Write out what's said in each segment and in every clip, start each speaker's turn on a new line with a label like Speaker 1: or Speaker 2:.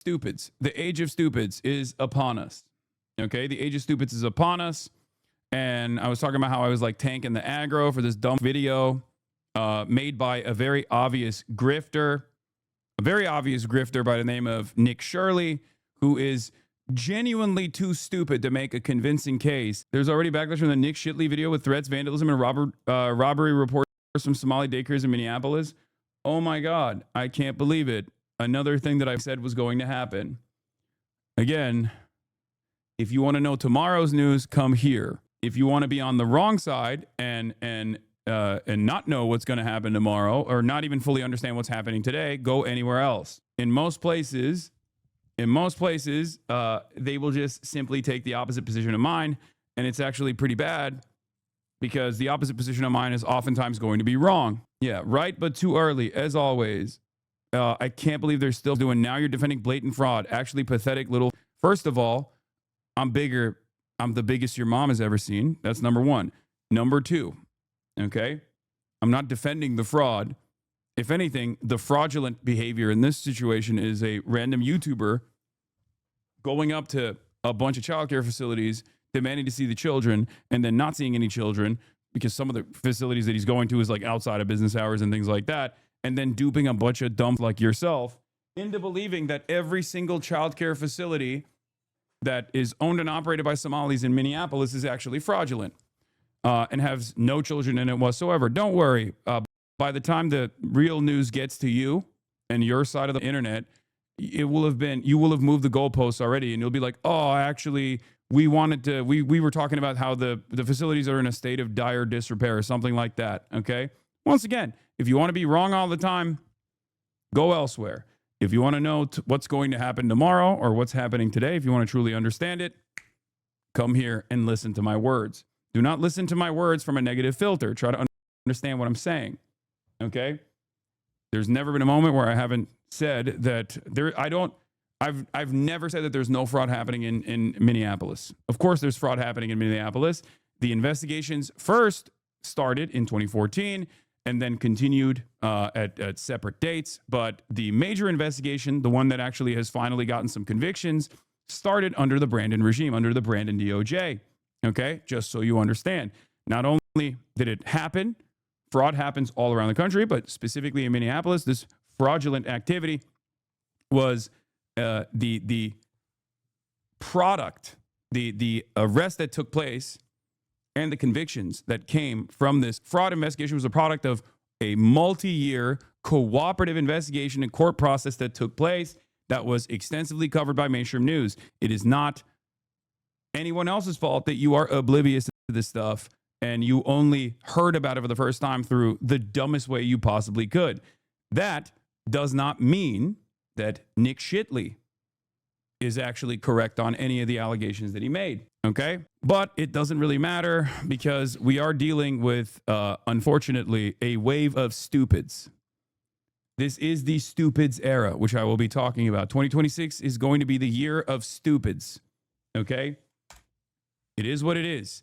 Speaker 1: stupids. The age of stupids is upon us. Okay, the age of stupids is upon us. And I was talking about how I was like tanking the aggro for this dumb video made by a very obvious grifter by the name of Nick Shirley, who is genuinely too stupid to make a convincing case. There's already backlash from the Nick Shitley video with threats, vandalism, and robbery reports from Somali daycares in Minneapolis. Oh my God, I can't believe it. Another thing that I said was going to happen. Again, if you want to know tomorrow's news, come here. If you want to be on the wrong side and not know what's going to happen tomorrow, or not even fully understand what's happening today, go anywhere else. In most places, they will just simply take the opposite position of mine, and it's actually pretty bad because the opposite position of mine is oftentimes going to be wrong. Yeah, right, but too early, as always. I can't believe they're still doing. Now you're defending blatant fraud. Actually pathetic little. First of all, I'm bigger. I'm the biggest your mom has ever seen. That's number one. Number two, okay? I'm not defending the fraud. If anything, the fraudulent behavior in this situation is a random YouTuber going up to a bunch of childcare facilities, demanding to see the children, and then not seeing any children because some of the facilities that he's going to is like outside of business hours and things like that, and then duping a bunch of dumps like yourself into believing that every single childcare facility that is owned and operated by Somalis in Minneapolis is actually fraudulent and has no children in it whatsoever. Don't worry. By the time the real news gets to you and your side of the internet, you will have moved the goalposts already, and you'll be like, oh, actually, we were talking about how the facilities are in a state of dire disrepair or something like that, okay? Once again, if you want to be wrong all the time, go elsewhere. If you want to know what's going to happen tomorrow or what's happening today, if you want to truly understand it, come here and listen to my words. Do not listen to my words from a negative filter. Try to understand what I'm saying, okay? There's never been a moment where I haven't said that I've never said that there's no fraud happening in Minneapolis. Of course, there's fraud happening in Minneapolis. The investigations first started in 2014 and then continued at separate dates. But the major investigation, the one that actually has finally gotten some convictions, started under the Brandon regime, under the Brandon DOJ. Okay, just so you understand. Not only did it happen, fraud happens all around the country, but specifically in Minneapolis, this fraudulent activity was the product, the arrest that took place and the convictions that came from this fraud investigation was a product of a multi-year cooperative investigation and court process that took place that was extensively covered by mainstream news. It is not anyone else's fault that you are oblivious to this stuff and you only heard about it for the first time through the dumbest way you possibly could. That does not mean that Nick Shitley is actually correct on any of the allegations that he made, okay? But it doesn't really matter because we are dealing with, unfortunately, a wave of stupids. This is the stupids era, which I will be talking about. 2026 is going to be the year of stupids, okay? It is what it is.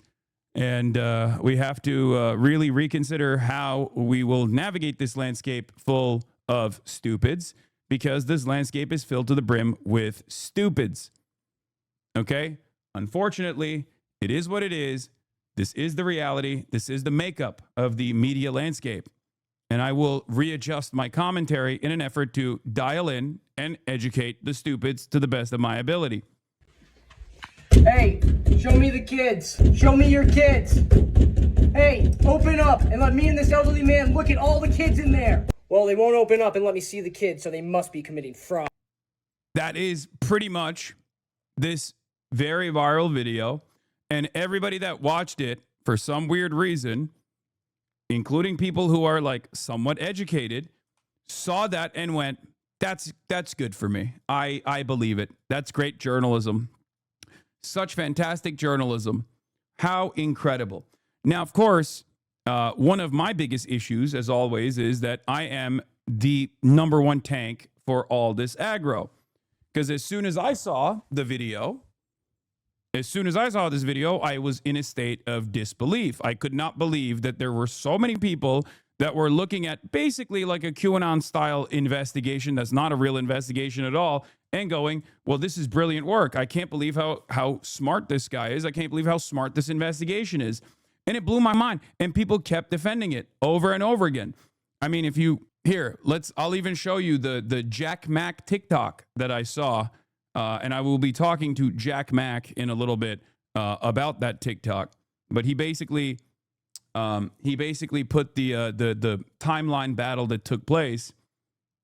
Speaker 1: And we have to really reconsider how we will navigate this landscape full of stupids, because this landscape is filled to the brim with stupids. Okay? Unfortunately, it is what it is. This is the reality. This is the makeup of the media landscape. And I will readjust my commentary in an effort to dial in and educate the stupids to the best of my ability.
Speaker 2: Hey, show me the kids. Show me your kids. Hey, open up and let me and this elderly man look at all the kids in there. Well, they won't open up and let me see the kids, so they must be committing fraud.
Speaker 1: That is pretty much this very viral video. And everybody that watched it, for some weird reason, including people who are like somewhat educated, saw that and went, that's good for me. I believe it. That's great journalism. Such fantastic journalism. How incredible. Now, of course, one of my biggest issues, as always, is that I am the number one tank for all this aggro. Because as soon as I saw this video, I was in a state of disbelief. I could not believe that there were so many people that were looking at basically like a QAnon-style investigation that's not a real investigation at all, and going, well, this is brilliant work. I can't believe how smart this guy is. I can't believe how smart this investigation is. And it blew my mind. And people kept defending it over and over again. I mean, if you here, I'll even show you the Jack Mack TikTok that I saw. And I will be talking to Jack Mack in a little bit about that TikTok. But he basically put the timeline battle that took place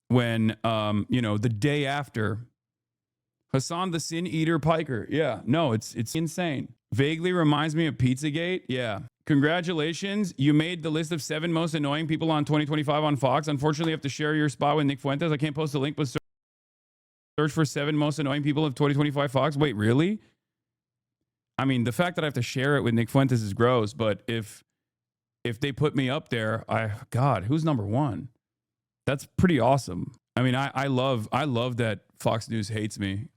Speaker 1: when the day after Hasan the Sin Eater Piker. Yeah, no, it's insane. Vaguely reminds me of Pizzagate. Yeah. Congratulations. You made the list of 7 most annoying people on 2025 on Fox. Unfortunately, you have to share your spot with Nick Fuentes. I can't post a link, but search for 7 most annoying people of 2025 Fox. Wait, really? I mean, the fact that I have to share it with Nick Fuentes is gross, but if they put me up there, God, who's number 1? That's pretty awesome. I mean, I love that Fox News hates me.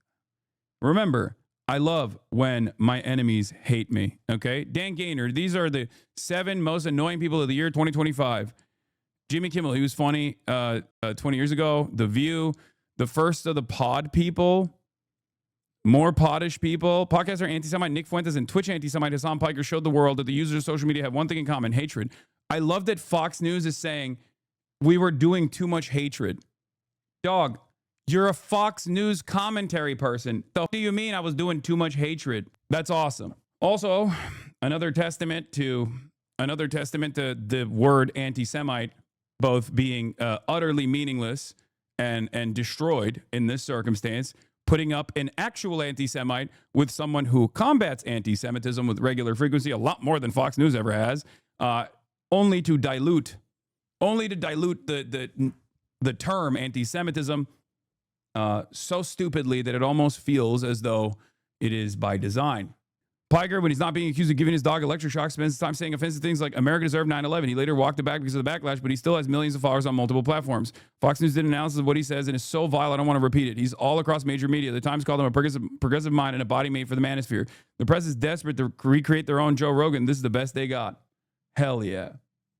Speaker 1: Remember, I love when my enemies hate me, okay? Dan Gaynor, these are the 7 most annoying people of the year 2025. Jimmy Kimmel, he was funny 20 years ago. The View, the first of the pod people, more poddish people. Podcaster anti-Semite Nick Fuentes and Twitch anti-Semite Hasan Piker showed the world that the users of social media have one thing in common, hatred. I love that Fox News is saying we were doing too much hatred. Dog, you're a Fox News commentary person. The do you mean I was doing too much hatred? That's awesome. Also, another testament to the word anti-Semite both being utterly meaningless and destroyed in this circumstance, putting up an actual anti-Semite with someone who combats anti-Semitism with regular frequency, a lot more than Fox News ever has, only to dilute the term anti-Semitism so stupidly that it almost feels as though it is by design. Piker, when he's not being accused of giving his dog electric shock, spends his time saying offensive things like America deserved 9/11. He later walked it back because of the backlash, but he still has millions of followers on multiple platforms. Fox News did an analysis of what he says and is so vile, I don't want to repeat it. He's all across major media. The Times called him a progressive mind and a body made for the manosphere. The press is desperate to recreate their own Joe Rogan. This is the best they got. Hell yeah.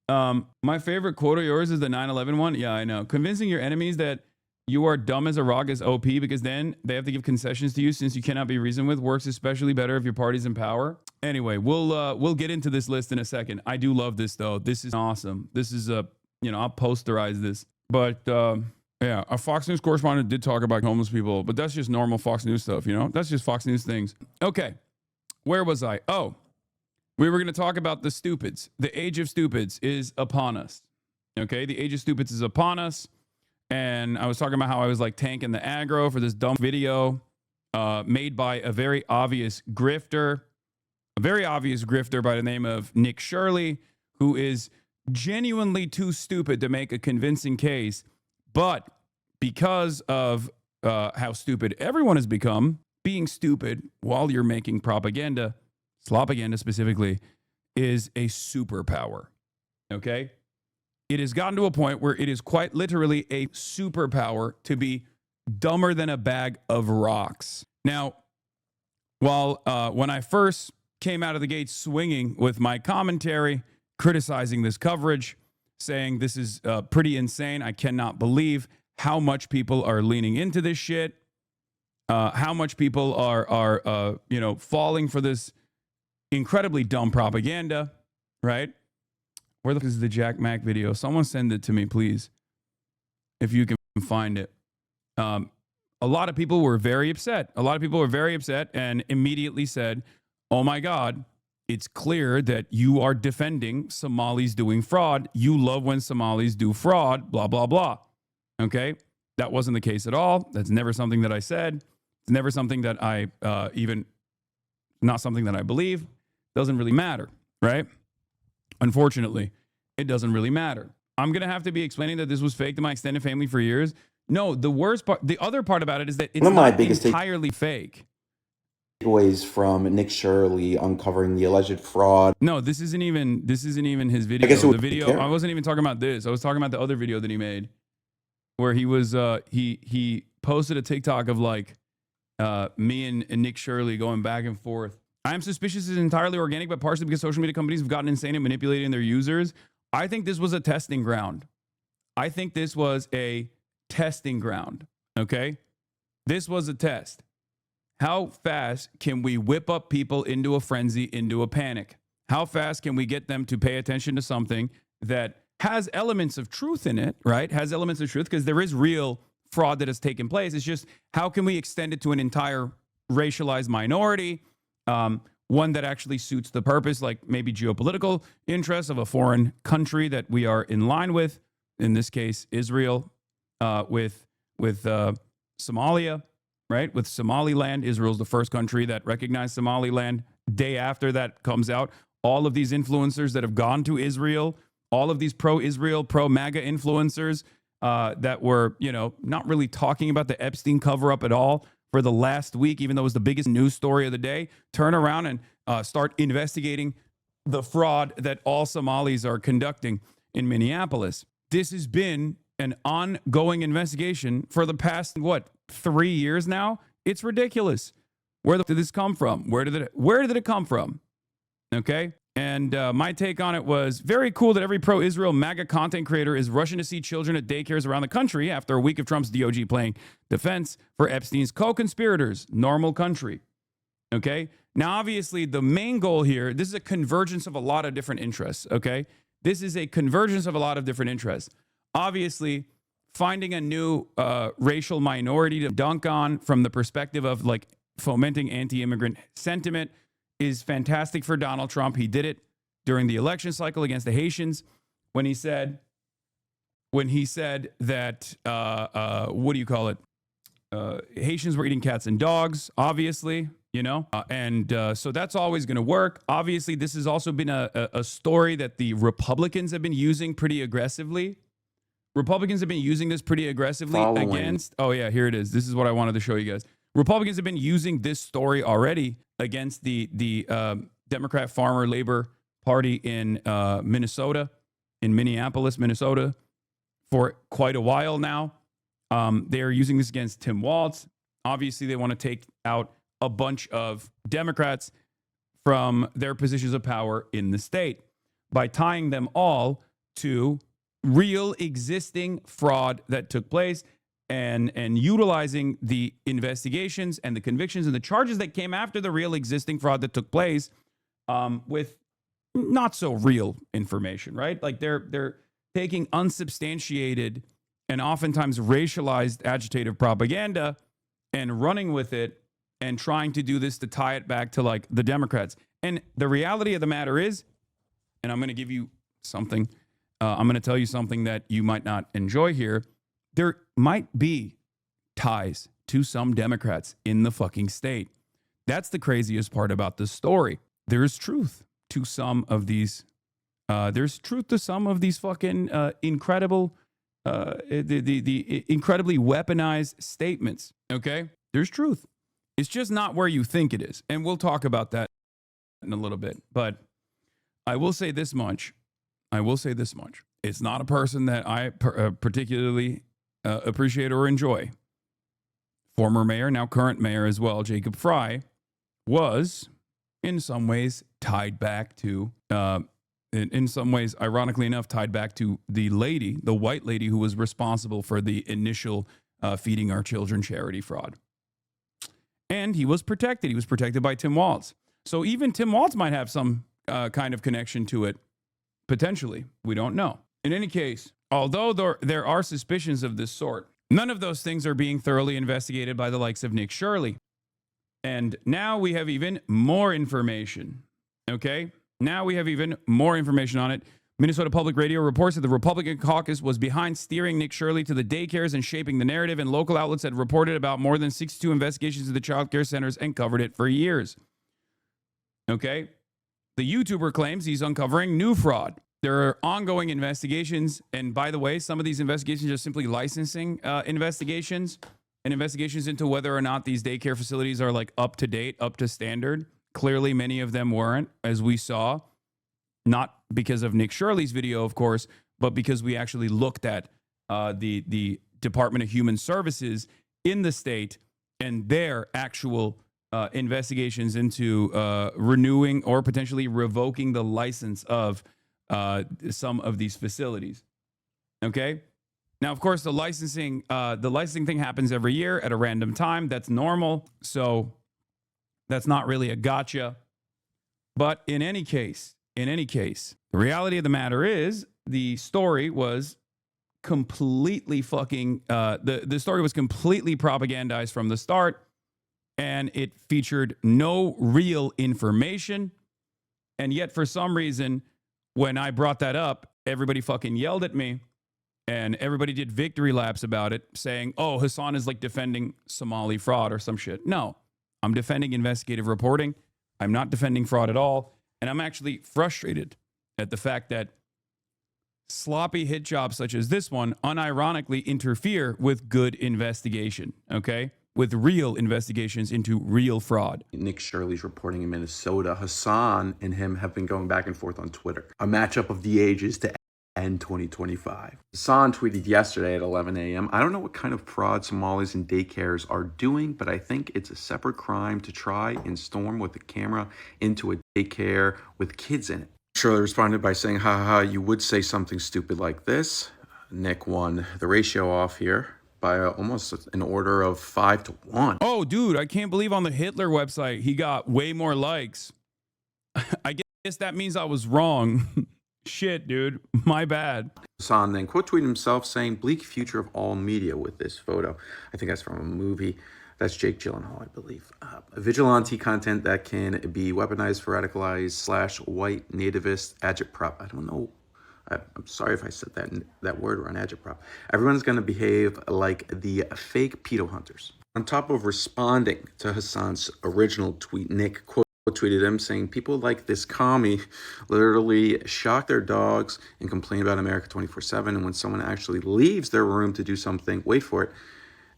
Speaker 1: My favorite quote of yours is the 9/11 one. Yeah, I know. Convincing your enemies that you are dumb as a rock is OP because then they have to give concessions to you since you cannot be reasoned with. Works especially better if your party's in power. Anyway, we'll get into this list in a second. I do love this though. This is awesome. This is I'll posterize this. But yeah, a Fox News correspondent did talk about homeless people, but that's just normal Fox News stuff, That's just Fox News things. Okay, where was I? Oh, we were going to talk about the stupids. The age of stupids is upon us. Okay, the age of stupids is upon us. And I was talking about how I was like tanking the aggro for this dumb video made by a very obvious grifter by the name of Nick Shirley, who is genuinely too stupid to make a convincing case. But because of how stupid everyone has become, being stupid while you're making propaganda, slopaganda specifically, is a superpower. Okay? It has gotten to a point where it is quite literally a superpower to be dumber than a bag of rocks. Now, while when I first came out of the gate swinging with my commentary, criticizing this coverage, saying this is pretty insane, I cannot believe how much people are leaning into this shit, how much people are falling for this incredibly dumb propaganda, right? Where the fuck is the Jack Mack video? Someone send it to me, please, if you can find it. A lot of people were very upset. And immediately said, oh my God, it's clear that you are defending Somalis doing fraud. You love when Somalis do fraud, blah, blah, blah. Okay? That wasn't the case at all. That's never something that I said. It's never something that I not something that I believe. Doesn't really matter, right? Unfortunately, it doesn't really matter. I'm going to have to be explaining that this was fake to my extended family for years. No, the worst part, the other part about it is that it's not entirely fake.
Speaker 3: Takeaways from Nick Shirley uncovering the alleged fraud.
Speaker 1: No, this isn't even his video. The video, I wasn't even talking about this. I was talking about the other video that he made where he was, he posted a TikTok of like me and Nick Shirley going back and forth. I'm suspicious it's entirely organic, but partially because social media companies have gotten insane at manipulating their users. I think this was a testing ground. Okay? This was a test. How fast can we whip up people into a frenzy, into a panic? How fast can we get them to pay attention to something that has elements of truth in it, right? Has elements of truth because there is real fraud that has taken place. It's just how can we extend it to an entire racialized minority, one that actually suits the purpose, like maybe geopolitical interests of a foreign country that we are in line with, in this case, Israel, with Somalia, right? With Somaliland. Israel's the first country that recognized Somaliland. Day after that comes out, all of these influencers that have gone to Israel, all of these pro-Israel, pro-MAGA influencers that were, not really talking about the Epstein cover-up at all for the last week, even though it was the biggest news story of the day, turn around and start investigating the fraud that all Somalis are conducting in Minneapolis. This has been an ongoing investigation for the past, 3 years now? It's ridiculous. Where did this come from? Where did it come from? Okay. And my take on it was very cool that every pro-Israel MAGA content creator is rushing to see children at daycares around the country after a week of Trump's DOJ playing defense for Epstein's co-conspirators. Normal country. Okay. Now, obviously, the main goal here, this is a convergence of a lot of different interests. Okay. This is a convergence of a lot of different interests. Obviously, finding a new racial minority to dunk on from the perspective of like fomenting anti-immigrant sentiment is fantastic for Donald Trump. He did it during the election cycle against the Haitians when he said that Haitians were eating cats and dogs, obviously, so that's always going to work. Obviously, this has also been a story that the Republicans have been using pretty aggressively. Republicans have been using this pretty aggressively against. Oh, yeah, here it is. This is what I wanted to show you guys. Republicans have been using this story already against the Democrat Farmer Labor Party in Minnesota, in Minneapolis, Minnesota, for quite a while now. They are using this against Tim Walz. Obviously, they want to take out a bunch of Democrats from their positions of power in the state by tying them all to real existing fraud that took place and utilizing the investigations and the convictions and the charges that came after the real existing fraud that took place with not so real information, right? Like they're taking unsubstantiated and oftentimes racialized agitative propaganda and running with it and trying to do this to tie it back to like the Democrats. And the reality of the matter is, and I'm going to give you something, I'm going to tell you something that you might not enjoy here. There might be ties to some Democrats in the fucking state. That's the craziest part about this story. There is truth to some of these. There's truth to some of these fucking incredible, the incredibly weaponized statements. Okay, there's truth. It's just not where you think it is, and we'll talk about that in a little bit. But I will say this much. It's not a person that I particularly appreciate or enjoy. Former mayor, now current mayor as well, Jacob Frey, was in some ways tied back to, in some ways, ironically enough, tied back to the white lady who was responsible for the initial Feeding Our Children charity fraud. And he was protected. He was protected by Tim Walz. So even Tim Walz might have some kind of connection to it, potentially. We don't know. In any case, although there are suspicions of this sort, none of those things are being thoroughly investigated by the likes of Nick Shirley. And now we have even more information. Okay? Now we have even more information on it. Minnesota Public Radio reports that the Republican caucus was behind steering Nick Shirley to the daycares and shaping the narrative, and local outlets had reported about more than 62 investigations of the child care centers and covered it for years. Okay? The YouTuber claims he's uncovering new fraud. There are ongoing investigations, and by the way, some of these investigations are simply licensing investigations and investigations into whether or not these daycare facilities are like up to date, up to standard. Clearly, many of them weren't, as we saw. Not because of Nick Shirley's video, of course, but because we actually looked at the Department of Human Services in the state and their actual investigations into renewing or potentially revoking the license of some of these facilities. Okay? Now, of course, the licensing thing happens every year at a random time. That's normal. So that's not really a gotcha. But in any case, the reality of the matter is the story was completely fucking the story was completely propagandized from the start, and it featured no real information. And yet, for some reason, when I brought that up, everybody fucking yelled at me, and everybody did victory laps about it, saying, oh, Hasan is like defending Somali fraud or some shit. No, I'm defending investigative reporting. I'm not defending fraud at all. And I'm actually frustrated at the fact that sloppy hit jobs such as this one unironically interfere with good investigation, okay? With real investigations into real fraud.
Speaker 3: Nick Shirley's reporting in Minnesota. Hasan and him have been going back and forth on Twitter. A matchup of the ages to end 2025. Hasan tweeted yesterday at 11 a.m. I don't know what kind of fraud Somalis in daycares are doing, but I think it's a separate crime to try and storm with a camera into a daycare with kids in it. Shirley responded by saying, ha ha, you would say something stupid like this. Nick won the ratio off here by almost an order of 5-1.
Speaker 1: Oh, dude, I can't believe on the Hitler website he got way more likes. I guess that means I was wrong. Shit, dude, my bad.
Speaker 3: Hasan then quote tweeted himself saying, bleak future of all media with this photo. I think that's from a movie. That's Jake Gyllenhaal, I believe. Vigilante content that can be weaponized for radicalized / white nativist agitprop. I don't know. I'm sorry if I said that word wrong, agitprop. Everyone's going to behave like the fake pedo hunters. On top of responding to Hasan's original tweet, Nick quote tweeted him saying, people like this commie literally shock their dogs and complain about America 24/7. And when someone actually leaves their room to do something, wait for it,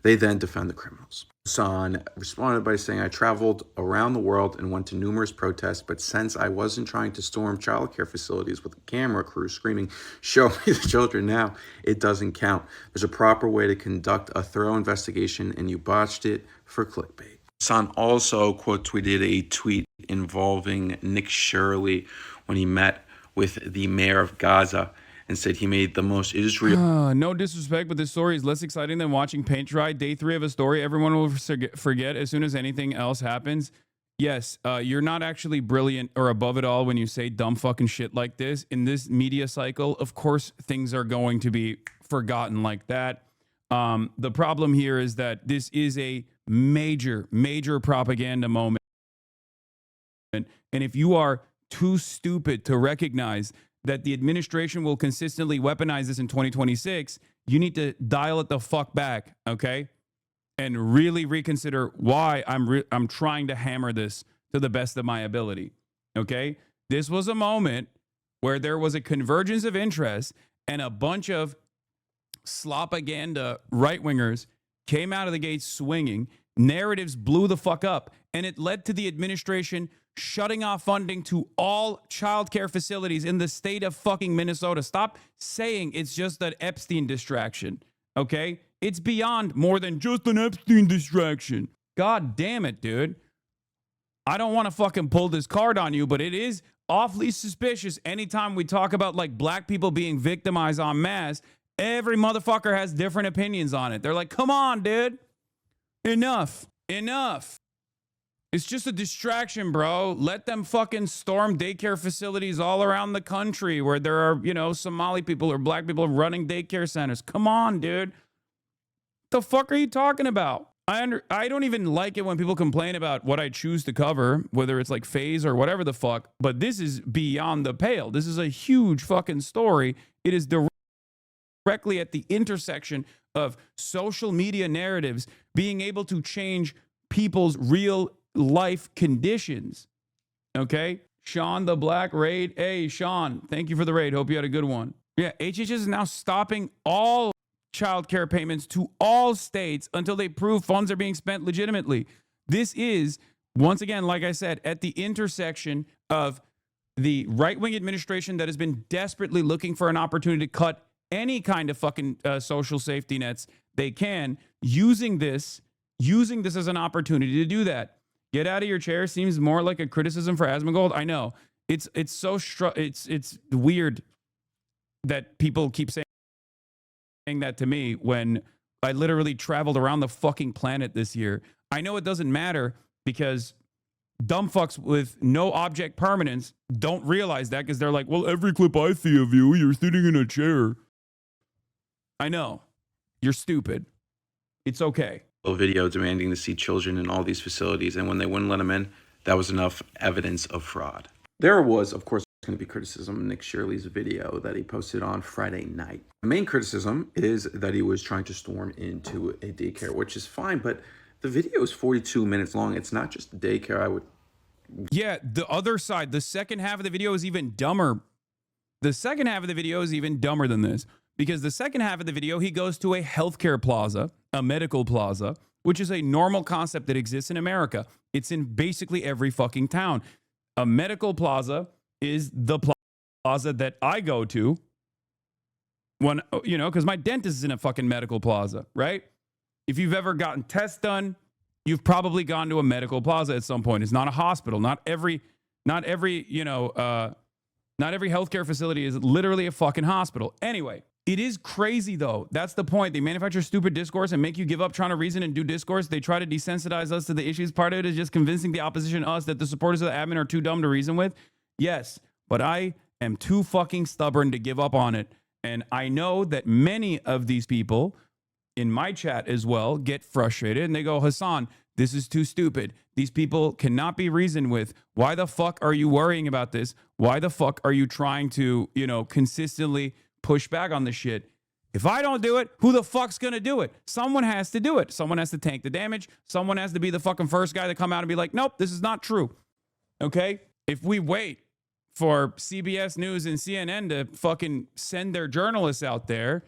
Speaker 3: they then defend the criminals. Hasan responded by saying, I traveled around the world and went to numerous protests, but since I wasn't trying to storm childcare facilities with a camera crew screaming, show me the children now, it doesn't count. There's a proper way to conduct a thorough investigation, and you botched it for clickbait. Hasan also quote tweeted a tweet involving Nick Shirley when he met with the mayor of Gaza and said he made the most Israel.
Speaker 1: No disrespect, but this story is less exciting than watching paint dry. Day 3 of a story, everyone will forget as soon as anything else happens. Yes, you're not actually brilliant or above it all when you say dumb fucking shit like this. In this media cycle, of course, things are going to be forgotten like that. The problem here is that this is a major propaganda moment. And if you are too stupid to recognize that the administration will consistently weaponize this in 2026, you need to dial it the fuck back, okay? And really reconsider why I'm trying to hammer this to the best of my ability, okay? This was a moment where there was a convergence of interest and a bunch of slopaganda right-wingers came out of the gate swinging. Narratives blew the fuck up, and it led to the administration shutting off funding to all childcare facilities in the state of fucking Minnesota. Stop saying it's just an Epstein distraction, okay? It's beyond more than just an Epstein distraction. God damn it, dude. I don't want to fucking pull this card on you, but it is awfully suspicious anytime we talk about like black people being victimized en masse. Every motherfucker has different opinions on it. They're like, come on, dude. Enough. It's just a distraction, bro. Let them fucking storm daycare facilities all around the country where there are, Somali people or black people running daycare centers. Come on, dude. The fuck are you talking about? I don't even like it when people complain about what I choose to cover, whether it's like phase or whatever the fuck, but this is beyond the pale. This is a huge fucking story. It is directly at the intersection of social media narratives being able to change people's real life conditions. Okay? Sean the Black Raid. Hey, Sean, thank you for the raid. Hope you had a good one. Yeah, HHS is now stopping all child care payments to all states until they prove funds are being spent legitimately. This is, once again, like I said, at the intersection of the right-wing administration that has been desperately looking for an opportunity to cut any kind of fucking social safety nets they can, using this as an opportunity to do that. Get out of your chair seems more like a criticism for Asmongold. I know. It's weird that people keep saying that to me when I literally traveled around the fucking planet this year. I know it doesn't matter because dumb fucks with no object permanence don't realize that because they're like, well, every clip I see of you, you're sitting in a chair. I know. You're stupid. It's okay.
Speaker 3: Video demanding to see children in all these facilities, and when they wouldn't let him in, that was enough evidence of fraud. There was, of course, going to be criticism of Nick Shirley's video that he posted on Friday night. The main criticism is that he was trying to storm into a daycare, which is fine, but the video is 42 minutes long. It's not just a daycare.
Speaker 1: Yeah, the other side, the second half of the video is even dumber. The second half of the video is even dumber than this because the second half of the video, he goes to a healthcare plaza, a medical plaza, which is a normal concept that exists in America. It's in basically every fucking town. A medical plaza is the plaza that I go to when, you know, because my dentist is in a fucking medical plaza, right? If you've ever gotten tests done, you've probably gone to a medical plaza at some point. It's not a hospital. Not every healthcare facility is literally a fucking hospital. Anyway, it is crazy though. That's the point. They manufacture stupid discourse and make you give up trying to reason and do discourse. They try to desensitize us to the issues. Part of it is just convincing the opposition, us, that the supporters of the admin are too dumb to reason with. Yes, but I am too fucking stubborn to give up on it. And I know that many of these people in my chat as well get frustrated and they go, Hasan, this is too stupid. These people cannot be reasoned with. Why the fuck are you worrying about this? Why the fuck are you trying to, consistently push back on this shit? If I don't do it, who the fuck's gonna do it? Someone has to do it. Someone has to tank the damage. Someone has to be the fucking first guy to come out and be like, nope, this is not true. Okay? If we wait for CBS News and CNN to fucking send their journalists out there,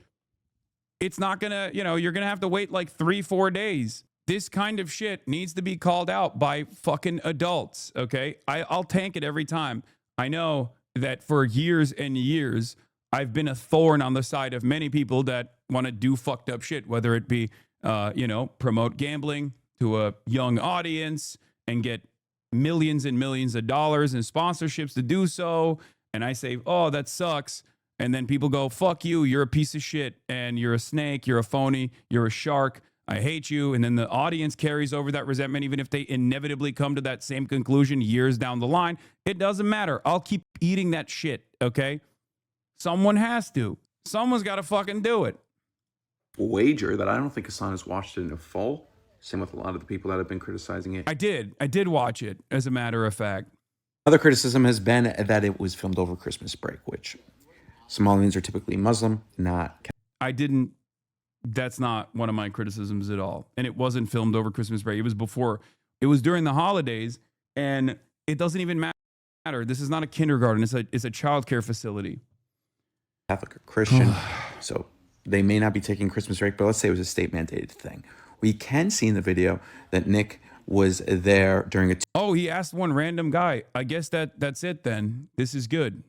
Speaker 1: it's not gonna, you're gonna have to wait like 3-4 days. This kind of shit needs to be called out by fucking adults, okay? I'll tank it every time. I know that for years and years, I've been a thorn on the side of many people that want to do fucked up shit, whether it be, promote gambling to a young audience and get millions and millions of dollars in sponsorships to do so. And I say, oh, that sucks. And then people go, fuck you, you're a piece of shit, and you're a snake, you're a phony, you're a shark, I hate you. And then the audience carries over that resentment, even if they inevitably come to that same conclusion years down the line. It doesn't matter. I'll keep eating that shit, okay? Someone has to. Someone's got to fucking do it.
Speaker 3: Wager that I don't think Hasan has watched it in full. Same with a lot of the people that have been criticizing it.
Speaker 1: I did watch it, as a matter of fact.
Speaker 3: Another criticism has been that it was filmed over Christmas break, which Somalians are typically Muslim, not...
Speaker 1: That's not one of my criticisms at all. And it wasn't filmed over Christmas break. It was before. It was during the holidays, and it doesn't even matter. This is not a kindergarten. It's a childcare facility.
Speaker 3: Catholic or Christian, so they may not be taking Christmas break, but let's say it was a state-mandated thing. We can see in the video that Nick was there during a...
Speaker 1: Oh, he asked one random guy. I guess that's it then. This is good.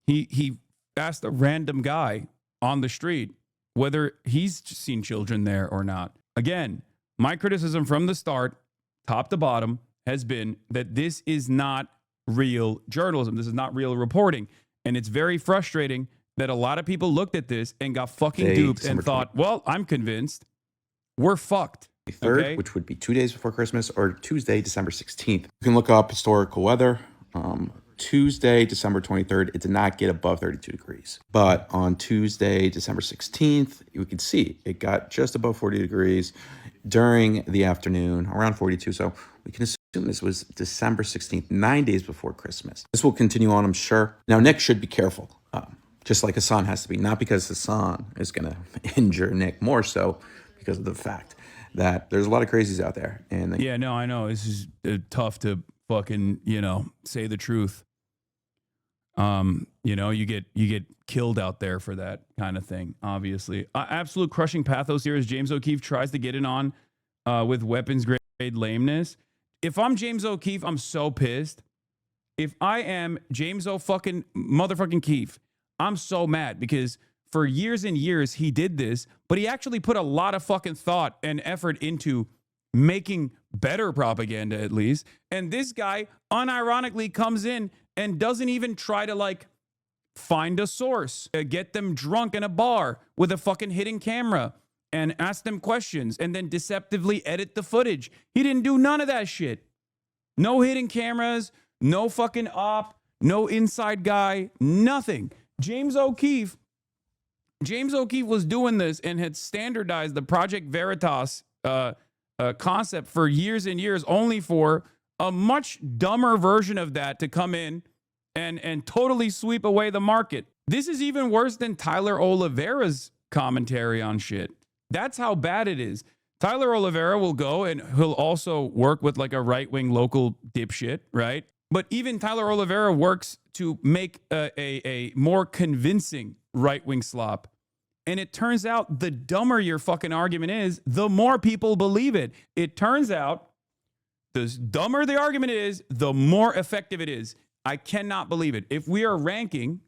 Speaker 1: He asked a random guy on the street whether he's seen children there or not. Again, my criticism from the start, top to bottom, has been that this is not real journalism. This is not real reporting. And it's very frustrating that a lot of people looked at this and got fucking duped and thought, well, I'm convinced. We're fucked.
Speaker 3: 3rd,
Speaker 1: okay?
Speaker 3: Which would be 2 days before Christmas, or Tuesday, December 16th. You can look up historical weather. Tuesday, December 23rd, it did not get above 32 degrees. But on Tuesday, December 16th, you can see it got just above 40 degrees during the afternoon, around 42. So we can assume this was December 16th, 9 days before Christmas. This will continue on, I'm sure. Now, Nick should be careful, just like Hasan has to be. Not because Hasan is going to injure Nick, more so because of the fact that there's a lot of crazies out there. And
Speaker 1: yeah, no, I know. This is tough to fucking, say the truth. You get killed out there for that kind of thing, obviously. Absolute crushing pathos here as James O'Keefe tries to get it on with weapons grade lameness. If I'm James O'Keefe, I'm so pissed. If I am James fucking motherfucking Keefe, I'm so mad because for years and years he did this, but he actually put a lot of fucking thought and effort into making better propaganda, at least. And this guy unironically comes in and doesn't even try to find a source, get them drunk in a bar with a fucking hidden camera and ask them questions and then deceptively edit the footage. He didn't do none of that shit. No hidden cameras, no fucking op, no inside guy, nothing. James O'Keefe was doing this and had standardized the Project Veritas concept for years and years, only for a much dumber version of that to come in and totally sweep away the market. This is even worse than Tyler Oliveira's commentary on shit. That's how bad it is. Tyler Oliveira will go and he'll also work with like a right-wing local dipshit, right? But even Tyler Oliveira works to make a more convincing right-wing slop. And it turns out the dumber your fucking argument is, the more people believe it. It turns out the dumber the argument is, the more effective it is. I cannot believe it. If we're ranking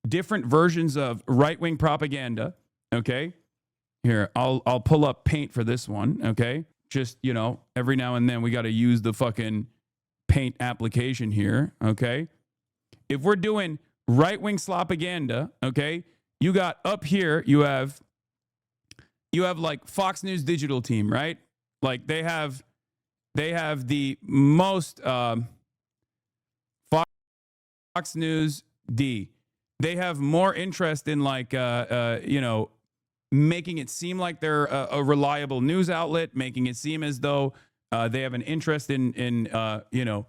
Speaker 1: different versions of right-wing propaganda, okay? Here, I'll pull up Paint for this one, okay? Just, you know, every now and then we got to use the fucking Paint application here, okay? If we're doing right-wing slopaganda, okay? You got up here, you have like Fox News digital team, right? Like they have the most Fox News D. They have more interest in like you know, making it seem like they're a reliable news outlet, making it seem as though they have an interest in you know,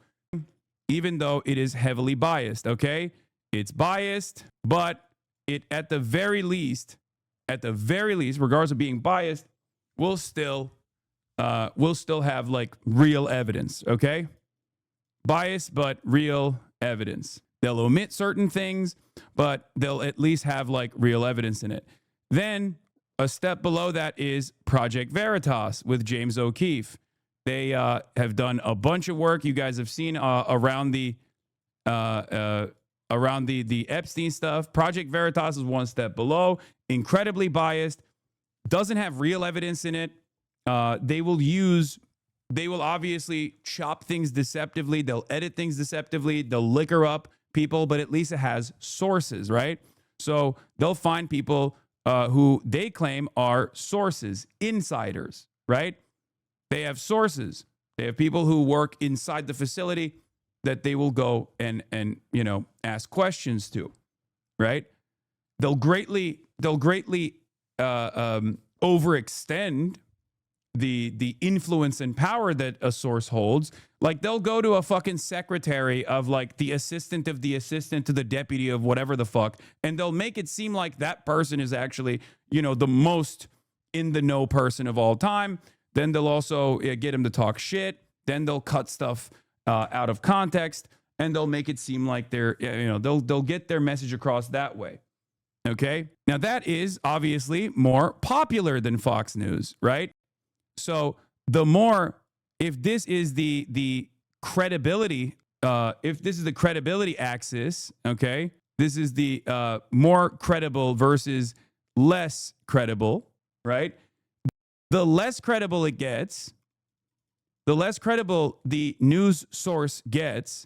Speaker 1: even though it is heavily biased, okay? It's biased, but it at the very least, regardless of being biased, we'll still have like real evidence, okay? Bias, but real evidence. They'll omit certain things, but they'll at least have like real evidence in it. Then a step below that is Project Veritas with James O'Keefe. They have done a bunch of work. You guys have seen around the Epstein stuff. Project Veritas is one step below, incredibly biased, doesn't have real evidence in it. They will obviously chop things deceptively. They'll edit things deceptively. They'll liquor up people, but at least it has sources, right? So they'll find people who they claim are sources, insiders, right? They have sources. They have people who work inside the facility that they will go and you know, ask questions to, right? They'll greatly overextend the influence and power that a source holds. Like they'll go to a fucking secretary of like the assistant of the assistant to the deputy of whatever the fuck, and they'll make it seem like that person is actually, you know, the most in the know person of all time. Then they'll also get him to talk shit. Then they'll cut stuff out of context, and they'll make it seem like they're, you know, they'll get their message across that way. Okay. Now that is obviously more popular than Fox News, right? So the more, if this is the credibility, if this is the credibility axis, okay, this is the more credible versus less credible, right? The less credible it gets, the less credible the news source gets,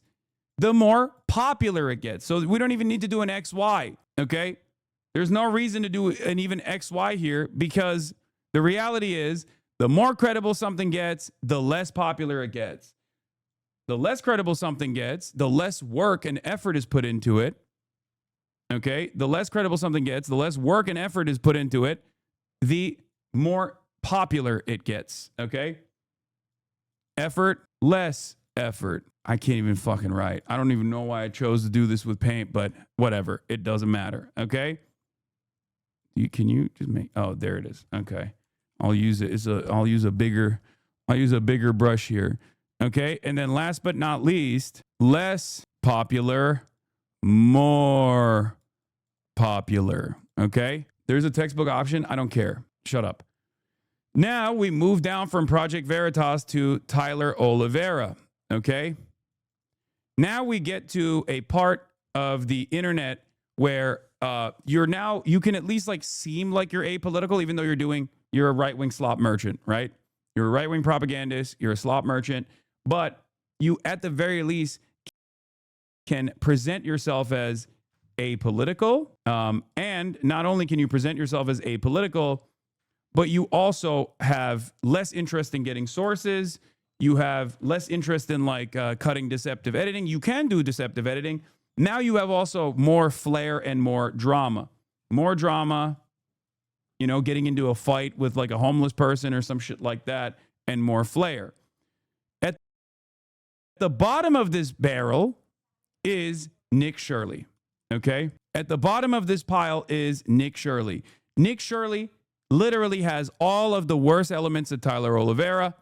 Speaker 1: the more popular it gets. So we don't even need to do an XY, okay? There's no reason to do an even XY here, because the reality is the more credible something gets, the less popular it gets. The less credible something gets, the less work and effort is put into it. Okay? The less credible something gets, the less work and effort is put into it, the more popular it gets. Okay? Effort, less effort. I can't even fucking write. I don't even know why I chose to do this with Paint, but whatever. It doesn't matter. Okay? Can you just make, oh, there it is. Okay. I'll use it. I'll use a bigger brush here. Okay. And then last but not least, less popular, more popular. Okay. There's a textbook option. I don't care. Shut up. Now we move down from Project Veritas to Tyler Oliveira. Okay. Now we get to a part of the internet where you can at least like seem like you're apolitical, even though you're a right-wing slop merchant, right? You're a right-wing propagandist, you're a slop merchant, but you at the very least can present yourself as apolitical. And not only can you present yourself as apolitical, but you also have less interest in getting sources. You have less interest in like cutting deceptive editing. You can do deceptive editing. Now you have also more flair and more drama. More drama, you know, getting into a fight with like a homeless person or some shit like that, and more flair. At the bottom of this barrel is Nick Shirley, okay? At the bottom of this pile is Nick Shirley. Nick Shirley literally has all of the worst elements of Tyler Oliveira.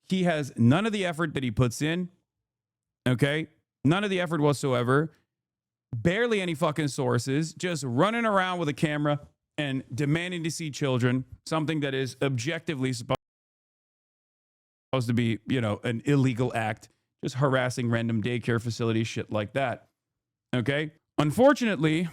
Speaker 1: He has none of the effort that he puts in, okay? None of the effort whatsoever. Barely any fucking sources, just running around with a camera and demanding to see children, something that is objectively supposed to be, you know, an illegal act, just harassing random daycare facilities, shit like that. Okay? Unfortunately,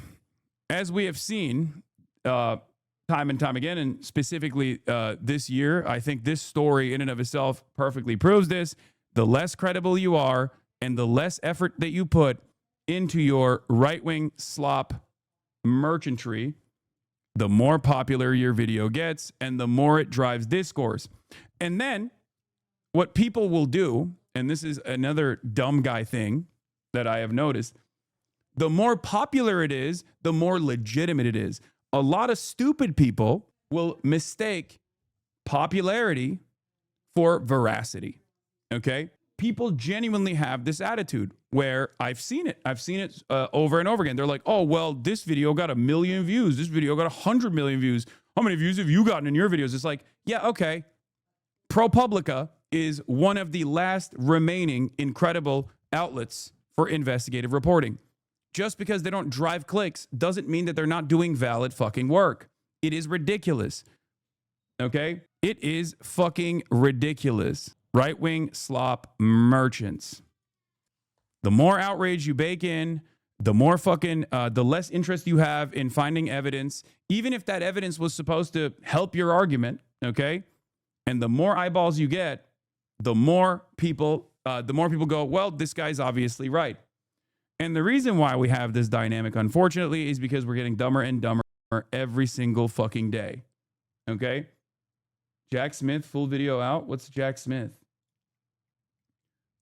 Speaker 1: as we have seen time and time again, and specifically this year, I think this story in and of itself perfectly proves this. The less credible you are and the less effort that you put into your right-wing slop merchantry, the more popular your video gets and the more it drives discourse. And then what people will do, and this is another dumb guy thing that I have noticed, the more popular it is, the more legitimate it is. A lot of stupid people will mistake popularity for veracity, okay? People genuinely have this attitude where I've seen it over and over again. They're like, oh, well, this video got 1 million views. This video got 100 million views. How many views have you gotten in your videos? It's like, yeah, okay. ProPublica is one of the last remaining incredible outlets for investigative reporting. Just because they don't drive clicks doesn't mean that they're not doing valid fucking work. It is ridiculous. Okay? It is fucking ridiculous. Right-wing slop merchants. The more outrage you bake in, the more fucking, the less interest you have in finding evidence, even if that evidence was supposed to help your argument, okay? And the more eyeballs you get, the more people go, well, this guy's obviously right. And the reason why we have this dynamic, unfortunately, is because we're getting dumber and dumber every single fucking day, okay? Jack Smith, full video out. What's Jack Smith?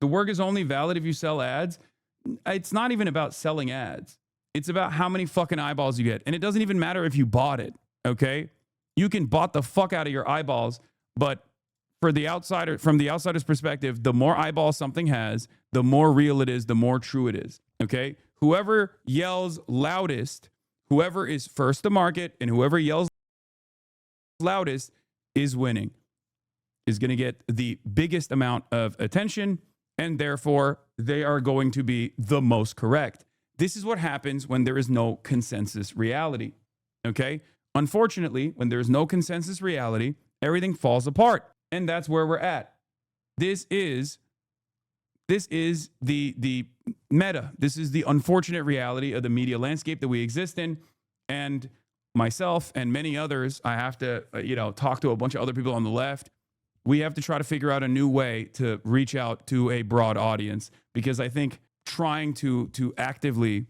Speaker 1: The work is only valid if you sell ads. It's not even about selling ads. It's about how many fucking eyeballs you get. And it doesn't even matter if you bought it, okay? You can bot the fuck out of your eyeballs, but for the outsider, from the outsider's perspective, the more eyeballs something has, the more real it is, the more true it is, okay? Whoever yells loudest, whoever is first to market, and whoever yells loudest is winning, is going to get the biggest amount of attention, and therefore they are going to be the most correct. This is what happens when there is no consensus reality, okay? Unfortunately, when there is no consensus reality, everything falls apart, and that's where we're at. This is the meta. This is the unfortunate reality of the media landscape that we exist in, and myself and many others, I have to, talk to a bunch of other people on the left. We have to try to figure out a new way to reach out to a broad audience, because I think trying to actively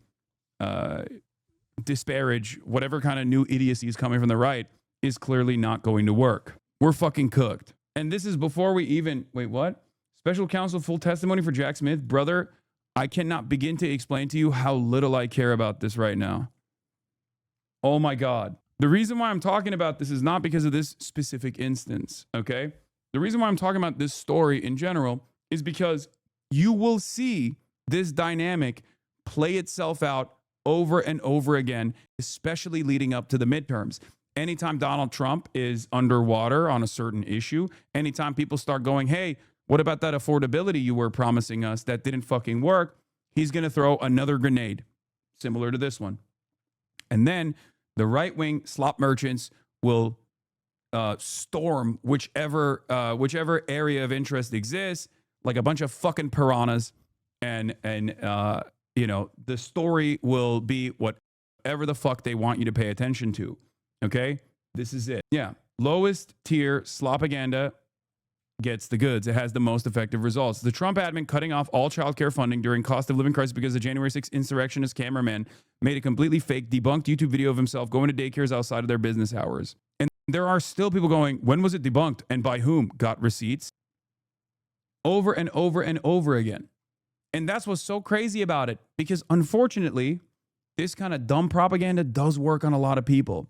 Speaker 1: disparage whatever kind of new idiocy is coming from the right is clearly not going to work. We're fucking cooked. And this is before we even, wait, what? Special counsel full testimony for Jack Smith. Brother, I cannot begin to explain to you how little I care about this right now. Oh my God. The reason why I'm talking about this is not because of this specific instance, okay? The reason why I'm talking about this story in general is because you will see this dynamic play itself out over and over again, especially leading up to the midterms. Anytime Donald Trump is underwater on a certain issue, anytime people start going, hey, what about that affordability you were promising us that didn't fucking work? He's going to throw another grenade similar to this one. And then the right-wing slop merchants will storm whichever area of interest exists, like a bunch of fucking piranhas, and the story will be whatever the fuck they want you to pay attention to. Okay, this is it. Yeah, lowest tier slopaganda gets the goods. It has the most effective results. The Trump admin cutting off all childcare funding during cost of living crisis because the January 6th insurrectionist cameraman made a completely fake, debunked YouTube video of himself going to daycares outside of their business hours. And there are still people going, when was it debunked and by whom? Got receipts? Over and over and over again. And that's what's so crazy about it, because unfortunately, this kind of dumb propaganda does work on a lot of people.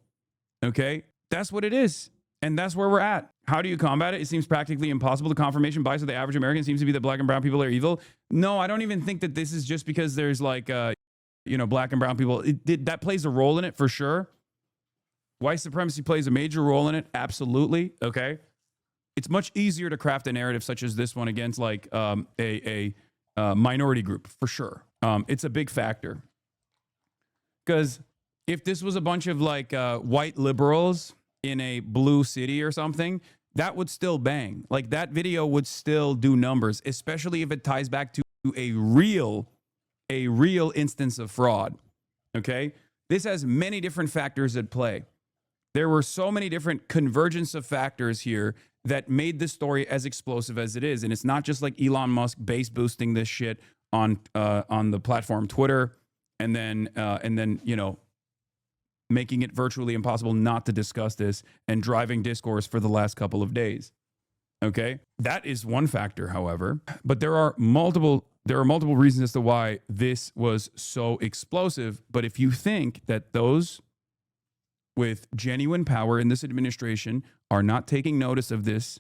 Speaker 1: Okay? That's what it is. And that's where we're at. How do you combat it? It seems practically impossible. The confirmation bias of the average American seems to be that black and brown people are evil. No, I don't even think that this is just because there's like, black and brown people. That plays a role in it for sure. White supremacy plays a major role in it. Absolutely. Okay. It's much easier to craft a narrative such as this one against like a minority group for sure. It's a big factor. Because if this was a bunch of like white liberals in a blue city or something, that would still bang. Like that video would still do numbers, especially if it ties back to a real instance of fraud. Okay? This has many different factors at play. There were so many different convergence of factors here that made this story as explosive as it is. And it's not just like Elon Musk base boosting this shit on the platform Twitter and then making it virtually impossible not to discuss this and driving discourse for the last couple of days. Okay? That is one factor, however, but there are multiple reasons as to why this was so explosive. But if you think that those with genuine power in this administration are not taking notice of this,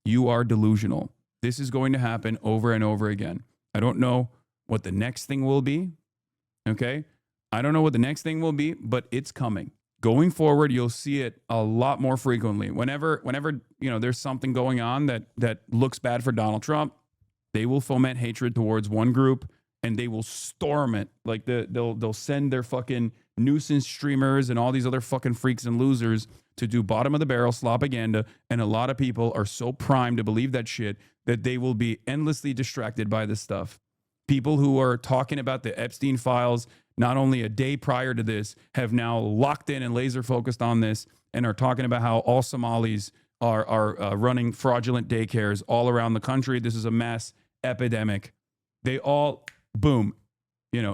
Speaker 1: you are delusional. This is going to happen over and over again. I don't know what the next thing will be. Okay? I don't know what the next thing will be, but it's coming. Going forward, you'll see it a lot more frequently. Whenever there's something going on that looks bad for Donald Trump, they will foment hatred towards one group and they will storm it. Like they'll send their fucking nuisance streamers and all these other fucking freaks and losers to do bottom of the barrel slopaganda. And a lot of people are so primed to believe that shit that they will be endlessly distracted by this stuff. People who are talking about the Epstein files not only a day prior to this have now locked in and laser focused on this and are talking about how all Somalis are running fraudulent daycares all around the country. This is a mass epidemic. They all, boom,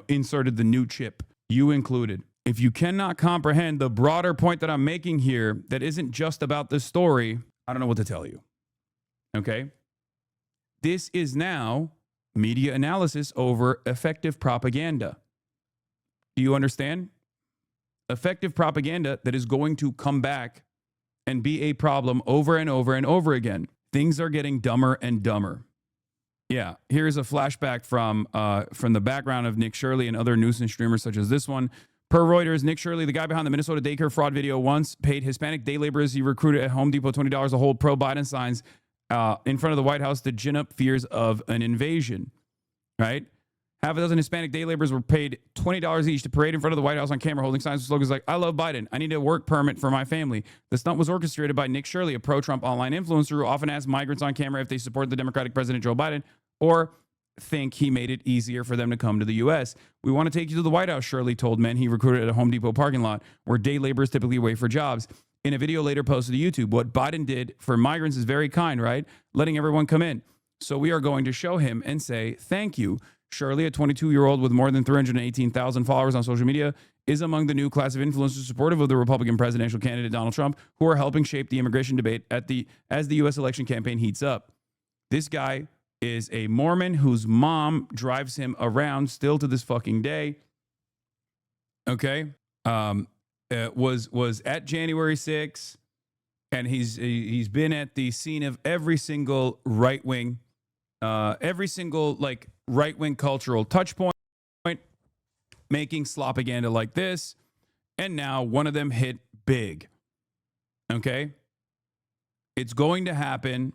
Speaker 1: inserted the new chip, you included. If you cannot comprehend the broader point that I'm making here, that isn't just about this story, I don't know what to tell you. Okay? This is now media analysis over effective propaganda. Do you understand? Effective propaganda that is going to come back and be a problem over and over and over again. Things are getting dumber and dumber. Yeah, here's a flashback from the background of Nick Shirley and other nuisance streamers such as this one. Per Reuters, Nick Shirley, the guy behind the Minnesota daycare fraud video, once paid Hispanic day laborers he recruited at Home Depot $20 to hold pro-Biden signs in front of the White House to gin up fears of an invasion, right? Half a dozen Hispanic day laborers were paid $20 each to parade in front of the White House on camera holding signs with slogans like, "I love Biden. I need a work permit for my family." The stunt was orchestrated by Nick Shirley, a pro-Trump online influencer who often asks migrants on camera if they support the Democratic President Joe Biden or think he made it easier for them to come to the U.S. "We want to take you to the White House," Shirley told men he recruited at a Home Depot parking lot where day laborers typically wait for jobs. In a video later posted to YouTube, "What Biden did for migrants is very kind, right? Letting everyone come in. So we are going to show him and say thank you." Shirley, a 22-year-old with more than 318,000 followers on social media, is among the new class of influencers supportive of the Republican presidential candidate Donald Trump, who are helping shape the immigration debate as the U.S. election campaign heats up. This guy is a Mormon whose mom drives him around still to this fucking day. Okay, was at January 6th, and he's been at the scene of every single right-wing cultural touch point, making slopaganda like this, and now one of them hit big. Okay? It's going to happen.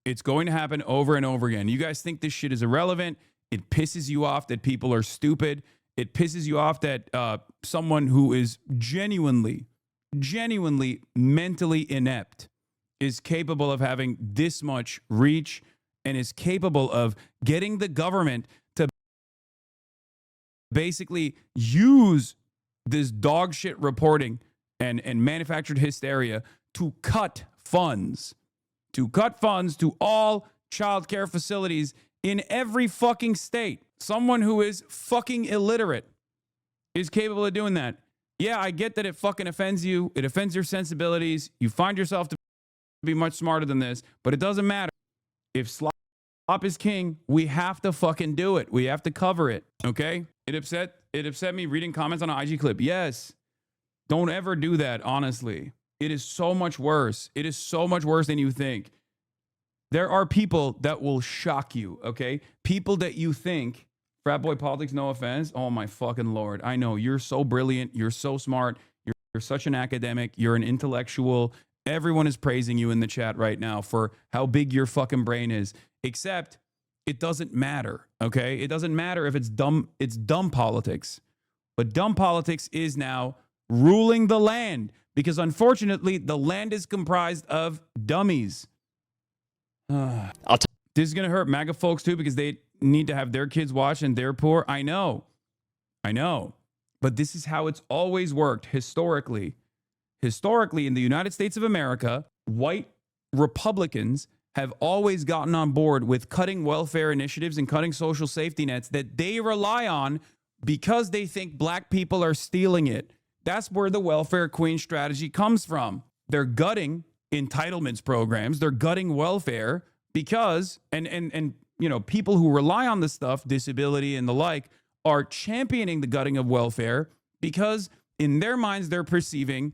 Speaker 1: It's going to happen over and over again. You guys think this shit is irrelevant. It pisses you off that people are stupid. It pisses you off that someone who is genuinely mentally inept is capable of having this much reach and is capable of getting the government to basically use this dog shit reporting and manufactured hysteria to cut funds to cut funds to all child care facilities in every fucking state. Someone who is fucking illiterate is capable of doing that. Yeah, I get that it fucking offends you. It offends your sensibilities. You find yourself to be much smarter than this, but it doesn't matter. If slop is king, we have to fucking do it. We have to cover it, okay? It upset me reading comments on an IG clip. Yes, don't ever do that, honestly. It is so much worse. It is so much worse than you think. There are people that will shock you, okay? People that you think, frat boy politics, no offense. Oh my fucking Lord. I know, you're so brilliant. You're so smart. You're such an academic. You're an intellectual. Everyone is praising you in the chat right now for how big your fucking brain is. Except it doesn't matter, okay? It doesn't matter if it's dumb politics. But dumb politics is now ruling the land because unfortunately the land is comprised of dummies. This is going to hurt MAGA folks too because they need to have their kids watch and they're poor. I know. But this is how it's always worked historically. Historically, in the United States of America, white Republicans have always gotten on board with cutting welfare initiatives and cutting social safety nets that they rely on because they think black people are stealing it. That's where the welfare queen strategy comes from. They're gutting entitlements programs. They're gutting welfare because, and you know, people who rely on this stuff, disability and the like, are championing the gutting of welfare because in their minds, they're perceiving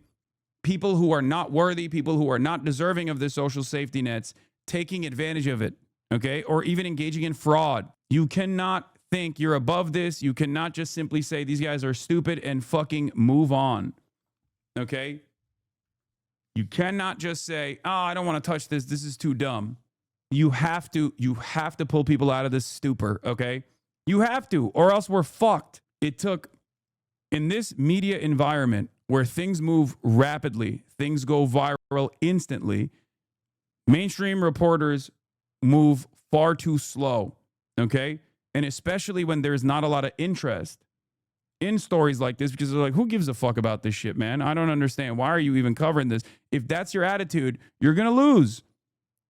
Speaker 1: people who are not worthy, people who are not deserving of the social safety nets, taking advantage of it, okay? Or even engaging in fraud. You cannot think you're above this. You cannot just simply say these guys are stupid and fucking move on, okay? You cannot just say, oh, I don't want to touch this. This is too dumb. You have to pull people out of this stupor, okay? You have to, or else we're fucked. It took, in this media environment where things move rapidly, things go viral instantly, mainstream reporters move far too slow, okay? And especially when there's not a lot of interest in stories like this because they're like, who gives a fuck about this shit, man? I don't understand. Why are you even covering this? If that's your attitude, you're going to lose.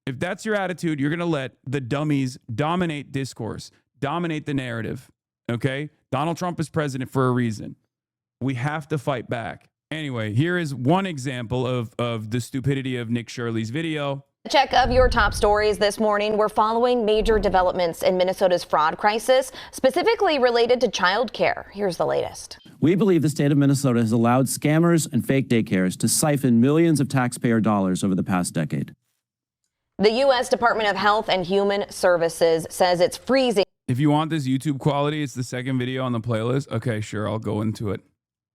Speaker 1: If that's your attitude, you're going to let the dummies dominate discourse, dominate the narrative, okay? Donald Trump is president for a reason. We have to fight back. Anyway, here is one example of the stupidity of Nick Shirley's video.
Speaker 4: Check of your top stories this morning. We're following major developments in Minnesota's fraud crisis, specifically related to child care. Here's the latest.
Speaker 5: We believe the state of Minnesota has allowed scammers and fake daycares to siphon millions of taxpayer dollars over the past decade.
Speaker 4: The U.S. Department of Health and Human Services says it's freezing.
Speaker 1: If you want this YouTube quality, it's the second video on the playlist. Okay, sure, I'll go into it.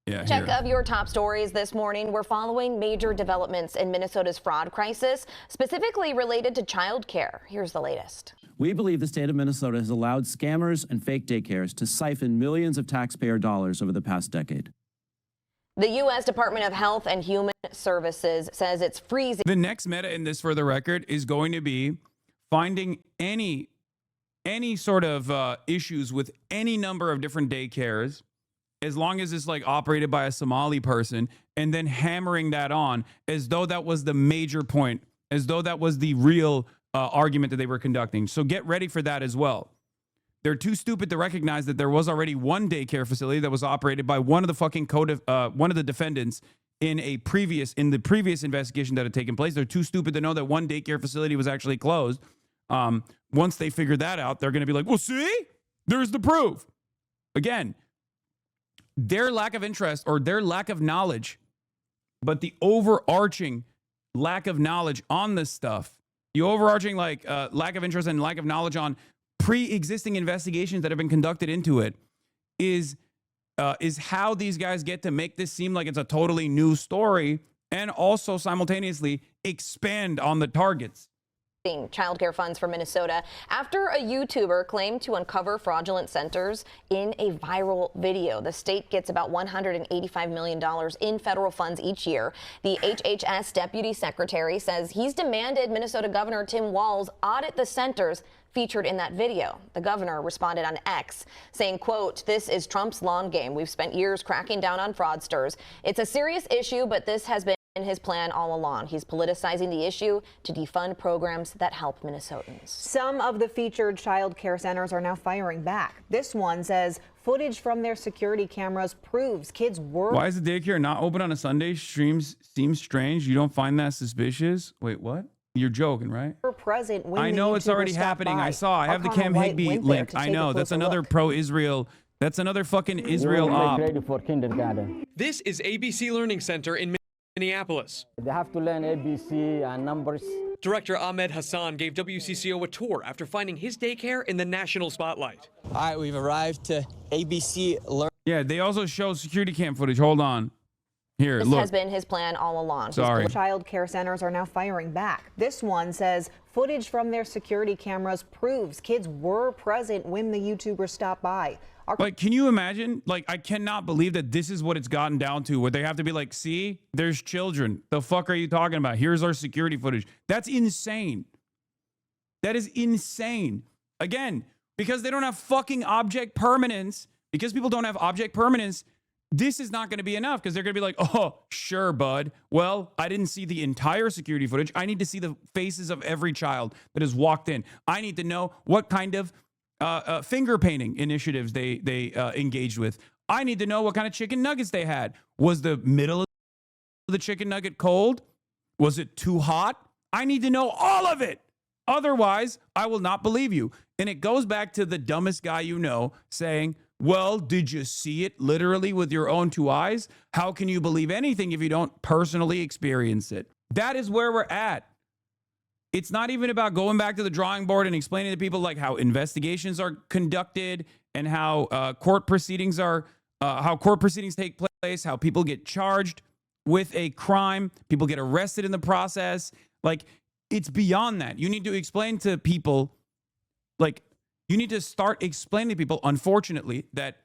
Speaker 1: Yeah,
Speaker 4: Check of your top stories this morning. We're following major developments in Minnesota's fraud crisis, specifically related to child care. Here's the latest.
Speaker 5: We believe the state of Minnesota has allowed scammers and fake daycares to siphon millions of taxpayer dollars over the past decade.
Speaker 4: The U.S. Department of Health and Human Services says it's freezing.
Speaker 1: The next meta in this, for the record, is going to be finding any sort of issues with any number of different daycares, as long as it's like operated by a Somali person, and then hammering that on as though that was the major point, as though that was the real argument that they were conducting. So get ready for that as well. They're too stupid to recognize that there was already one daycare facility that was operated by one of the fucking one of the defendants in the previous investigation that had taken place. They're too stupid to know that one daycare facility was actually closed. Once they figure that out, they're going to be like, well, see, there's the proof. Again, their lack of interest or their lack of knowledge, but the overarching lack of knowledge on this stuff, the overarching lack of interest and lack of knowledge on pre-existing investigations that have been conducted into it is how these guys get to make this seem like it's a totally new story and also simultaneously expand on the targets.
Speaker 4: Child care funds for Minnesota after a YouTuber claimed to uncover fraudulent centers in a viral video. The state gets about $185 million in federal funds each year. The HHS deputy secretary says he's demanded Minnesota Governor Tim Walz audit the centers featured in that video. The governor responded on X saying, quote, "This is Trump's long game. We've spent years cracking down on fraudsters. It's a serious issue, but this has been In his plan all along, he's politicizing the issue to defund programs that help Minnesotans.
Speaker 6: Some of the featured child care centers are now firing back. This one says footage from their security cameras proves kids were.
Speaker 1: Why is the daycare not open on a Sunday? Streams seems strange. You don't find that suspicious? Wait, what? You're joking, right?
Speaker 6: Present when
Speaker 1: I know it's already happening. I saw. I have the Cam Higby link. I know. That's another pro-Israel. That's another fucking Israel op.
Speaker 7: Ready for kindergarten.
Speaker 8: This is ABC Learning Center in Minneapolis.
Speaker 7: They have to learn ABC and numbers.
Speaker 8: Director Ahmed Hasan gave WCCO a tour after finding his daycare in the national spotlight.
Speaker 9: All right, we've arrived to ABC Learn.
Speaker 1: Yeah, they also show security cam footage. Hold on. Here,
Speaker 4: This
Speaker 1: look.
Speaker 4: has been his plan all along.
Speaker 1: Sorry.
Speaker 6: Child care centers are now firing back. This one says footage from their security cameras proves kids were present when the YouTuber stopped by.
Speaker 1: Like, can you imagine? Like, I cannot believe that this is what it's gotten down to, where they have to be like, see, there's children. The fuck are you talking about? Here's our security footage. That's insane. That is insane. Again, because they don't have fucking object permanence, because people don't have object permanence, this is not going to be enough, because they're going to be like, oh, sure, bud. Well, I didn't see the entire security footage. I need to see the faces of every child that has walked in. I need to know what kind of finger painting initiatives they engaged with. I need to know what kind of chicken nuggets they had. Was the middle of the chicken nugget cold? Was it too hot? I need to know all of it. Otherwise, I will not believe you. And it goes back to the dumbest guy you know saying, well, did you see it literally with your own two eyes? How can you believe anything if you don't personally experience it? That is where we're at. It's not even about going back to the drawing board and explaining to people like how investigations are conducted and how court proceedings take place, how people get charged with a crime, people get arrested in the process. Like, it's beyond that. You need to explain to people, like, you need to start explaining to people, unfortunately, that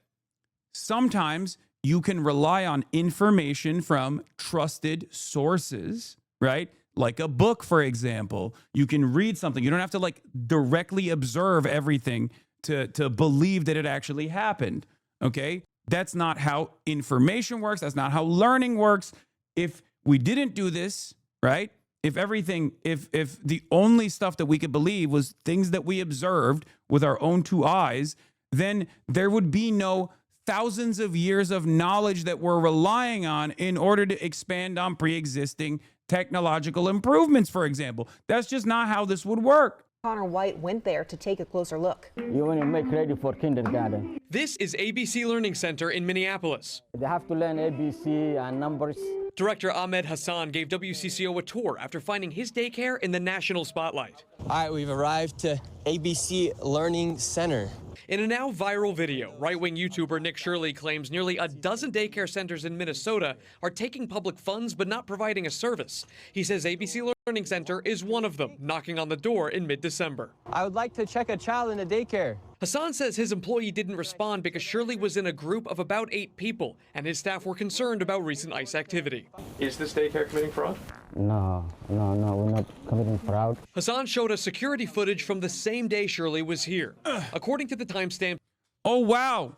Speaker 1: sometimes you can rely on information from trusted sources, right? Like a book, for example. You can read something. You don't have to like directly observe everything to believe that it actually happened. Okay? That's not how information works. That's not how learning works. If we didn't do this, right? If the only stuff that we could believe was things that we observed with our own two eyes, then there would be no thousands of years of knowledge that we're relying on in order to expand on pre-existing technological improvements, for example. That's just not how this would work.
Speaker 6: Connor White went there to take a closer look.
Speaker 7: You want to make ready for kindergarten.
Speaker 8: This is ABC Learning Center in Minneapolis.
Speaker 7: They have to learn ABC and numbers.
Speaker 8: Director Ahmed Hasan gave WCCO a tour after finding his daycare in the national spotlight.
Speaker 9: All right, we've arrived to ABC Learning Center.
Speaker 8: In a now viral video, right-wing YouTuber Nick Shirley claims nearly a dozen daycare centers in Minnesota are taking public funds but not providing a service. He says ABC Learning Center is one of them, knocking on the door in mid-December.
Speaker 9: I would like to check a child in a daycare.
Speaker 8: Hasan says his employee didn't respond because Shirley was in a group of about 8 people, and his staff were concerned about recent ICE activity.
Speaker 10: Is this daycare committing fraud?
Speaker 7: No, we're not committing fraud.
Speaker 8: Hasan showed us security footage from the same day Shirley was here. According to the timestamp,
Speaker 1: Oh, wow.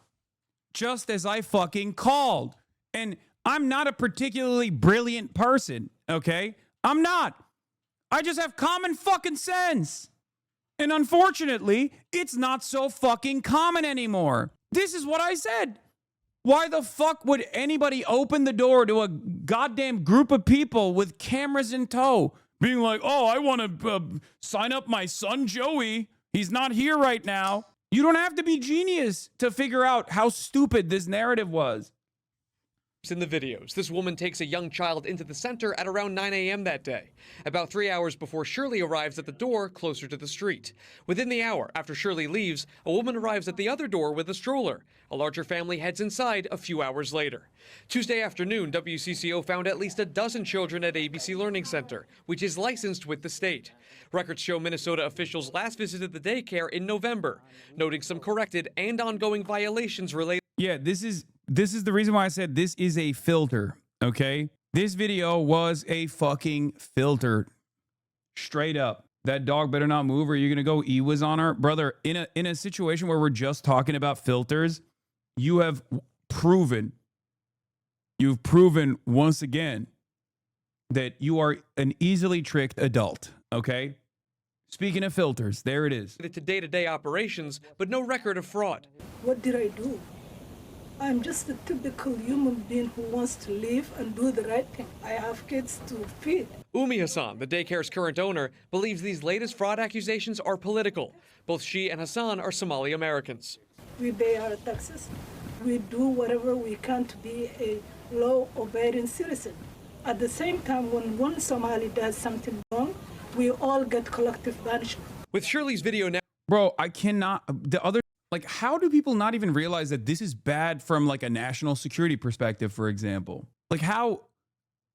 Speaker 1: Just as I fucking called. And I'm not a particularly brilliant person, okay? I'm not. I just have common fucking sense. And unfortunately, it's not so fucking common anymore. This is what I said. Why the fuck would anybody open the door to a goddamn group of people with cameras in tow, being like, oh, I want to sign up my son Joey. He's not here right now. You don't have to be genius to figure out how stupid this narrative was.
Speaker 8: in the videos, this woman takes a young child into the center at around 9 a.m. that day, about 3 hours before Shirley arrives at the door closer to the street. Within the hour after Shirley leaves, a woman arrives at the other door with a stroller. A larger family heads inside a few hours later. Tuesday afternoon, WCCO found at least a dozen children at ABC Learning Center, which is licensed with the state. Records show Minnesota officials last visited the daycare in November, noting some corrected and ongoing violations related.
Speaker 1: Yeah, this is the reason why I said this is a filter, okay? This video was a fucking filter. Straight up. That dog better not move or you're going to go Ewas on her. Brother, in a situation where we're just talking about filters, you've proven once again that you are an easily tricked adult, okay? Speaking of filters, there it is.
Speaker 8: To day-to-day operations, but no record of fraud.
Speaker 11: What did I do? I'm just a typical human being who wants to live and do the right thing. I have kids to feed.
Speaker 8: Hasan, the daycare's current owner, believes these latest fraud accusations are political. Both she and Hasan are Somali Americans.
Speaker 11: We pay our taxes. We do whatever we can to be a law-abiding citizen. At the same time, when one Somali does something wrong, we all get collective punishment.
Speaker 8: With Shirley's video now.
Speaker 1: Bro, I cannot. Like, how do people not even realize that this is bad from like a national security perspective, for example? Like how,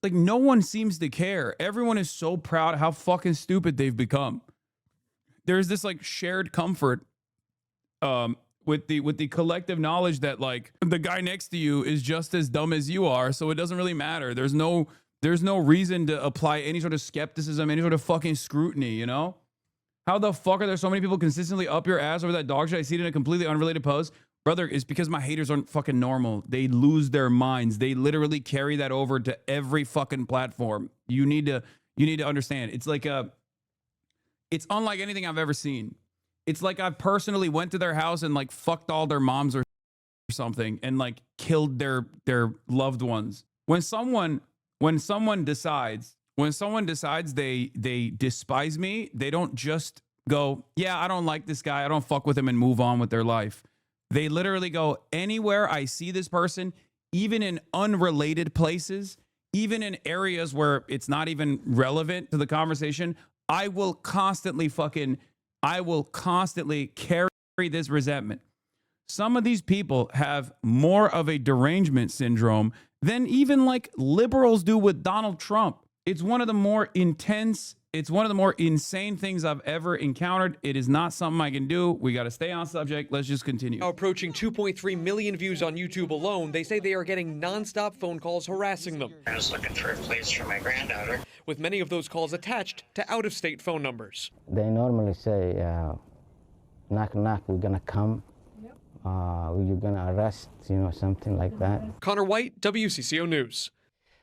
Speaker 1: like no one seems to care. Everyone is so proud of how fucking stupid they've become. There's this like shared comfort with the collective knowledge that like the guy next to you is just as dumb as you are, so it doesn't really matter. There's no reason to apply any sort of skepticism, any sort of fucking scrutiny, you know? How the fuck are there so many people consistently up your ass over that dog shit? I see it in a completely unrelated post. Brother, it's because my haters aren't fucking normal. They lose their minds. They literally carry that over to every fucking platform. You need to understand. It's like it's unlike anything I've ever seen. It's like I've personally went to their house and like fucked all their moms or something and like killed their loved ones. When someone decides they despise me, they don't just go, yeah, I don't like this guy, I don't fuck with him, and move on with their life. They literally go, anywhere I see this person, even in unrelated places, even in areas where it's not even relevant to the conversation, I will constantly carry this resentment. Some of these people have more of a derangement syndrome than even like liberals do with Donald Trump. It's one of the more intense, it's one of the more insane things I've ever encountered. It is not something I can do. We got to stay on subject. Let's just continue.
Speaker 8: Now approaching 2.3 million views on YouTube alone, they say they are getting nonstop phone calls harassing them.
Speaker 12: I was looking for a place for my granddaughter.
Speaker 8: With many of those calls attached to out-of-state phone numbers.
Speaker 7: They normally say, knock, knock, we're gonna come. You're gonna arrest, something like that.
Speaker 8: Connor White, WCCO News.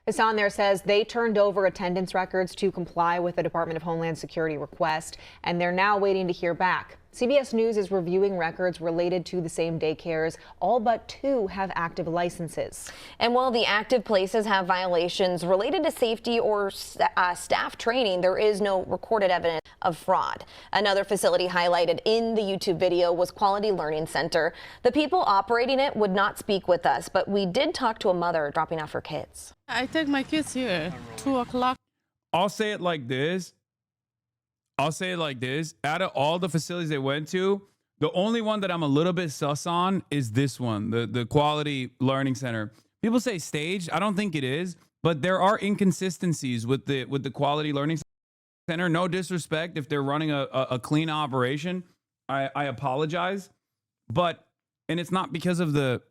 Speaker 6: Hasan there says they turned over attendance records to comply with the Department of Homeland Security request, and they're now waiting to hear back. CBS News is reviewing records related to the same daycares. All but 2 have active licenses.
Speaker 4: And while the active places have violations related to safety or staff training, there is no recorded evidence of fraud. Another facility highlighted in the YouTube video was Quality Learning Center. The people operating it would not speak with us, but we did talk to a mother dropping off her kids.
Speaker 13: I take my kids here, 2 o'clock.
Speaker 1: I'll say it like this. Out of all the facilities they went to, the only one that I'm a little bit sus on is this one, the Quality Learning Center. People say staged. I don't think it is, but there are inconsistencies with the Quality Learning Center. No disrespect if they're running a clean operation. I apologize, and it's not because of the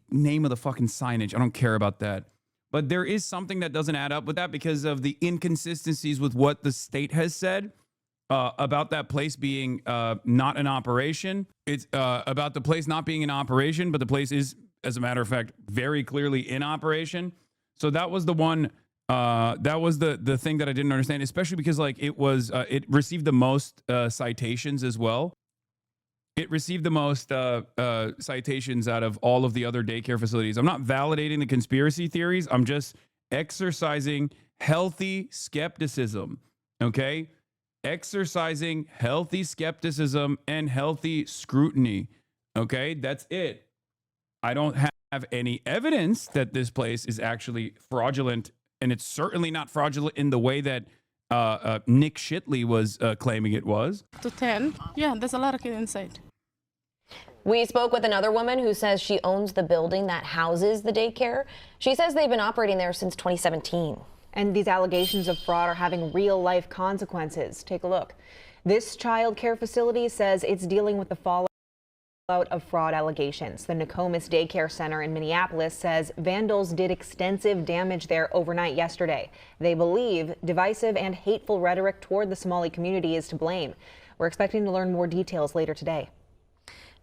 Speaker 1: name of the fucking signage. I don't care about that. But there is something that doesn't add up with that because of the inconsistencies with what the state has said about that place being not an operation. It's about the place not being in operation, but the place is, as a matter of fact, very clearly in operation. So that was the one. That was the thing that I didn't understand, especially because like it received the most citations as well. It received the most citations out of all of the other daycare facilities. I'm not validating the conspiracy theories. I'm just exercising healthy skepticism, okay? Exercising healthy skepticism and healthy scrutiny, okay? That's it. I don't have any evidence that this place is actually fraudulent, and it's certainly not fraudulent in the way that Nick Shitley was claiming it was.
Speaker 13: To 10. Yeah, there's a lot of kids inside.
Speaker 4: We spoke with another woman who says she owns the building that houses the daycare. She says they've been operating there since 2017.
Speaker 6: And these allegations of fraud are having real-life consequences. Take a look. This child care facility says it's dealing with the fallout of fraud allegations. The Nokomis Daycare Center in Minneapolis says vandals did extensive damage there overnight yesterday. They believe divisive and hateful rhetoric toward the Somali community is to blame. We're expecting to learn more details later today.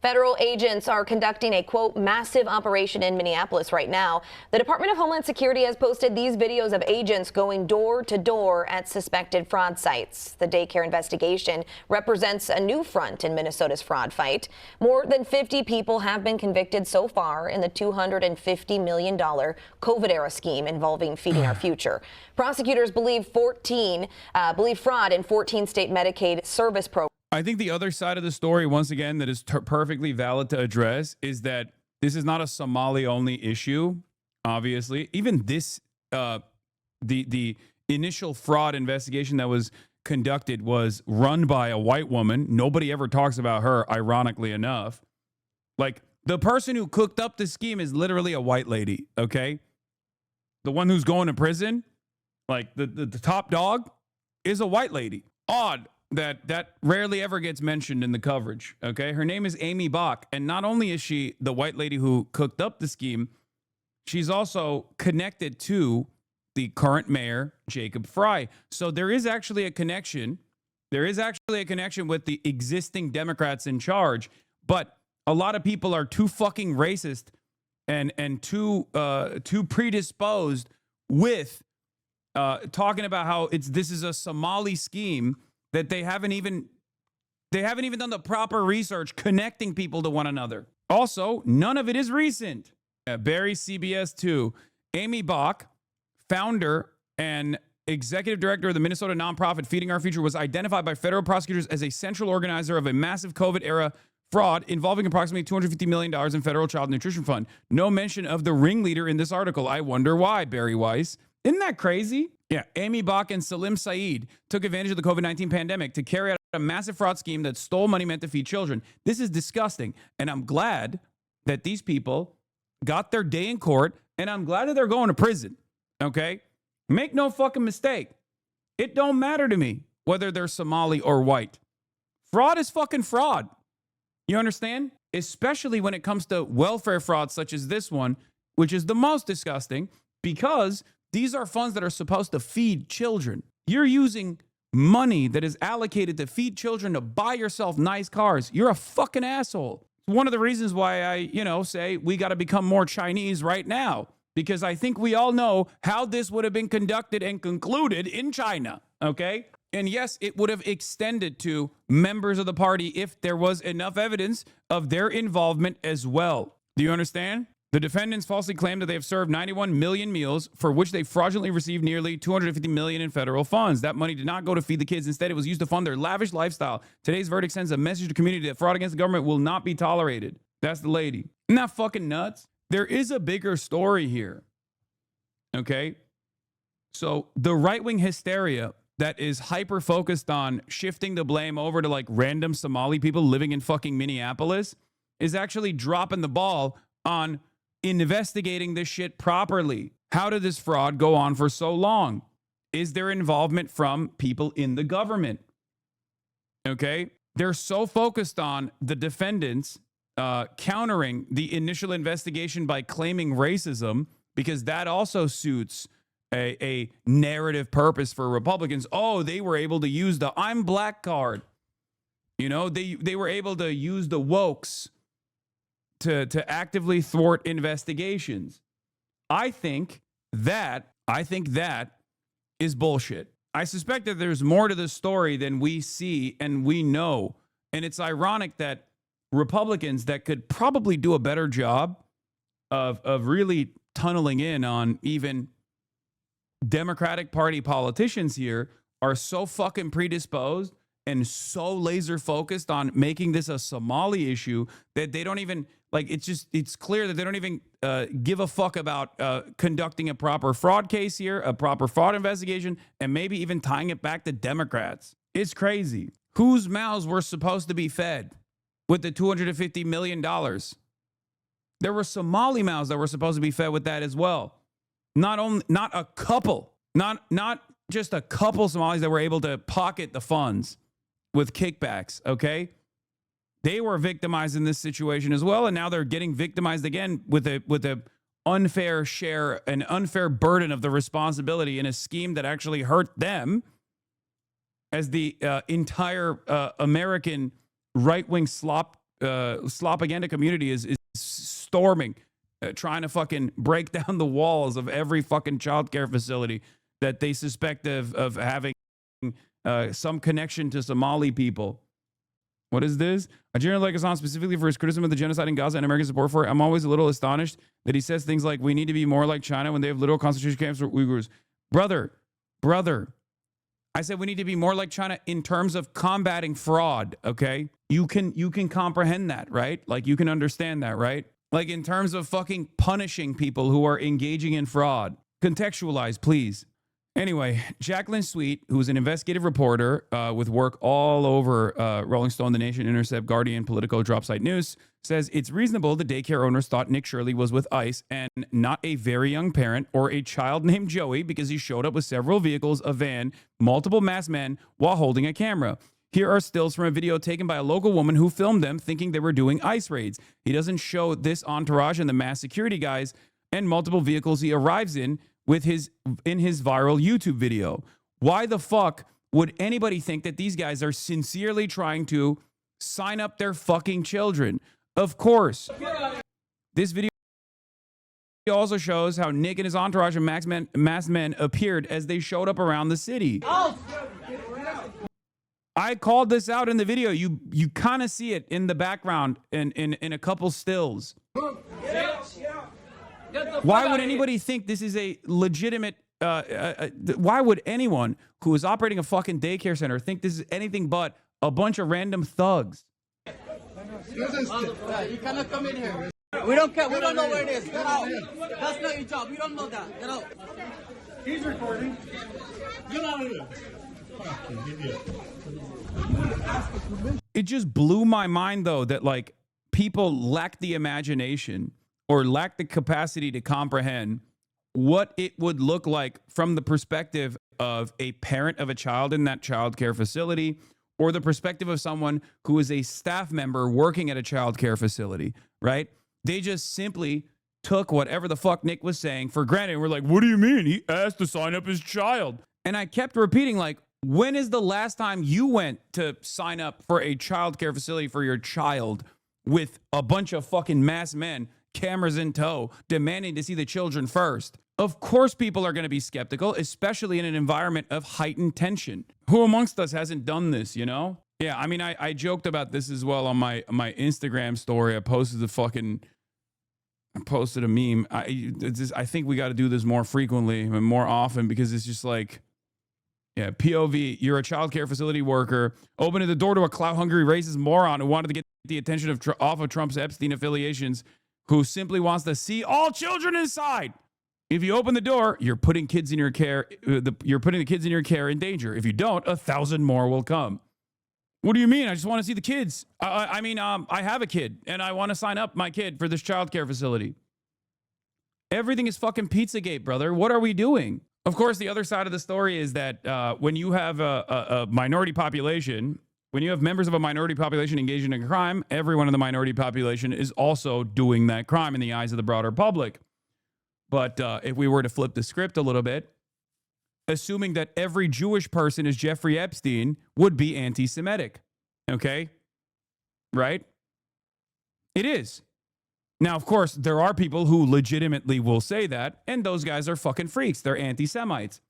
Speaker 4: Federal agents are conducting a, quote, massive operation in Minneapolis right now. The Department of Homeland Security has posted these videos of agents going door to door at suspected fraud sites. The daycare investigation represents a new front in Minnesota's fraud fight. More than 50 people have been convicted so far in the $250 million COVID-era scheme involving Feeding Our Future. Prosecutors believe fraud in 14 state Medicaid service programs.
Speaker 1: I think the other side of the story, once again, that is perfectly valid to address is that this is not a Somali-only issue, obviously. Even this, the initial fraud investigation that was conducted was run by a white woman. Nobody ever talks about her, ironically enough. Like, the person who cooked up the scheme is literally a white lady, okay? The one who's going to prison, like the top dog, is a white lady. Odd that rarely ever gets mentioned in the coverage, okay? Her name is Amy Bach, and not only is she the white lady who cooked up the scheme, she's also connected to the current mayor, Jacob Fry. So there is actually a connection. There is actually a connection with the existing Democrats in charge, but a lot of people are too fucking racist and too predisposed with talking about how this is a Somali scheme that they haven't even done the proper research connecting people to one another. Also, none of it is recent. Barry CBS 2. Amy Bach, founder and executive director of the Minnesota nonprofit Feeding Our Future, was identified by federal prosecutors as a central organizer of a massive COVID-era fraud involving approximately $250 million in federal child nutrition fund. No mention of the ringleader in this article. I wonder why, Barry Weiss. Isn't that crazy? Yeah, Amy Bach and Salim Saeed took advantage of the COVID-19 pandemic to carry out a massive fraud scheme that stole money meant to feed children. This is disgusting, and I'm glad that these people got their day in court, and I'm glad that they're going to prison, okay? Make no fucking mistake. It don't matter to me whether they're Somali or white. Fraud is fucking fraud. You understand? Especially when it comes to welfare fraud such as this one, which is the most disgusting because these are funds that are supposed to feed children. You're using money that is allocated to feed children to buy yourself nice cars. You're a fucking asshole. It's one of the reasons why I, say we got to become more Chinese right now, because I think we all know how this would have been conducted and concluded in China, okay? And yes, it would have extended to members of the party if there was enough evidence of their involvement as well. Do you understand? The defendants falsely claim that they have served 91 million meals, for which they fraudulently received nearly $250 million in federal funds. That money did not go to feed the kids. Instead, it was used to fund their lavish lifestyle. Today's verdict sends a message to the community that fraud against the government will not be tolerated. That's the lady. Isn't that fucking nuts? There is a bigger story here. Okay? So the right-wing hysteria that is hyper-focused on shifting the blame over to like random Somali people living in fucking Minneapolis is actually dropping the ball on investigating this shit properly. How did this fraud go on for so long? Is there involvement from people in the government? Okay? They're so focused on the defendants countering the initial investigation by claiming racism, because that also suits a narrative purpose for Republicans. Oh, they were able to use the I'm black card. They were able to use the wokes to actively thwart investigations. I think that is bullshit. I suspect that there's more to this story than we see and we know. And it's ironic that Republicans that could probably do a better job of really tunneling in on even Democratic Party politicians here are so fucking predisposed and so laser focused on making this a Somali issue that they don't even it's clear that they don't even give a fuck about conducting a proper fraud case here, a proper fraud investigation, and maybe even tying it back to Democrats. It's crazy. Whose mouths were supposed to be fed with the $250 million? There were Somali mouths that were supposed to be fed with that as well. Not a couple, not just a couple Somalis that were able to pocket the funds with kickbacks, okay? They were victimized in this situation as well, and now they're getting victimized again with a unfair share, an unfair burden of the responsibility in a scheme that actually hurt them, as the entire American right-wing slop slopaganda community is storming, trying to fucking break down the walls of every fucking childcare facility that they suspect of having some connection to Somali people. What is this? I generally like Hasan specifically for his criticism of the genocide in Gaza and American support for it. I'm always a little astonished that he says things like, we need to be more like China when they have literal concentration camps for Uyghurs. Brother, I said we need to be more like China in terms of combating fraud, okay? You can comprehend that, right? Like, you can understand that, right? Like, in terms of fucking punishing people who are engaging in fraud. Contextualize, please. Anyway, Jacqueline Sweet, who's an investigative reporter with work all over Rolling Stone, The Nation, Intercept, Guardian, Politico, Dropsite News, says it's reasonable the daycare owners thought Nick Shirley was with ICE and not a very young parent or a child named Joey because he showed up with several vehicles, a van, multiple masked men while holding a camera. Here are stills from a video taken by a local woman who filmed them thinking they were doing ICE raids. He doesn't show this entourage and the masked security guys and multiple vehicles he arrives in his viral YouTube video. Why the fuck would anybody think that these guys are sincerely trying to sign up their fucking children? Of course. This video also shows how Nick and his entourage of masked men appeared as they showed up around the city. I called this out in the video. You kind of see it in the background in a couple stills. Why would anybody think this is a legitimate, why would anyone who is operating a fucking daycare center think this is anything but a bunch of random thugs?
Speaker 14: You cannot come in here. We don't care. We don't know where it is. Get out. That's not your job. We don't know that. Get out. He's recording. Get out of here.
Speaker 1: It just blew my mind, though, that like people lack the imagination or lack the capacity to comprehend what it would look like from the perspective of a parent of a child in that child care facility, or the perspective of someone who is a staff member working at a child care facility, right? They just simply took whatever the fuck Nick was saying for granted. And we're like, what do you mean? He asked to sign up his child. And I kept repeating, like, when is the last time you went to sign up for a child care facility for your child with a bunch of fucking masked men, cameras in tow, demanding to see the children first? Of course people are going to be skeptical, especially in an environment of heightened tension. Who amongst us hasn't done this, you know? Yeah, I mean, I joked about this as well on my Instagram story. I posted a meme. I think we got to do this more frequently and more often, because it's just like, yeah, POV, you're a child care facility worker, opening the door to a clout-hungry racist moron who wanted to get the attention off of Trump's Epstein affiliations, who simply wants to see all children inside. If you open the door, you're putting kids in your care. You're putting the kids in your care in danger. If you don't, 1,000 more will come. What do you mean? I just want to see the kids. I have a kid and I want to sign up my kid for this child care facility. Everything is fucking Pizzagate, brother. What are we doing? Of course, the other side of the story is that when you have a minority population, when you have members of a minority population engaged in a crime, everyone in the minority population is also doing that crime in the eyes of the broader public. But if we were to flip the script a little bit, assuming that every Jewish person is Jeffrey Epstein would be anti-Semitic. Okay? Right? It is. Now, of course, there are people who legitimately will say that, and those guys are fucking freaks. They're anti-Semites.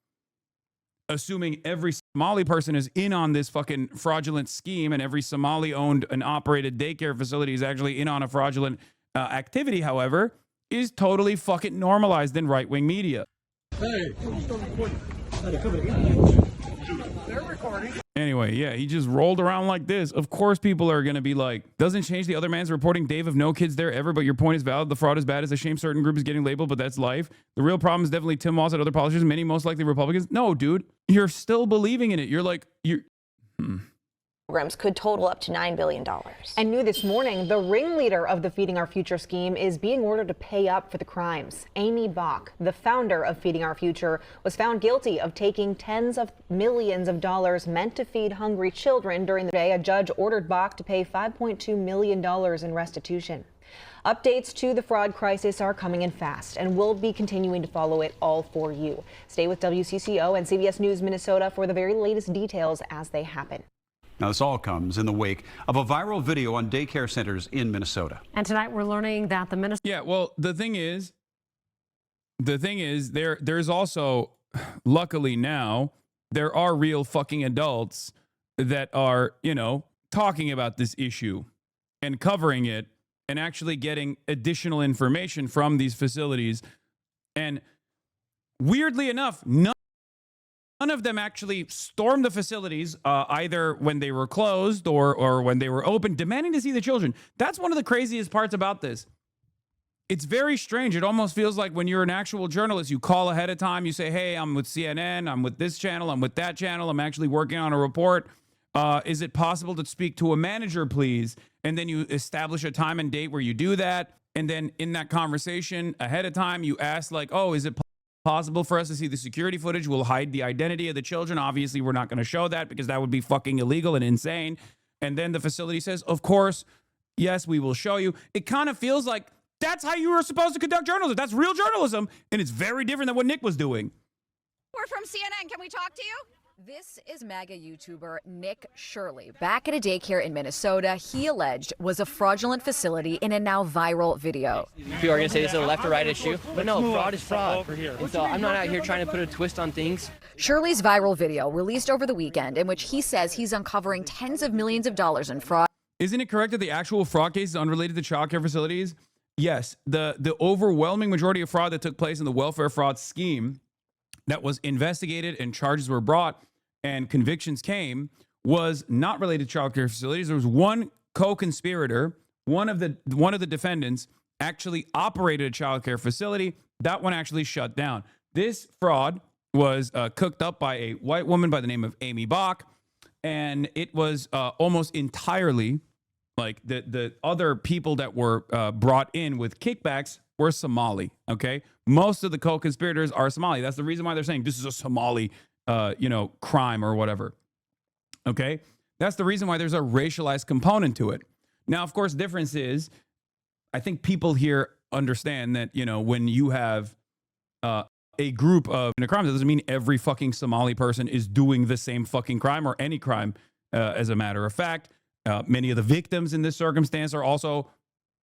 Speaker 1: Assuming every Somali person is in on this fucking fraudulent scheme, and every Somali-owned and operated daycare facility is actually in on a fraudulent activity, however, is totally fucking normalized in right-wing media.
Speaker 14: Hey, they're recording.
Speaker 1: Anyway, yeah, he just rolled around like this. Of course, people are going to be like, doesn't change the other man's reporting Dave of no kids there ever, but your point is valid. The fraud is bad. It's a shame certain group is getting labeled, but that's life. The real problem is definitely Tim Walz and other politicians, many most likely Republicans. No, dude, you're still believing in it. You're like,
Speaker 4: Programs could total up to $9 billion.
Speaker 6: And new this morning, the ringleader of the Feeding Our Future scheme is being ordered to pay up for the crimes. Amy Bach, the founder of Feeding Our Future, was found guilty of taking tens of millions of dollars meant to feed hungry children. During the day, a judge ordered Bach to pay $5.2 million in restitution. Updates to the fraud crisis are coming in fast, and we'll be continuing to follow it all for you. Stay with WCCO and CBS News Minnesota for the very latest details as they happen.
Speaker 15: Now, this all comes in the wake of a viral video on daycare centers in Minnesota.
Speaker 16: And tonight we're learning that the Minnesota.
Speaker 1: Yeah, well, the thing is, there's also, luckily now, there are real fucking adults that are, you know, talking about this issue and covering it and actually getting additional information from these facilities. And weirdly enough, none of them actually stormed the facilities, either when they were closed or when they were open, demanding to see the children. That's one of the craziest parts about this. It's very strange. It almost feels like when you're an actual journalist, you call ahead of time. You say, hey, I'm with CNN. I'm with this channel. I'm with that channel. I'm actually working on a report. Is it possible to speak to a manager, please? And then you establish a time and date where you do that. And then in that conversation ahead of time, you ask like, oh, is it possible for us to see the security footage? We'll hide the identity of the children. Obviously, we're not going to show that because that would be fucking illegal and insane. And then the facility says, of course, yes, we will show you. It kind of feels like that's how you were supposed to conduct journalism. That's real journalism. And it's very different than what Nick was doing.
Speaker 17: We're from CNN. Can we talk to you? This is MAGA YouTuber Nick Shirley. Back at a daycare in Minnesota, he alleged was a fraudulent facility in a now viral video.
Speaker 9: People are going to say this is a left or right issue, but no, fraud is fraud. And so I'm not out here trying to put a twist on things.
Speaker 17: Shirley's viral video, released over the weekend, in which he says he's uncovering tens of millions of dollars in fraud.
Speaker 1: Isn't it correct that the actual fraud case is unrelated to child care facilities? Yes, the overwhelming majority of fraud that took place in the welfare fraud scheme that was investigated and charges were brought and convictions came was not related to child care facilities. There was one co-conspirator, one of the defendants actually operated a child care facility. That one actually shut down. This fraud was cooked up by a white woman by the name of Amy Bach, and it was almost entirely like the other people that were brought in with kickbacks were Somali. Okay, most of the co-conspirators are Somali. That's the reason why they're saying this is a Somali crime or whatever. Okay. That's the reason why there's a racialized component to it. Now, of course, difference is, I think people here understand that, you know, when you have a group of crimes, that doesn't mean every fucking Somali person is doing the same fucking crime or any crime. As a matter of fact, many of the victims in this circumstance are also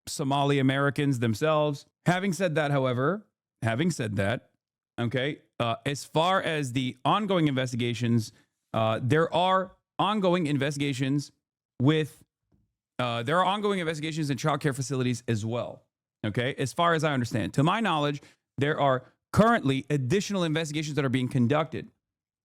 Speaker 1: Somali Americans themselves. Having said that, however, okay, as far as the ongoing investigations, there are ongoing investigations with, there are ongoing investigations in child care facilities as well. Okay, as far as I understand, to my knowledge, there are currently additional investigations that are being conducted.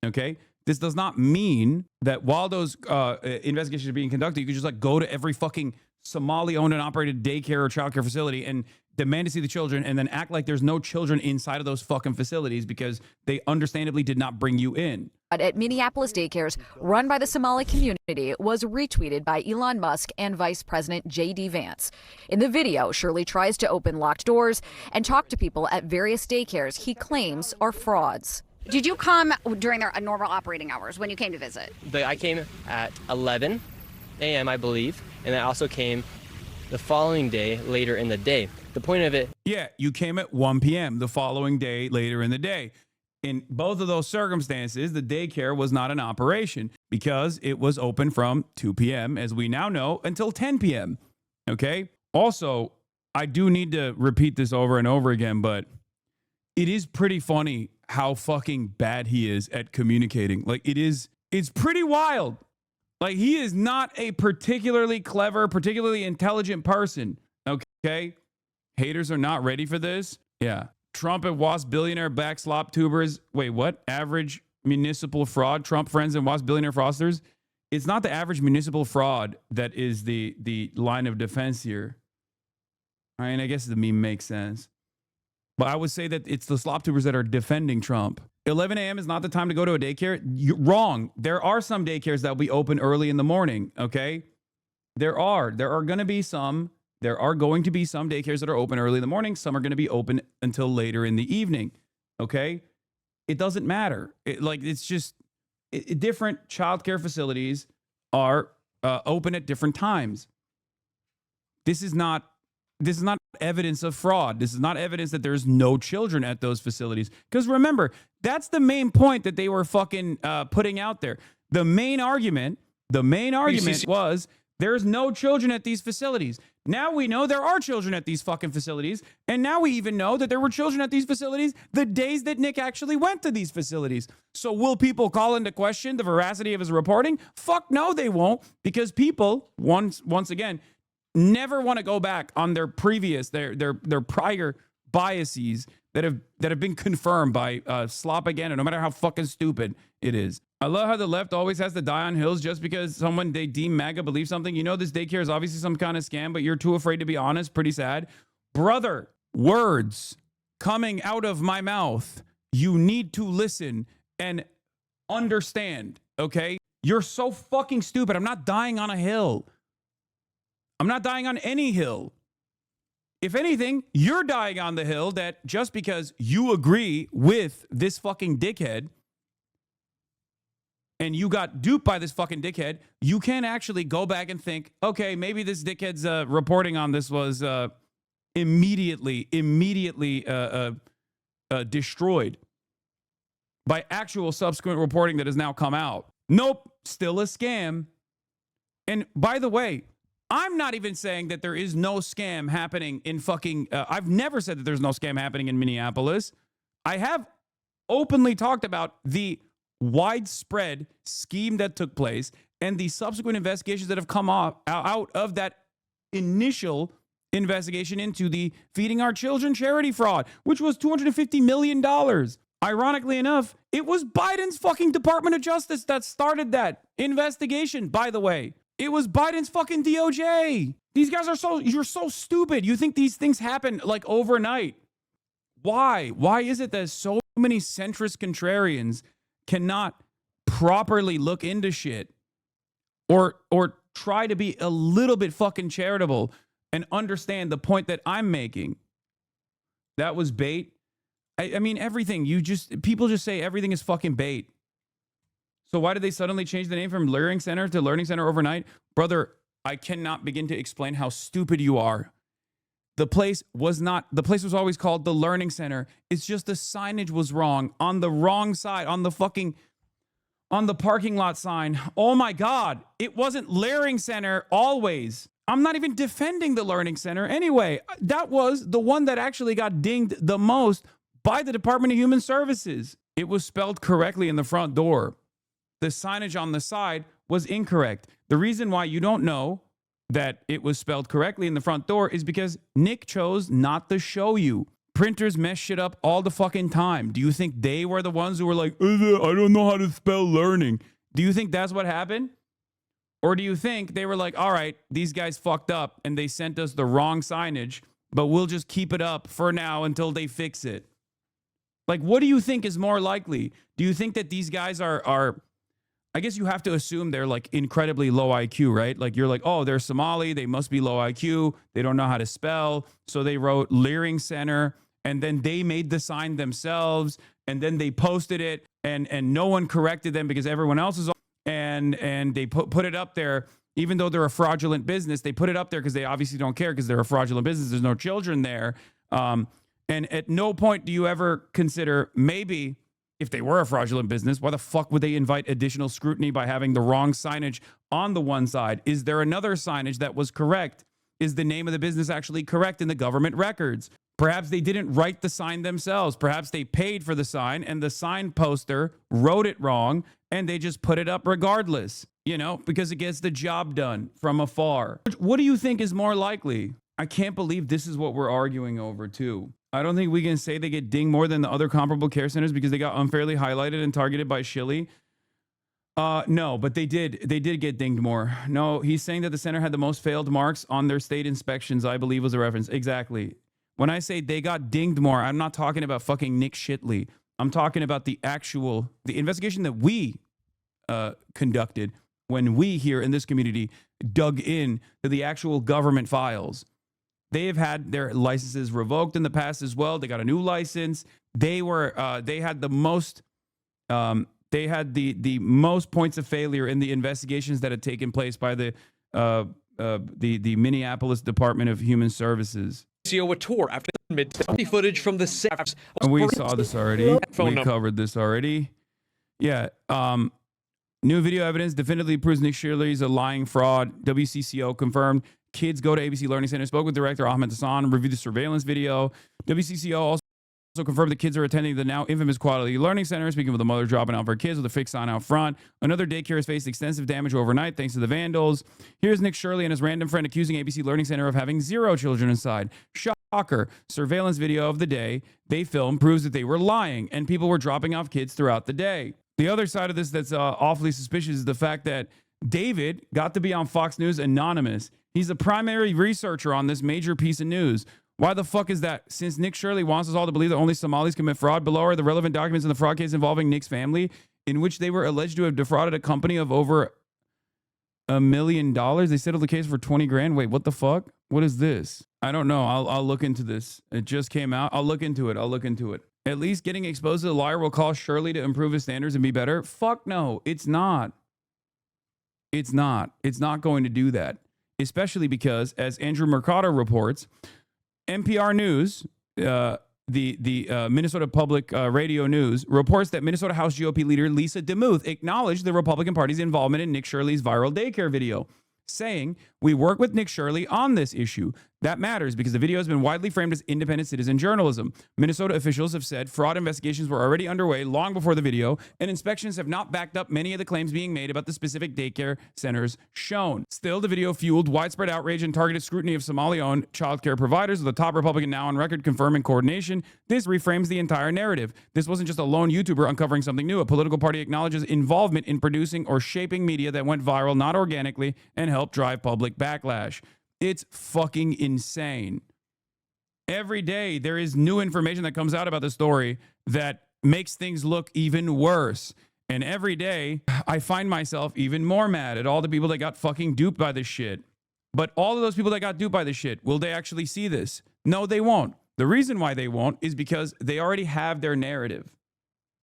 Speaker 1: Okay, this does not mean that while those investigations are being conducted, you can just like go to every fucking Somali-owned and operated daycare or child care facility and demand to see the children and then act like there's no children inside of those fucking facilities because they understandably did not bring you in.
Speaker 17: At Minneapolis daycares run by the Somali community was retweeted by Elon Musk and Vice President J.D. Vance. In the video, Shirley tries to open locked doors and talk to people at various daycares he claims are frauds. Did you come during their normal operating hours when you came to visit?
Speaker 9: I came at 11 a.m., I believe, and I also came the following day later in the day. The point of it...
Speaker 1: Yeah, you came at 1 p.m. the following day later in the day. In both of those circumstances, the daycare was not in operation because it was open from 2 p.m., as we now know, until 10 p.m. Okay? Also, I do need to repeat this over and over again, but it is pretty funny how fucking bad he is at communicating. Like, it's pretty wild. Like, he is not a particularly clever, particularly intelligent person. Okay? Haters are not ready for this. Yeah. Trump and WASP billionaire back slop tubers. Wait, what? Average municipal fraud. Trump friends and WASP billionaire fraudsters. It's not the average municipal fraud that is the line of defense here. I mean, I guess the meme makes sense. But I would say that it's the slop tubers that are defending Trump. 11 a.m. is not the time to go to a daycare. You're wrong. There are some daycares that will be open early in the morning, okay? There are going to be some daycares that are open early in the morning. Some are going to be open until later in the evening, okay? It doesn't matter. It's just different childcare facilities are open at different times. This is not evidence of fraud. This is not evidence that there's no children at those facilities. Because remember, that's the main point that they were fucking putting out there. The main argument The main argument was there's no children at these facilities. Now we know there are children at these fucking facilities. And now we even know that there were children at these facilities the days that Nick actually went to these facilities. So will people call into question the veracity of his reporting? Fuck no, they won't. Because people, once again, never want to go back on their previous, their prior biases that have been confirmed by slop again, and no matter how fucking stupid it is. I love how the left always has to die on hills just because someone they deem MAGA believes something. You know, this daycare is obviously some kind of scam, but you're too afraid to be honest. Pretty sad. Brother, words coming out of my mouth, you need to listen and understand, okay? You're so fucking stupid. I'm not dying on a hill. I'm not dying on any hill. If anything, you're dying on the hill that just because you agree with this fucking dickhead and you got duped by this fucking dickhead, you can actually go back and think, okay, maybe this dickhead's reporting on this was immediately destroyed by actual subsequent reporting that has now come out. Nope, still a scam. And by the way, I'm not even saying that there is no scam happening in fucking... I've never said that there's no scam happening in Minneapolis. I have openly talked about the widespread scheme that took place and the subsequent investigations that have come out of that initial investigation into the Feeding Our Children charity fraud, which was $250 million. Ironically enough, it was Biden's fucking Department of Justice that started that investigation, by the way. It was Biden's fucking DOJ. These guys are you're so stupid. You think these things happen like overnight. Why? Why is it that so many centrist contrarians cannot properly look into shit or try to be a little bit fucking charitable and understand the point that I'm making? That was bait. I mean, everything. People just say everything is fucking bait. So why did they suddenly change the name from Learning Center to Learning Center overnight? Brother, I cannot begin to explain how stupid you are. The place was always called the Learning Center. It's just the signage was wrong on the wrong side, on the parking lot sign. Oh my God, it wasn't Learning Center always. I'm not even defending the Learning Center. Anyway, that was the one that actually got dinged the most by the Department of Human Services. It was spelled correctly in the front door. The signage on the side was incorrect. The reason why you don't know that it was spelled correctly in the front door is because Nick chose not to show you. Printers mess shit up all the fucking time. Do you think they were the ones who were like, I don't know how to spell learning? Do you think that's what happened? Or do you think they were like, all right, these guys fucked up and they sent us the wrong signage, but we'll just keep it up for now until they fix it? Like, what do you think is more likely? Do you think that these guys are I guess you have to assume they're like incredibly low IQ, right? Like you're like, oh, they're Somali. They must be low IQ. They don't know how to spell. So they wrote Learning Center and then they made the sign themselves and then they posted it and no one corrected them because everyone else is and they put it up there. Even though they're a fraudulent business, they put it up there because they obviously don't care because they're a fraudulent business. There's no children there. And at no point do you ever consider maybe if they were a fraudulent business, why the fuck would they invite additional scrutiny by having the wrong signage on the one side? Is there another signage that was correct? Is the name of the business actually correct in the government records? Perhaps they didn't write the sign themselves. Perhaps they paid for the sign and the sign poster wrote it wrong and they just put it up regardless, you know, because it gets the job done from afar. What do you think is more likely? I can't believe this is what we're arguing over too. I don't think we can say they get dinged more than the other comparable care centers because they got unfairly highlighted and targeted by Shilly. No, but they did get dinged more. No, he's saying that the center had the most failed marks on their state inspections, I believe was a reference. Exactly. When I say they got dinged more, I'm not talking about fucking Nick Shitley. I'm talking about the investigation that we conducted when we here in this community dug in to the actual government files. They have had their licenses revoked in the past as well. They got a new license. They had the most points of failure in the investigations that had taken place by the Minneapolis Department of Human Services.
Speaker 8: A tour after mid footage from the six.
Speaker 1: We saw this already. We covered this already. Yeah. New video evidence definitively proves Nick Shirley is a lying fraud. WCCO confirmed. Kids go to ABC Learning Center. Spoke with director Hasan, reviewed the surveillance video. WCCO also confirmed the kids are attending the now infamous Quality Learning Center. Speaking with the mother dropping out for her kids with a fixed sign out front. Another daycare has faced extensive damage overnight thanks to the vandals. Here's Nick Shirley and his random friend accusing ABC Learning Center of having 0 children inside. Shocker. Surveillance video of the day they filmed proves that they were lying and people were dropping off kids throughout the day. The other side of this that's awfully suspicious is the fact that David got to be on Fox News anonymous. He's a primary researcher on this major piece of news. Why the fuck is that? Since Nick Shirley wants us all to believe that only Somalis commit fraud, below are the relevant documents in the fraud case involving Nick's family, in which they were alleged to have defrauded a company of over $1 million. They settled the case for 20 grand. Wait, what the fuck? What is this? I don't know. I'll look into this. It just came out. I'll look into it. At least getting exposed to the liar will cause Shirley to improve his standards and be better. Fuck no, it's not. It's not going to do that. Especially because, as Andrew Mercado reports, NPR News, the Minnesota Public Radio News, reports that Minnesota House GOP leader Lisa DeMuth acknowledged the Republican Party's involvement in Nick Shirley's viral daycare video, saying, "We work with Nick Shirley on this issue. That matters because the video has been widely framed as independent citizen journalism. Minnesota officials have said fraud investigations were already underway long before the video, and inspections have not backed up many of the claims being made about the specific daycare centers shown. Still, the video fueled widespread outrage and targeted scrutiny of Somali-owned childcare providers, with the top Republican now on record confirming coordination. This reframes the entire narrative. This wasn't just a lone YouTuber uncovering something new. A political party acknowledges involvement in producing or shaping media that went viral not organically and helped drive public backlash." It's fucking insane. Every day there is new information that comes out about the story that makes things look even worse. And every day I find myself even more mad at all the people that got fucking duped by this shit. But all of those people that got duped by this shit, will they actually see this? No, they won't. The reason why they won't is because they already have their narrative.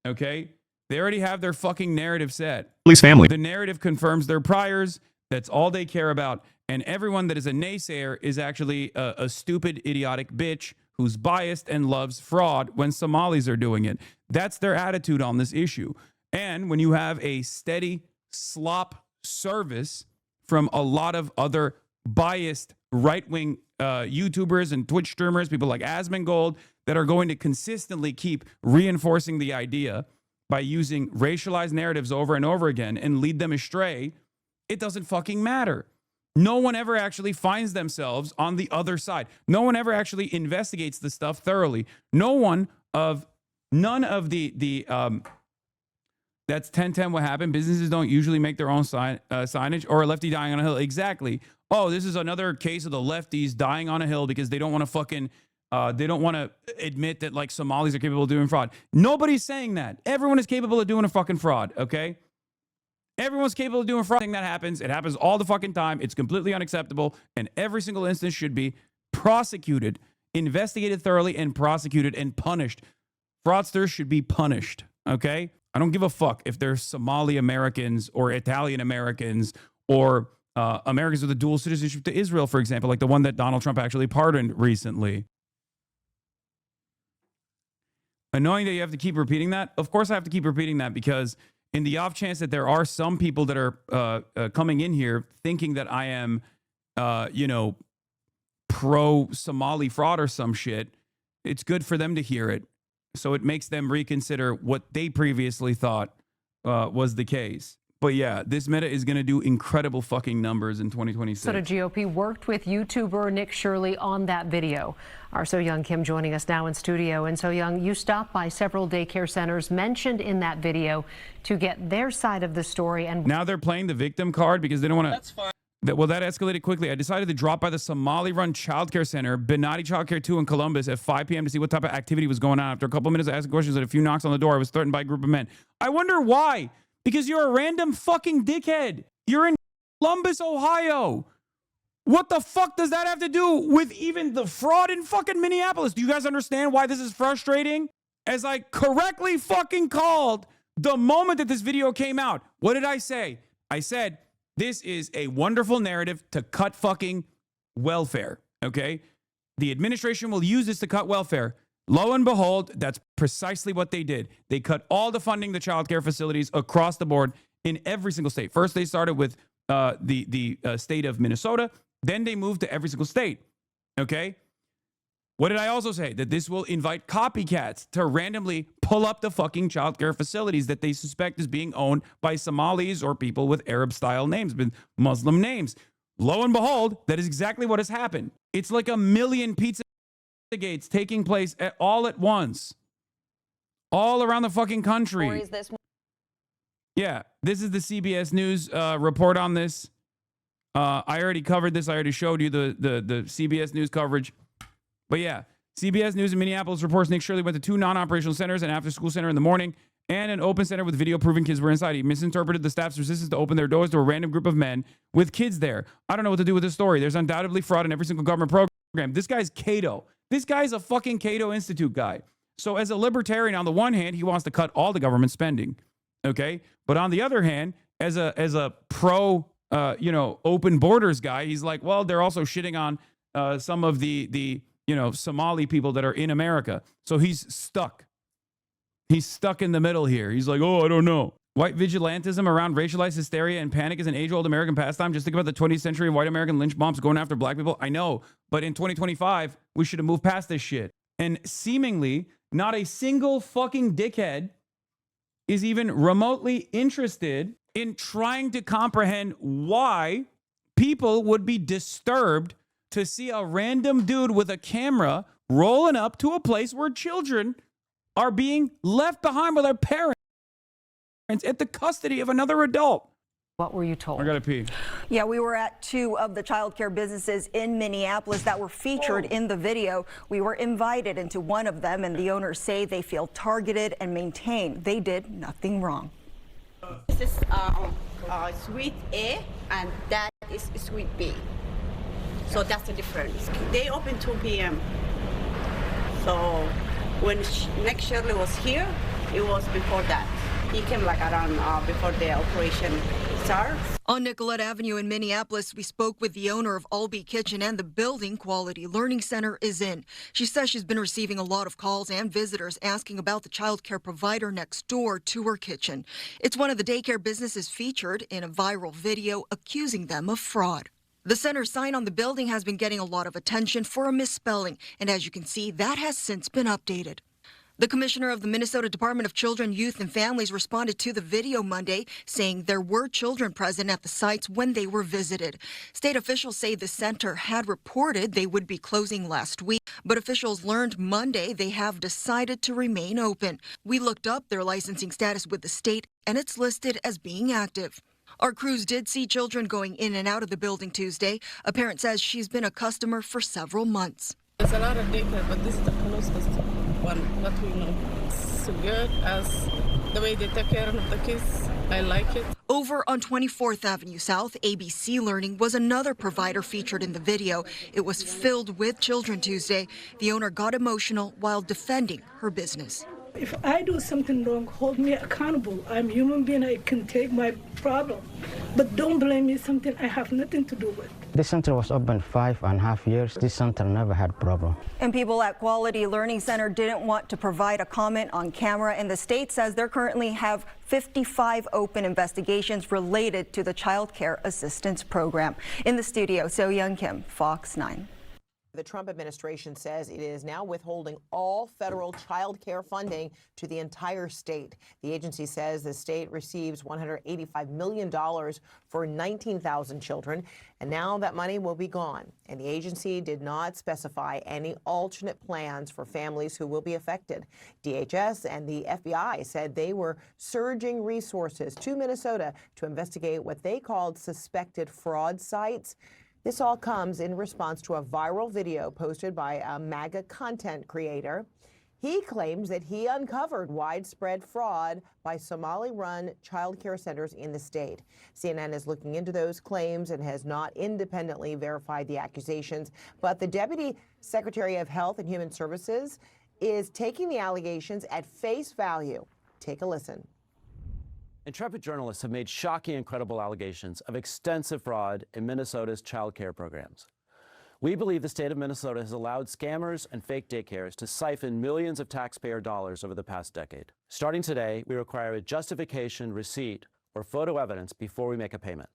Speaker 1: Okay? They already have their fucking narrative set.
Speaker 18: Police family.
Speaker 1: The narrative confirms their priors. That's all they care about. And everyone that is a naysayer is actually a stupid, idiotic bitch who's biased and loves fraud when Somalis are doing it. That's their attitude on this issue. And when you have a steady slop service from a lot of other biased right-wing YouTubers and Twitch streamers, people like Asmongold, that are going to consistently keep reinforcing the idea by using racialized narratives over and over again and lead them astray, it doesn't fucking matter. No one ever actually finds themselves on the other side. No one ever actually investigates the stuff thoroughly. None of the that's 1010 what happened. Businesses don't usually make their own signage, or a lefty dying on a hill. Exactly. Oh, this is another case of the lefties dying on a hill because they don't want to fucking they don't want to admit that like Somalis are capable of doing fraud. Nobody's saying that. Everyone is capable of doing a fucking fraud, okay? Everyone's capable of doing fraud. That happens. It happens all the fucking time. It's completely unacceptable. And every single instance should be prosecuted, investigated thoroughly, and prosecuted and punished. Fraudsters should be punished. Okay? I don't give a fuck if they're Somali Americans or Italian Americans or Americans with a dual citizenship to Israel, for example, like the one that Donald Trump actually pardoned recently. Annoying that you have to keep repeating that. Of course I have to keep repeating that because in the off chance that there are some people that are coming in here thinking that I am, pro-Somali fraud or some shit, it's good for them to hear it. So it makes them reconsider what they previously thought was the case. But yeah, this meta is going to do incredible fucking numbers in 2026.
Speaker 16: So the GOP worked with YouTuber Nick Shirley on that video. Our So Young Kim joining us now in studio. And So Young, you stopped by several daycare centers mentioned in that video to get their side of the story. And
Speaker 1: now they're playing the victim card because they don't want to. That's fine. Well, that escalated quickly. I decided to drop by the Somali-run childcare center, Benati Childcare 2 in Columbus at 5 p.m. to see what type of activity was going on. After a couple of minutes of asking questions and a few knocks on the door, I was threatened by a group of men. I wonder why. Because you're a random fucking dickhead. You're in Columbus, Ohio. What the fuck does that have to do with even the fraud in fucking Minneapolis? Do you guys understand why this is frustrating? As I correctly fucking called the moment that this video came out, what did I say? I said, this is a wonderful narrative to cut fucking welfare, okay? The administration will use this to cut welfare. Lo and behold, that's precisely what they did. They cut all the funding to child care facilities across the board, in every single state. First, they started with the state of Minnesota. Then they moved to every single state. Okay. What did I also say? That this will invite copycats to randomly pull up the fucking childcare facilities that they suspect is being owned by Somalis or people with Arab-style names, with Muslim names. Lo and behold, that is exactly what has happened. It's like 1 million pizza gates taking place all at once, all around the fucking country. Yeah, this is the CBS News report on this. I already covered this. I already showed you the CBS News coverage. But yeah, CBS News in Minneapolis reports Nick Shirley went to 2 non-operational centers, an after-school center in the morning, and an open center with video proving kids were inside. He misinterpreted the staff's resistance to open their doors to a random group of men with kids there. I don't know what to do with this story. There's undoubtedly fraud in every single government program. This guy's Cato. This guy's a fucking Cato Institute guy. So as a libertarian, on the one hand, he wants to cut all the government spending. Okay? But on the other hand, as a pro, open borders guy, he's like, well, they're also shitting on some of the Somali people that are in America. So he's stuck. He's stuck in the middle here. He's like, oh, I don't know. White vigilantism around racialized hysteria and panic is an age-old American pastime. Just think about the 20th century white American lynch mobs going after black people. I know, but in 2025, we should have moved past this shit. And seemingly, not a single fucking dickhead is even remotely interested in trying to comprehend why people would be disturbed to see a random dude with a camera rolling up to a place where children are being left behind by their parents at the custody of another adult.
Speaker 16: What were you told?
Speaker 1: I gotta pee.
Speaker 18: Yeah, we were at 2 of the childcare businesses in Minneapolis that were featured in the video. We were invited into one of them, and the owners say they feel targeted and maintain they did nothing wrong.
Speaker 19: This is suite A, and that is suite B. So that's the difference. They open 2 p.m. So when Nick Shirley was here, it was before that. He came like around before the operation starts.
Speaker 18: On Nicollet Avenue in Minneapolis, we spoke with the owner of Albee Kitchen and the building Quality Learning Center is in. She says she's been receiving a lot of calls and visitors asking about the child care provider next door to her kitchen. It's one of the daycare businesses featured in a viral video accusing them of fraud. The center's sign on the building has been getting a lot of attention for a misspelling, and as you can see, that has since been updated. The commissioner of the Minnesota Department of Children, Youth and Families responded to the video Monday, saying there were children present at the sites when they were visited. State officials say the center had reported they would be closing last week, but officials learned Monday they have decided to remain open. We looked up their licensing status with the state, and it's listed as being active. Our crews did see children going in and out of the building Tuesday. A parent says she's been a customer for several months.
Speaker 13: There's a lot of daycare, but this is the closest one that we know. It's good as the way they take care of the kids. I like it.
Speaker 18: Over on 24th Avenue South, ABC Learning was another provider featured in the video. It was filled with children Tuesday. The owner got emotional while defending her business.
Speaker 11: If I do something wrong, hold me accountable. I'm a human being, I can take my problem. But don't blame me something I have nothing to do with.
Speaker 7: This center was open 5.5 years. This center never had problem.
Speaker 18: And people at Quality Learning Center didn't want to provide a comment on camera, and the state says they currently have 55 open investigations related to the Child Care Assistance Program. In the studio, So Young Kim, Fox 9.
Speaker 20: The Trump administration says it is now withholding all federal child care funding to the entire state. The agency says the state receives $185 million for 19,000 children, and now that money will be gone. And the agency did not specify any alternate plans for families who will be affected. DHS and the FBI said they were surging resources to Minnesota to investigate what they called suspected fraud sites. This all comes in response to a viral video posted by a MAGA content creator. He claims that he uncovered widespread fraud by Somali-run child care centers in the state. CNN is looking into those claims and has not independently verified the accusations, but the Deputy Secretary of Health and Human Services is taking the allegations at face value. Take a listen.
Speaker 5: Intrepid journalists have made shocking and credible allegations of extensive fraud in Minnesota's child care programs. We believe the state of Minnesota has allowed scammers and fake daycares to siphon millions of taxpayer dollars over the past decade. Starting today, we require a justification, receipt, or photo evidence before we make a payment.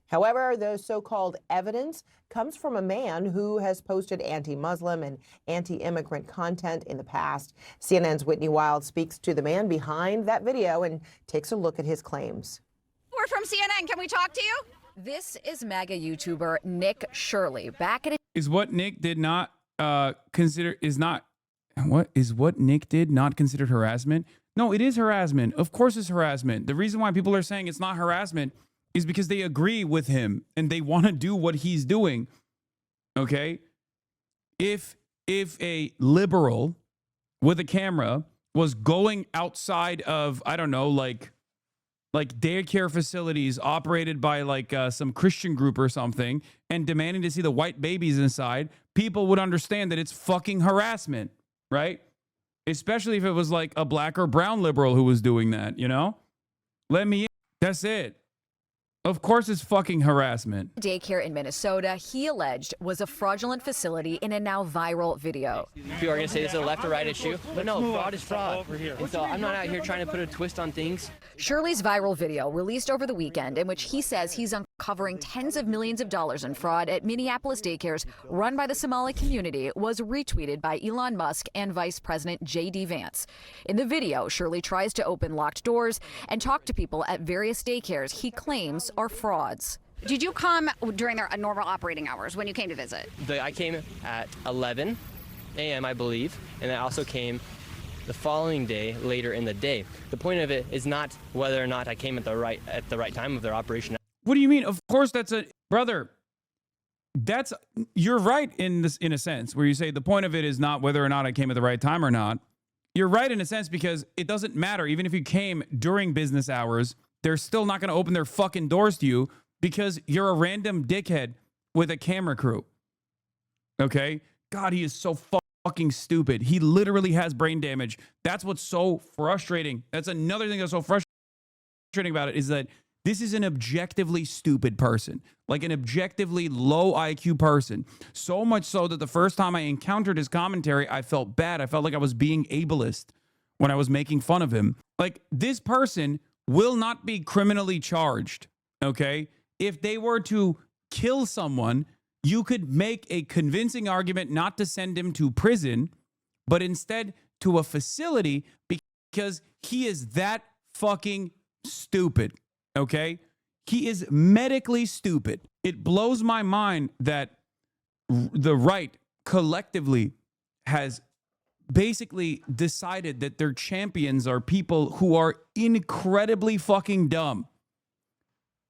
Speaker 20: However, the so-called evidence comes from a man who has posted anti-Muslim and anti-immigrant content in the past. CNN's Whitney Wild speaks to the man behind that video and takes a look at his claims.
Speaker 17: We're from CNN. Can we talk to you? This is MAGA YouTuber Nick Shirley back at
Speaker 1: Is what Nick did not consider is not what is what Nick did not considered harassment? No, it is harassment. Of course it's harassment. The reason why people are saying it's not harassment is because they agree with him and they want to do what he's doing. Okay? If a liberal with a camera was going outside of, I don't know, like daycare facilities operated by like some Christian group or something and demanding to see the white babies inside, people would understand that it's fucking harassment, right? Especially if it was like a black or brown liberal who was doing that, you know? Let me in. That's it. Of course it's fucking harassment.
Speaker 17: Daycare in Minnesota, he alleged was a fraudulent facility in a now viral video.
Speaker 9: People are going to say this is a left or right issue, but no, fraud is fraud. And so I'm not out here trying to put a twist on things.
Speaker 17: Shirley's viral video, released over the weekend, in which he says he's uncovering tens of millions of dollars in fraud at Minneapolis daycares run by the Somali community, was retweeted by Elon Musk and Vice President J.D. Vance. In the video, Shirley tries to open locked doors and talk to people at various daycares he claims are frauds.
Speaker 21: Did you come during their normal operating hours when you came to visit?
Speaker 9: I came at 11 a.m., I believe, and I also came the following day, later in the day. The point of it is not whether or not I came at the right time of their operation.
Speaker 1: What do you mean? Of course that's brother. You're right in a sense where you say the point of it is not whether or not I came at the right time or not. You're right in a sense because it doesn't matter. Even if you came during business hours, they're still not going to open their fucking doors to you because you're a random dickhead with a camera crew. Okay? God, he is so fucking stupid. He literally has brain damage. That's what's so frustrating. That's another thing that's so frustrating about it is that this is an objectively stupid person, like an objectively low IQ person. So much so that the first time I encountered his commentary, I felt bad. I felt like I was being ableist when I was making fun of him. Like, this person will not be criminally charged, okay? If they were to kill someone, you could make a convincing argument not to send him to prison, but instead to a facility because he is that fucking stupid, okay? He is medically stupid. It blows my mind that the right collectively has basically decided that their champions are people who are incredibly fucking dumb.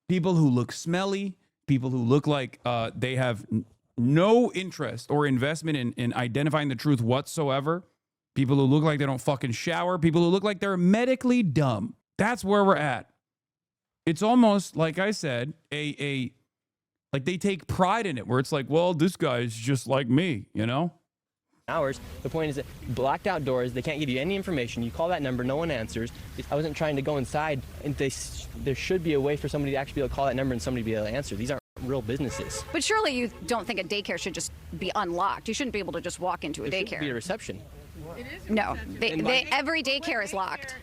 Speaker 1: People who look smelly, people who look like they have no interest or investment in identifying the truth whatsoever. People who look like they don't fucking shower. People who look like they're medically dumb. That's where we're at. It's almost, like I said, like they take pride in it, where it's like, well, this guy's just like me, you know?
Speaker 9: Hours. The point is that blacked out doors, they can't give you any information. You call that number, no one answers. I wasn't trying to go inside, and there should be a way for somebody to actually be able to call that number and somebody be able to answer. These aren't real businesses.
Speaker 21: But surely you don't think a daycare should just be unlocked. You shouldn't be able to just walk into a
Speaker 9: There
Speaker 21: daycare.
Speaker 9: should be a reception.
Speaker 21: No, every daycare is locked.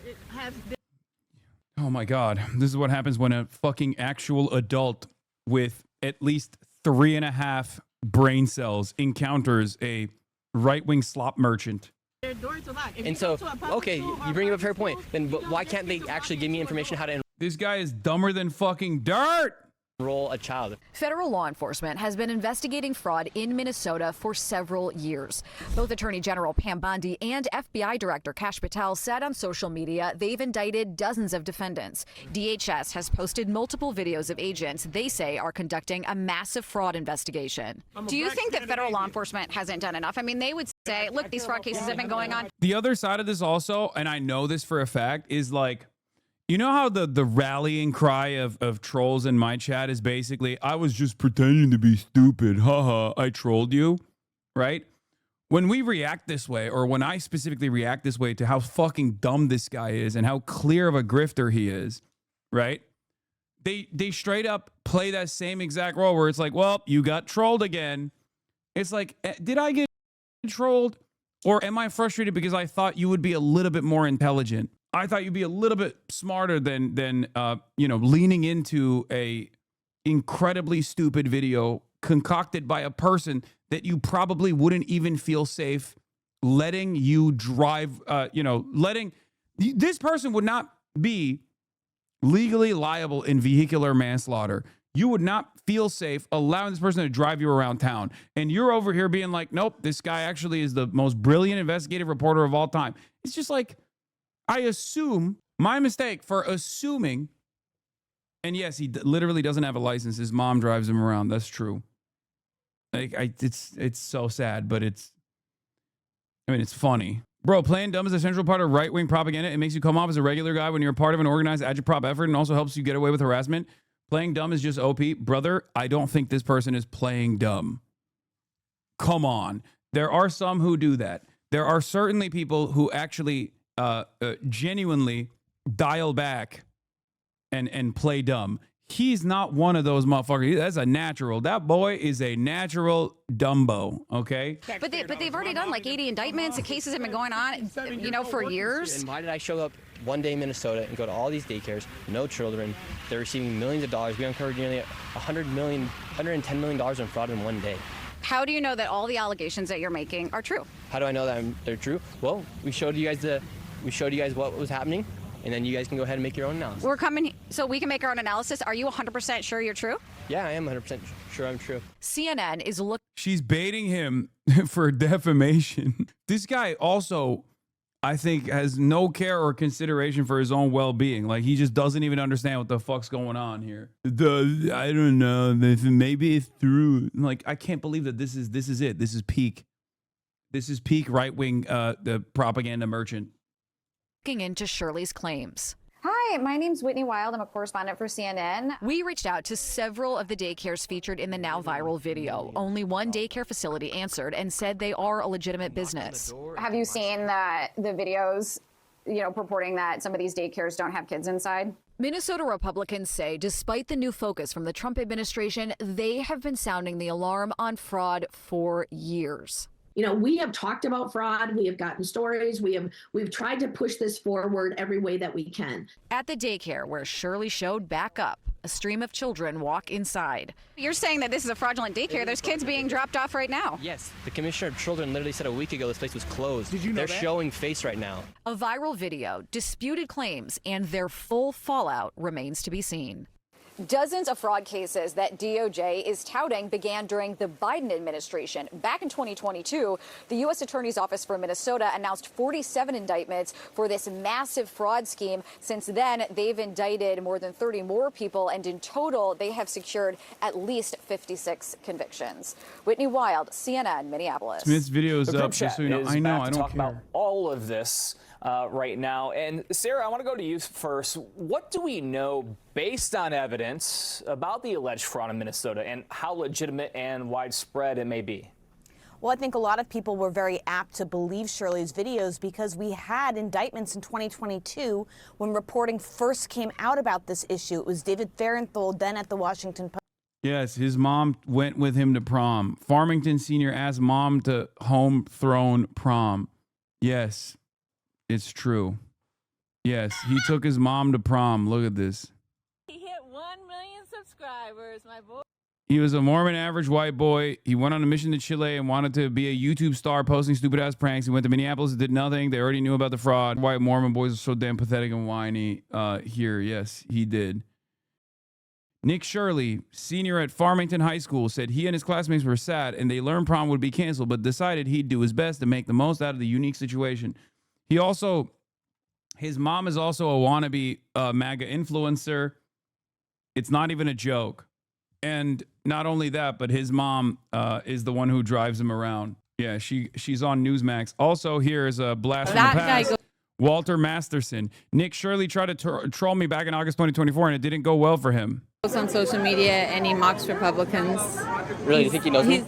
Speaker 1: Oh my God. This is what happens when a fucking actual adult with at least 3.5 brain cells encounters a right-wing slop merchant.
Speaker 21: Their doors are locked.
Speaker 9: And so, okay, you bring up a fair point. Then why can't they actually give me information how to
Speaker 1: This guy is dumber than fucking dirt.
Speaker 9: enroll a child?
Speaker 17: Federal law enforcement has been investigating fraud in Minnesota for several years. Both Attorney General Pam Bondi and FBI Director Kash Patel said on social media they've indicted dozens of defendants. DHS has posted multiple videos of agents they say are conducting a massive fraud investigation.
Speaker 21: Do you think that federal law enforcement hasn't done enough? I mean, they would say, look, these fraud cases have been going on.
Speaker 1: The other side of this also, and I know this for a fact, is like, you know how the rallying cry of trolls in my chat is basically, I was just pretending to be stupid. Haha, I trolled you, right? When we react this way, or when I specifically react this way to how fucking dumb this guy is and how clear of a grifter he is, right? They straight up play that same exact role where it's like, well, you got trolled again. It's like, did I get trolled? Or am I frustrated because I thought you would be a little bit more intelligent? I thought you'd be a little bit smarter than leaning into a incredibly stupid video concocted by a person that you probably wouldn't even feel safe letting you drive, this person would not be legally liable in vehicular manslaughter. You would not feel safe allowing this person to drive you around town. And you're over here being like, nope, this guy actually is the most brilliant investigative reporter of all time. It's just like, I assume, my mistake for assuming, and yes, he literally doesn't have a license. His mom drives him around. That's true. It's so sad, but it's funny. Bro, playing dumb is a central part of right-wing propaganda. It makes you come off as a regular guy when you're a part of an organized agitprop effort and also helps you get away with harassment. Playing dumb is just OP. Brother, I don't think this person is playing dumb. Come on. There are some who do that. There are certainly people who actually genuinely dial back and play dumb. He's not one of those motherfuckers. That's a natural. That boy is a natural Dumbo, okay?
Speaker 21: But they've already done like 80 indictments. The cases have been going on, for years.
Speaker 9: And why did I show up one day in Minnesota and go to all these daycares, no children? They're receiving millions of dollars. We uncovered nearly $110 million in fraud in one day.
Speaker 21: How do you know that all the allegations that you're making are true?
Speaker 9: How do I know that they're true? Well, we showed you guys what was happening. And then you guys can go ahead and make your own analysis.
Speaker 21: We're coming so we can make our own analysis. Are you 100% sure you're true?
Speaker 9: Yeah, I am 100% sure I'm true.
Speaker 21: CNN is looking.
Speaker 1: She's baiting him for defamation. This guy also, I think, has no care or consideration for his own well-being. Like, he just doesn't even understand what the fuck's going on here. I don't know. Maybe it's true. Like, I can't believe that this is it. This is peak. This is peak right-wing the propaganda merchant.
Speaker 17: Looking into Shirley's claims.
Speaker 21: Hi, my name's Whitney Wild. I'm a correspondent for CNN.
Speaker 17: We reached out to several of the daycares featured in the now viral video. Only one daycare facility answered and said they are a legitimate business.
Speaker 21: Have you seen the videos, purporting that some of these daycares don't have kids inside?
Speaker 17: Minnesota Republicans say despite the new focus from the Trump administration, they have been sounding the alarm on fraud for years.
Speaker 2: We have talked about fraud. We have gotten stories. We've tried to push this forward every way that we can.
Speaker 17: At the daycare where Shirley showed back up, a stream of children walk inside.
Speaker 21: You're saying that this is a fraudulent daycare. There's kids being dropped off right now.
Speaker 9: Yes, the commissioner of children literally said a week ago this place was closed. Did you know They're showing face right now.
Speaker 17: A viral video, disputed claims, and their full fallout remains to be seen.
Speaker 21: Dozens of fraud cases that DOJ is touting began during the Biden administration. Back in 2022, the U.S. Attorney's Office for Minnesota announced 47 indictments for this massive fraud scheme. Since then, they've indicted more than 30 more people, and in total, they have secured at least 56 convictions. Whitney Wild, CNN, Minneapolis.
Speaker 1: Smith's video is up, just so you know. I know, I don't
Speaker 22: talk
Speaker 1: care.
Speaker 22: About all of this right now. And Sarah, I want to go to you first. What do we know based on evidence about the alleged fraud in Minnesota and how legitimate and widespread it may be?
Speaker 23: Well, I think a lot of people were very apt to believe Shirley's videos because we had indictments in 2022 when reporting first came out about this issue. It was David Farenthold, then at the Washington Post.
Speaker 1: Yes, his mom went with him to prom. Farmington Sr. asked mom to home throne prom. Yes, it's true. Yes, he took his mom to prom. Look at this.
Speaker 24: He hit 1 million subscribers, my boy.
Speaker 1: He was a Mormon average white boy. He went on a mission to Chile and wanted to be a YouTube star posting stupid ass pranks. He went to Minneapolis and did nothing. They already knew about the fraud. White Mormon boys are so damn pathetic and whiny. Here, yes, he did. Nick Shirley, senior at Farmington High School, said he and his classmates were sad and they learned prom would be canceled, but decided he'd do his best to make the most out of the unique situation. His mom is also a wannabe MAGA influencer. It's not even a joke. And not only that, but his mom is the one who drives him around. Yeah, she's on Newsmax. Also, here is a blast from the past. Walter Masterson. Nick Shirley tried to troll me back in August 2024, and it didn't go well for him.
Speaker 25: On social media, and he mocks Republicans.
Speaker 9: Really? Do you think he knows me?
Speaker 25: He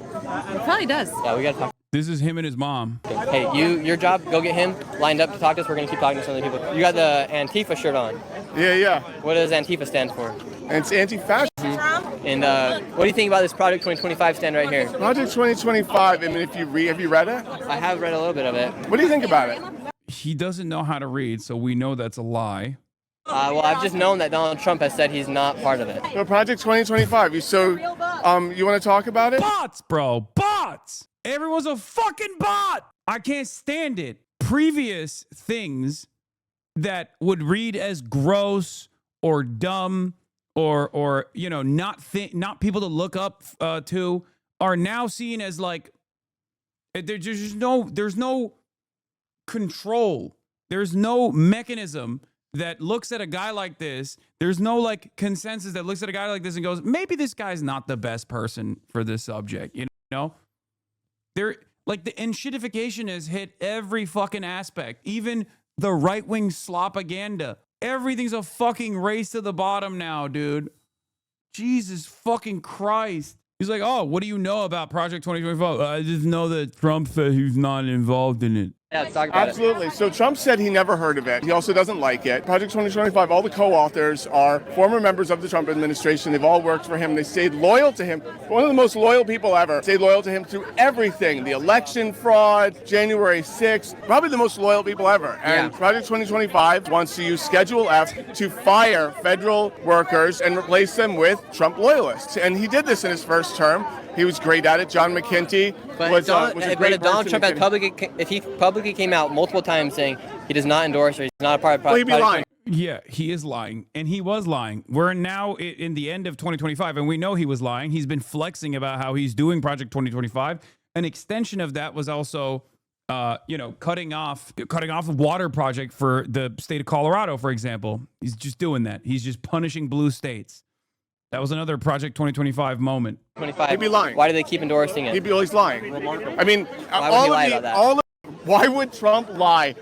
Speaker 25: probably does.
Speaker 9: Yeah, we got to talk.
Speaker 1: This is him and his mom.
Speaker 9: Hey, your job, go get him lined up to talk to us. We're going to keep talking to some of the people. You got the Antifa shirt on.
Speaker 26: Yeah.
Speaker 9: What does Antifa stand for?
Speaker 26: It's anti-fascist.
Speaker 9: And what do you think about this Project 2025 stand right here?
Speaker 26: Project 2025, I mean, have you read it?
Speaker 9: I have read a little bit of it.
Speaker 26: What do you think about it?
Speaker 1: He doesn't know how to read, so we know that's a lie.
Speaker 9: Well, I've just known that Donald Trump has said he's not part of it.
Speaker 26: So Project 2025. You want to talk about it?
Speaker 1: Bots, bro. Bots. Everyone's a fucking bot. I can't stand it. Previous things that would read as gross or dumb or you know, not people to look up to are now seen as like there's no control. There's no mechanism that looks at a guy like this. There's no like consensus that looks at a guy like this and goes, maybe this guy's not the best person for this subject. You know, they're like the enshittification has hit every fucking aspect, even the right-wing slopaganda. Everything's a fucking race to the bottom now, dude. Jesus fucking Christ. He's like, oh, what do you know about Project 2025? I just know that Trump said he's not involved in it.
Speaker 9: Yeah, let's talk about
Speaker 26: Absolutely. So Trump said he never heard of it. He also doesn't like it. Project 2025, all the co-authors are former members of the Trump administration. They've all worked for him. They stayed loyal to him. One of the most loyal people ever. Stayed loyal to him through everything. The election fraud, January 6th, probably the most loyal people ever. And Project 2025 wants to use Schedule F to fire federal workers and replace them with Trump loyalists. And he did this in his first term. He was great at it. John McKenty was a great
Speaker 9: if Donald Trump if he publicly came out multiple times saying he does not endorse or he's not a part of
Speaker 26: Well, he'd be lying.
Speaker 1: Yeah, he is lying. And he was lying. We're now in the end of 2025, and we know he was lying. He's been flexing about how he's doing Project 2025. An extension of that was also, cutting off a water project for the state of Colorado, for example. He's just doing that. He's just punishing blue states. That was another Project 2025 moment.
Speaker 9: 25.
Speaker 26: He'd be lying.
Speaker 9: Why do they keep endorsing it?
Speaker 26: He'd be always lying. I mean,
Speaker 9: Why would he lie about that?
Speaker 26: Why would Trump lie?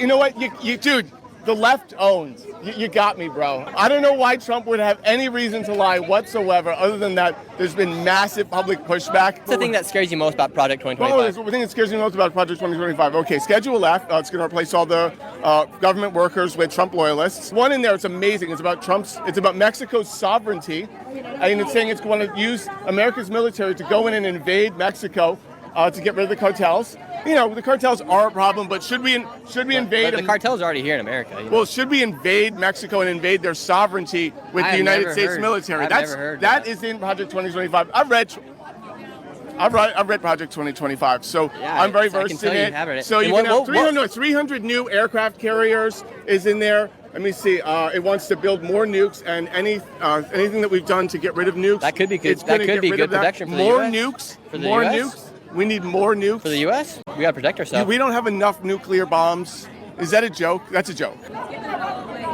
Speaker 26: You know what, you dude, the left owns. You got me, bro. I don't know why Trump would have any reason to lie whatsoever, other than that there's been massive public pushback.
Speaker 9: What's the thing that scares you most about Project 2025?
Speaker 26: The thing that scares me most about Project 2025. Okay, Schedule F. It's going to replace all the government workers with Trump loyalists. One in there, it's amazing. It's about Mexico's sovereignty. I mean, it's saying it's going to use America's military to go in and invade Mexico to get rid of the cartels. You know, the cartels are a problem, but should we invade?
Speaker 9: But the cartels are already here in America. You know?
Speaker 26: Well, should we invade Mexico and invade their sovereignty with the United States military? That is in Project 2025. I've read Project 2025, so I'm very versed in it. So you can have 300 new aircraft carriers is in there. Let me see. It wants to build more nukes, and anything that we've done to get rid of nukes.
Speaker 9: That could be good. That could be good protection for the
Speaker 26: more
Speaker 9: US.
Speaker 26: Nukes.
Speaker 9: For the
Speaker 26: More
Speaker 9: US?
Speaker 26: nukes. We need more nukes.
Speaker 9: For the U.S.? We got to protect ourselves.
Speaker 26: We don't have enough nuclear bombs. Is that a joke? That's a joke.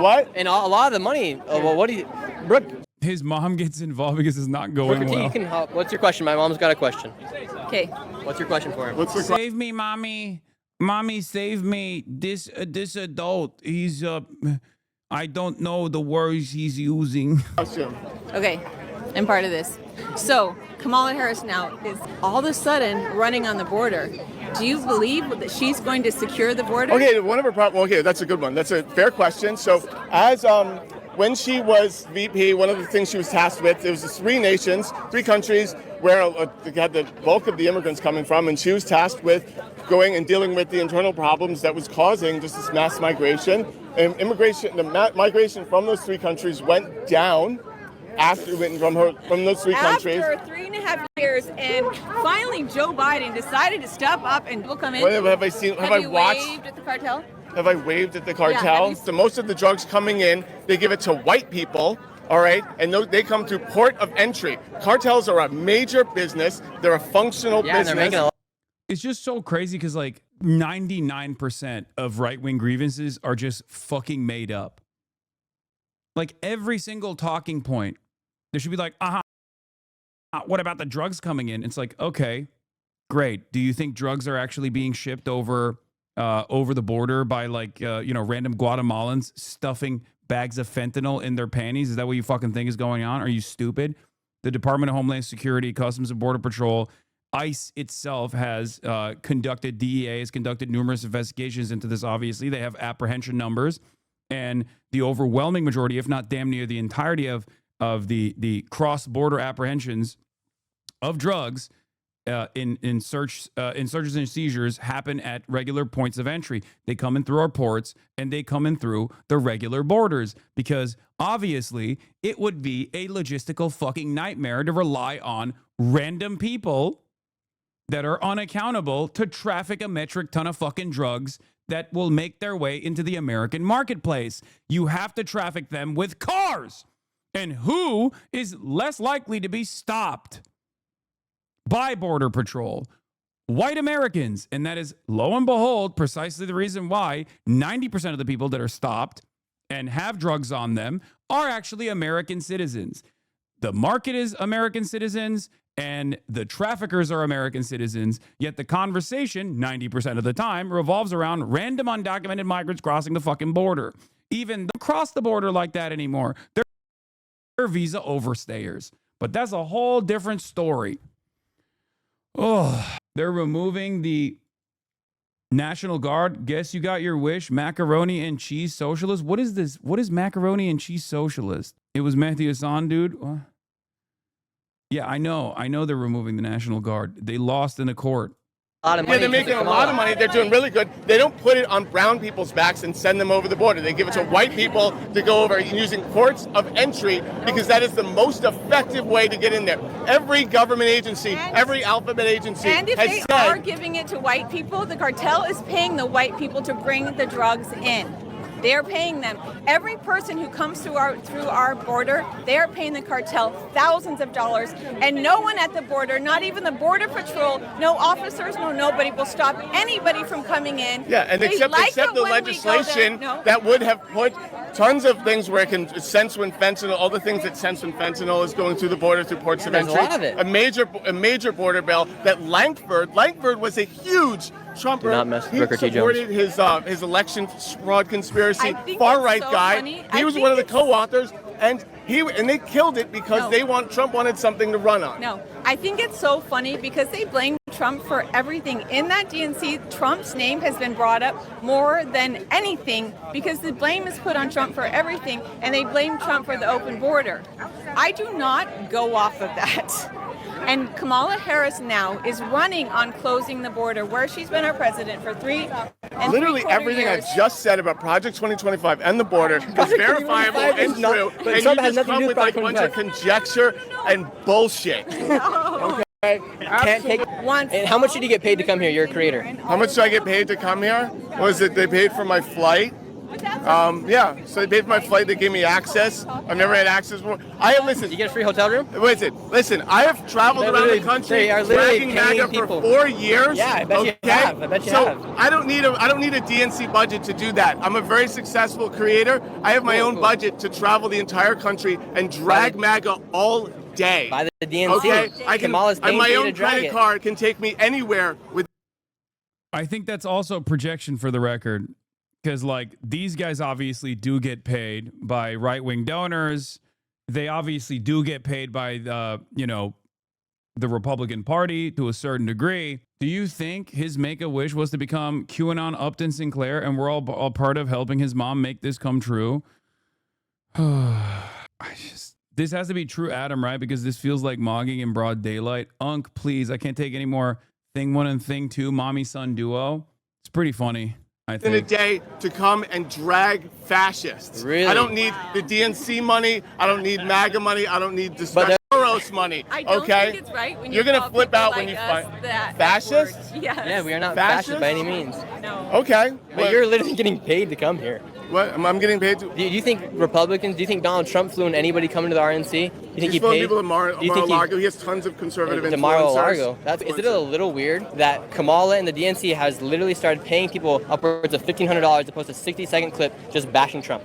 Speaker 26: What?
Speaker 9: And a lot of the money, well, what do you... Brooke.
Speaker 1: His mom gets involved because it's not going
Speaker 9: Brooke,
Speaker 1: well.
Speaker 9: you can help. What's your question? My mom's got a question.
Speaker 24: Okay.
Speaker 9: What's your question for him?
Speaker 1: Save me, mommy. Mommy, save me. This adult, he's I don't know the words he's using.
Speaker 24: Okay, I'm part of this. So, Kamala Harris now is all of a sudden running on the border. Do you believe that she's going to secure the border?
Speaker 26: Okay, one of her problems. Okay, that's a good one. That's a fair question. So, as when she was VP, one of the things she was tasked with, there was 3 countries where they had the bulk of the immigrants coming from, and she was tasked with going and dealing with the internal problems that was causing just this mass migration. And migration from those 3 countries went down after from those 3 countries.
Speaker 24: After 3.5 years, and finally Joe Biden decided to step up and will come in.
Speaker 26: Have I watched?
Speaker 24: Waved at the cartel?
Speaker 26: Have I waved at the cartel? So most of the drugs coming in, they give it to white people, all right? And they come through port of entry. Cartels are a major business. They're a functional business.
Speaker 9: They're making
Speaker 1: it's just so crazy because like 99% of right-wing grievances are just fucking made up. Like every single talking point, there should be like, what about the drugs coming in? It's like, okay, great. Do you think drugs are actually being shipped over the border by like, random Guatemalans stuffing bags of fentanyl in their panties? Is that what you fucking think is going on? Are you stupid? The Department of Homeland Security, Customs and Border Patrol, ICE itself has conducted, DEA has conducted numerous investigations into this. Obviously, they have apprehension numbers. And the overwhelming majority, if not damn near the entirety of the cross-border apprehensions of drugs in searches and seizures happen at regular points of entry. They come in through our ports and they come in through the regular borders because obviously it would be a logistical fucking nightmare to rely on random people that are unaccountable to traffic a metric ton of fucking drugs that will make their way into the American marketplace. You have to traffic them with cars. And who is less likely to be stopped by Border Patrol? White Americans. And that is, lo and behold, precisely the reason why 90% of the people that are stopped and have drugs on them are actually American citizens. The market is American citizens and the traffickers are American citizens, yet the conversation 90% of the time revolves around random undocumented migrants crossing the fucking border. Even they don't cross the border like that anymore. They're visa overstayers. But that's a whole different story. Oh, they're removing the National Guard. Guess you got your wish. Macaroni and cheese socialist. What is this? What is macaroni and cheese socialist? It was Mehdi Hasan, dude. Yeah, I know they're removing the National Guard. They lost in a court.
Speaker 26: Yeah, they're making a lot of money. They're doing really good. They don't put it on brown people's backs and send them over the border. They give it to white people to go over using ports of entry because that is the most effective way to get in there. Every government agency, every alphabet agency
Speaker 24: And if
Speaker 26: has
Speaker 24: they
Speaker 26: said,
Speaker 24: are giving it to white people, the cartel is paying the white people to bring the drugs in. They're paying them. Every person who comes through our border, they are paying the cartel thousands of dollars, and no one at the border, not even the Border Patrol, no officers, no nobody will stop anybody from coming in.
Speaker 26: yeah, and except the legislation that would have put tons of things where it can sense when fentanyl, all the things that sense when fentanyl is going through the border through ports of entry.
Speaker 9: There's a lot of it.
Speaker 26: A major border bill that Langford was a huge Trumper.
Speaker 9: Do not mess with
Speaker 26: he
Speaker 9: Booker T.
Speaker 26: supported his election fraud conspiracy. Far right
Speaker 24: so
Speaker 26: guy.
Speaker 24: funny.
Speaker 26: He was one of the co-authors, and they killed it because Trump wanted something to run on.
Speaker 24: No, I think it's so funny because they blame Trump for everything. In that DNC, Trump's name has been brought up more than anything because the blame is put on Trump for everything, and they blame Trump for the open border. I do not go off of that. And Kamala Harris now is running on closing the border, where she's been our president for
Speaker 26: Literally everything
Speaker 24: years.
Speaker 26: I've just said about Project 2025 and the border is verifiable and true, and you just come with like a bunch of conjecture and bullshit.
Speaker 9: Okay. Can't take. And how much did you get paid to come here? You're a creator.
Speaker 26: How much do I get paid to come here? What was it? They paid for my flight. Yeah, so they paid for my flight. They gave me access. I've never had access before. Listen.
Speaker 9: You get a free hotel room?
Speaker 26: Listen. I have traveled around the country dragging MAGA for 4 years.
Speaker 9: Yeah, I bet you have. I bet you have.
Speaker 26: I don't need a DNC budget to do that. I'm a very successful creator. I have my own budget to travel the entire country and drag MAGA all day.
Speaker 9: By the DNC.
Speaker 26: Okay, my own credit card can take me anywhere with.
Speaker 1: I think that's also projection for the record. Because, like, these guys obviously do get paid by right-wing donors. They obviously do get paid by, the Republican Party to a certain degree. Do you think his make-a-wish was to become QAnon Upton Sinclair and we're all part of helping his mom make this come true? This has to be true, Adam, right? Because this feels like mogging in broad daylight. Unc, please, I can't take any more Thing 1 and Thing 2 mommy-son duo. It's pretty funny.
Speaker 26: In a day to come and drag fascists.
Speaker 9: Really?
Speaker 26: I don't need the DNC money. I don't need MAGA money. I don't need the Soros money.
Speaker 24: I don't
Speaker 26: okay?
Speaker 24: think it's right when
Speaker 26: You're
Speaker 24: you
Speaker 26: gonna
Speaker 24: call
Speaker 26: flip
Speaker 24: people
Speaker 26: out
Speaker 24: like
Speaker 26: when you
Speaker 24: us
Speaker 26: find
Speaker 24: that
Speaker 26: fascists.
Speaker 24: Yes.
Speaker 9: Yeah, we are not fascist by any means.
Speaker 24: No.
Speaker 26: Okay.
Speaker 9: But you're literally getting paid to come here.
Speaker 26: What? I'm getting paid to.
Speaker 9: Do you think Republicans? Do you think Donald Trump flew in anybody coming to the RNC? Do you think
Speaker 26: He's
Speaker 9: he
Speaker 26: flown
Speaker 9: paid?
Speaker 26: people to Mar-a-Lago. He has tons of conservative influencers.
Speaker 9: To Mar-a-Lago. Is it a little weird that Kamala and the DNC has literally started paying people upwards of $1,500 to post a 60-second clip just bashing Trump?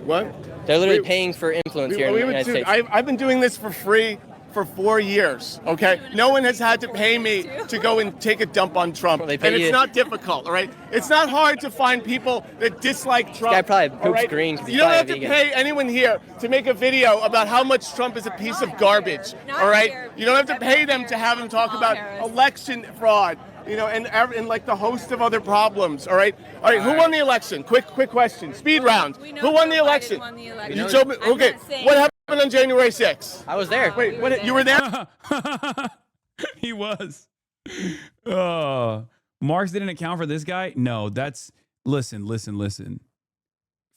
Speaker 26: What?
Speaker 9: They're literally paying for influence here in the United States.
Speaker 26: I've been doing this for free for 4 years, okay? No one has had to pay me to go and take a dump on Trump.
Speaker 9: Well,
Speaker 26: and it's not difficult, all right? It's not hard to find people that dislike Trump.
Speaker 9: This guy probably poops
Speaker 26: right?
Speaker 9: green because he's
Speaker 26: You don't have
Speaker 9: probably
Speaker 26: to
Speaker 9: a vegan.
Speaker 26: pay anyone here to make a video about how much Trump is a piece of garbage, all right? You don't have to pay them to have him talk about election fraud, and like the host of other problems, all right? All right, who won the election? Quick question. Speed round. Who won the election? You told me, okay, what happened on January 6th?
Speaker 9: I was there.
Speaker 26: Wait, what? You were there?
Speaker 1: He was. Marx didn't account for this guy? No, that's listen.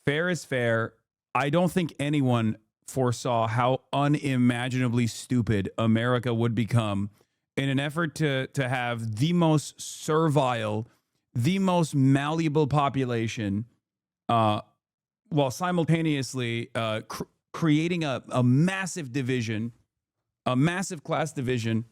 Speaker 1: Fair is fair. I don't think anyone foresaw how unimaginably stupid America would become in an effort to have the most servile, the most malleable population, while simultaneously creating a massive division, a massive class division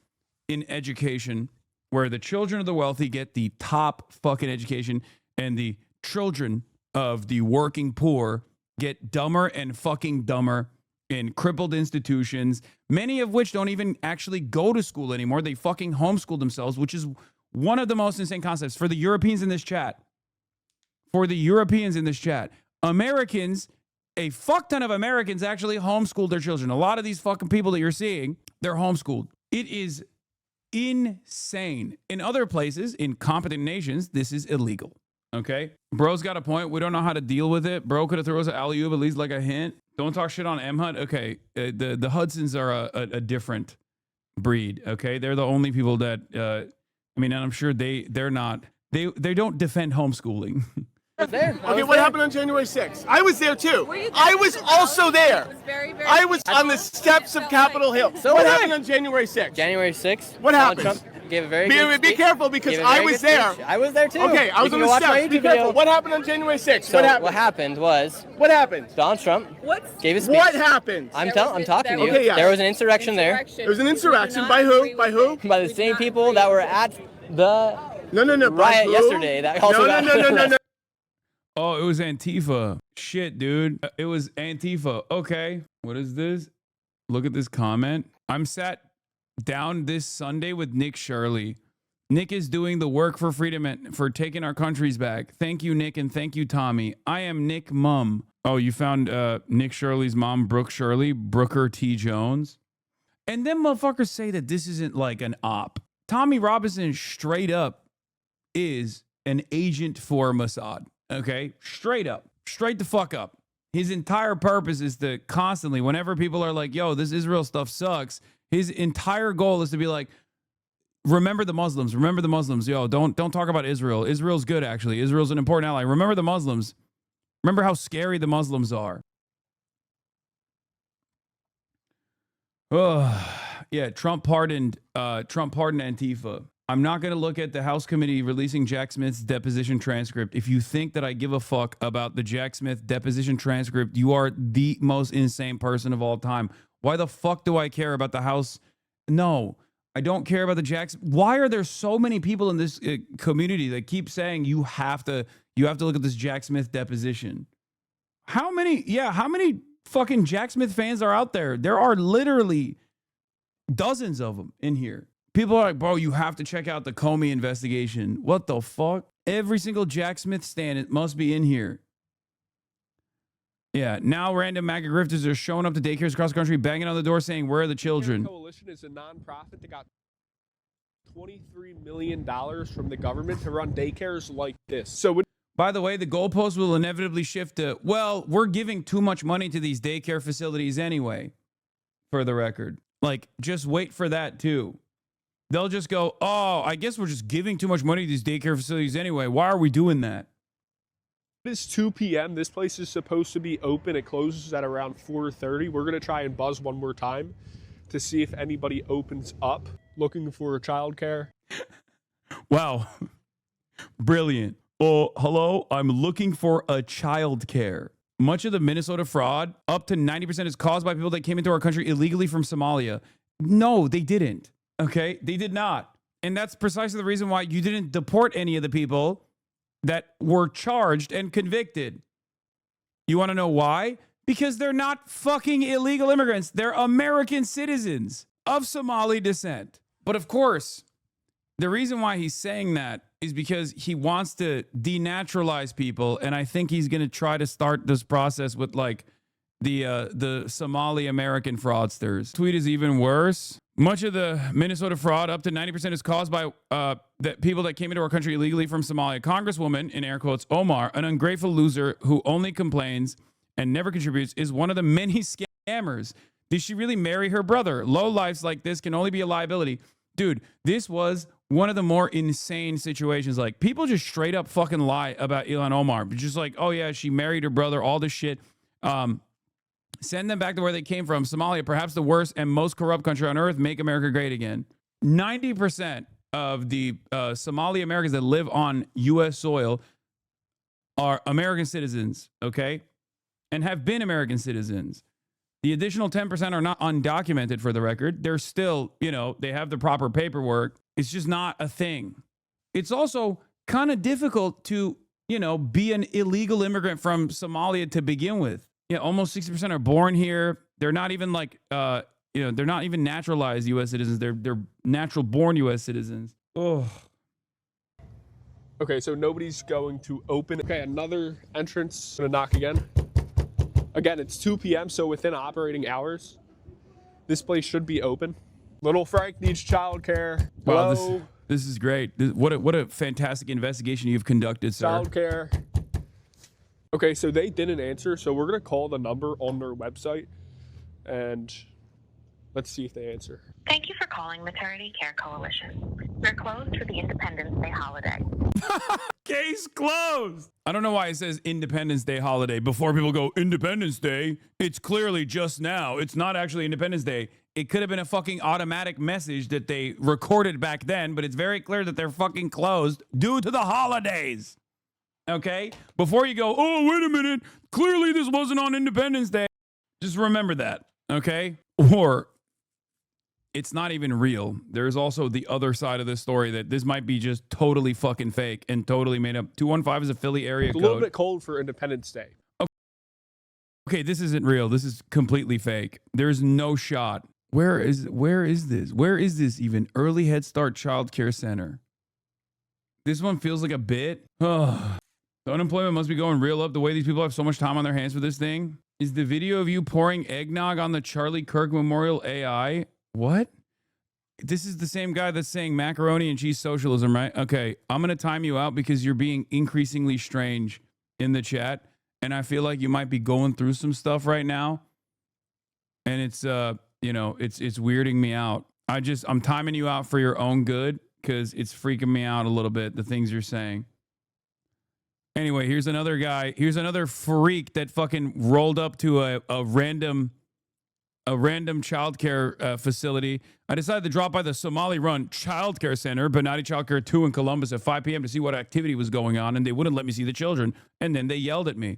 Speaker 1: in education, where the children of the wealthy get the top fucking education and the children of the working poor get dumber and fucking dumber in crippled institutions, many of which don't even actually go to school anymore. They fucking homeschool themselves, which is one of the most insane concepts. For the Europeans in this chat, Americans, a fuck ton of Americans actually homeschool their children. A lot of these fucking people that you're seeing, they're homeschooled. It is insane. In other places, in competent nations, this is illegal. Okay? Bro's got a point. We don't know how to deal with it. Bro could have thrown us an alley-oop, at least like a hint. Don't talk shit on M-HUD. Okay, the Hudsons are a different breed. Okay? They're the only people that, and I'm sure they don't defend homeschooling.
Speaker 26: Okay, what happened on January 6th? I was there too. I was also there. I was on the steps of Capitol Hill.
Speaker 9: So
Speaker 26: what happened on January 6th?
Speaker 9: January 6th.
Speaker 26: What happened?
Speaker 9: Trump gave a very good
Speaker 26: Be
Speaker 9: speech.
Speaker 26: careful because I was there.
Speaker 9: I was there too.
Speaker 26: Okay, I was on the steps. Be careful. What happened on January 6th?
Speaker 9: So what happened was Donald Trump gave a speech.
Speaker 26: What happened?
Speaker 9: I'm talking to you.
Speaker 26: Okay, yes.
Speaker 9: There was an insurrection there.
Speaker 26: There was an insurrection. By who? By who?
Speaker 9: By the same people that were at the riot yesterday. That also
Speaker 26: No.
Speaker 1: Oh, it was Antifa. Shit, dude. It was Antifa. Okay. What is this? Look at this comment. I'm sat down this Sunday with Nick Shirley. Nick is doing the work for freedom and for taking our countries back. Thank you, Nick, and thank you, Tommy. I am Nick Mum. Oh, you found Nick Shirley's mom, Brooke Shirley, Brooker T. Jones. And then motherfuckers say that this isn't like an op. Tommy Robinson straight up is an agent for Mossad. Okay, straight the fuck up. His entire purpose is to constantly, whenever people are like, yo, this Israel stuff sucks, his entire goal is to be like, remember the Muslims. Yo, don't talk about Israel. Israel's good, actually. Israel's an important ally. Remember the Muslims. Remember how scary the Muslims are. Oh, yeah, Trump pardoned Antifa. I'm not going to look at the House committee releasing Jack Smith's deposition transcript. If you think that I give a fuck about the Jack Smith deposition transcript, you are the most insane person of all time. Why the fuck do I care about the House? No, I don't care about the Jacks. Why are there so many people in this community that keep saying you have to look at this Jack Smith deposition? How many fucking Jack Smith fans are out there? There are literally dozens of them in here. People are like, bro, you have to check out the Comey investigation. What the fuck? Every single Jack Smith stand, it must be in here. Yeah, now random MAGA grifters are showing up to daycares across the country, banging on the door saying, where are the children?
Speaker 3: Coalition is a nonprofit that got $23 million from the government to run daycares like this. So,
Speaker 1: by the way, the goalpost will inevitably shift to, well, we're giving too much money to these daycare facilities anyway, for the record. Like, just wait for that too. They'll just go, oh, I guess we're just giving too much money to these daycare facilities anyway. Why are we doing that?
Speaker 3: It's 2 p.m. This place is supposed to be open. It closes at around 4:30. We're going to try and buzz one more time to see if anybody opens up looking for childcare.
Speaker 1: Wow. Brilliant. Oh, hello. I'm looking for a childcare. Much of the Minnesota fraud, up to 90%, is caused by people that came into our country illegally from Somalia. No, they didn't. Okay, they did not. And that's precisely the reason why you didn't deport any of the people that were charged and convicted. You want to know why? Because they're not fucking illegal immigrants. They're American citizens of Somali descent. But of course, the reason why he's saying that is because he wants to denaturalize people. And I think he's going to try to start this process with like the Somali American fraudsters. Tweet is even worse. Much of the Minnesota fraud, up to 90%, is caused by the people that came into our country illegally from Somalia. Congresswoman, in air quotes, Omar, an ungrateful loser who only complains and never contributes, is one of the many scammers. Did she really marry her brother? Low lives like this can only be a liability. Dude, this was one of the more insane situations. Like, people just straight up fucking lie about Ilhan Omar. Just like, oh yeah, she married her brother, all this shit. Send them back to where they came from. Somalia, perhaps the worst and most corrupt country on earth. Make America great again. 90% of the Somali Americans that live on U.S. soil are American citizens, okay? And have been American citizens. The additional 10% are not undocumented, for the record. They're still, you know, they have the proper paperwork. It's just not a thing. It's also kind of difficult to, you know, be an illegal immigrant from Somalia to begin with. Yeah, almost 60% are born here. They're not even like, you know, they're not even naturalized U.S. citizens. They're natural born U.S. citizens. Oh.
Speaker 3: Okay, so nobody's going to open. Okay, another entrance. Gonna knock again. Again, it's 2 p.m., so within operating hours, this place should be open. Little Frank needs childcare.
Speaker 1: Wow,
Speaker 3: Hello?
Speaker 1: this is great. What a fantastic investigation you've conducted, sir.
Speaker 3: Childcare. Okay, so they didn't answer, so we're gonna call the number on their website, and let's see if they answer.
Speaker 4: Thank you for calling Maternity Care Coalition. We're closed for the Independence Day holiday.
Speaker 1: Case closed. I don't know why it says Independence Day holiday before people go, Independence Day? It's clearly just now. It's not actually Independence Day. It could have been a fucking automatic message that they recorded back then, but it's very clear that they're fucking closed due to the holidays. Okay? Before you go, oh, wait a minute. Clearly this wasn't on Independence Day. Just remember that. Okay? Or it's not even real. There's also the other side of this story that this might be just totally fucking fake and totally made up. 215 is a Philly area
Speaker 3: It's a
Speaker 1: code.
Speaker 3: little bit cold for Independence Day.
Speaker 1: Okay, this isn't real. This is completely fake. There's no shot. Where is this? Where is this even? Early Head Start Child Care Center. This one feels like a bit. Oh, the unemployment must be going real up the way these people have so much time on their hands for this thing. Is the video of you pouring eggnog on the Charlie Kirk Memorial AI? What? This is the same guy that's saying macaroni and cheese socialism, right? Okay, I'm going to time you out because you're being increasingly strange in the chat. And I feel like you might be going through some stuff right now. And it's, you know, it's weirding me out. I'm timing you out for your own good because it's freaking me out a little bit, the things you're saying. Anyway, here's another guy. Here's another freak that fucking rolled up to a random childcare facility. I decided to drop by the Somali-run childcare center, Benati Childcare 2 in Columbus at 5 p.m. to see what activity was going on, and they wouldn't let me see the children. And then they yelled at me.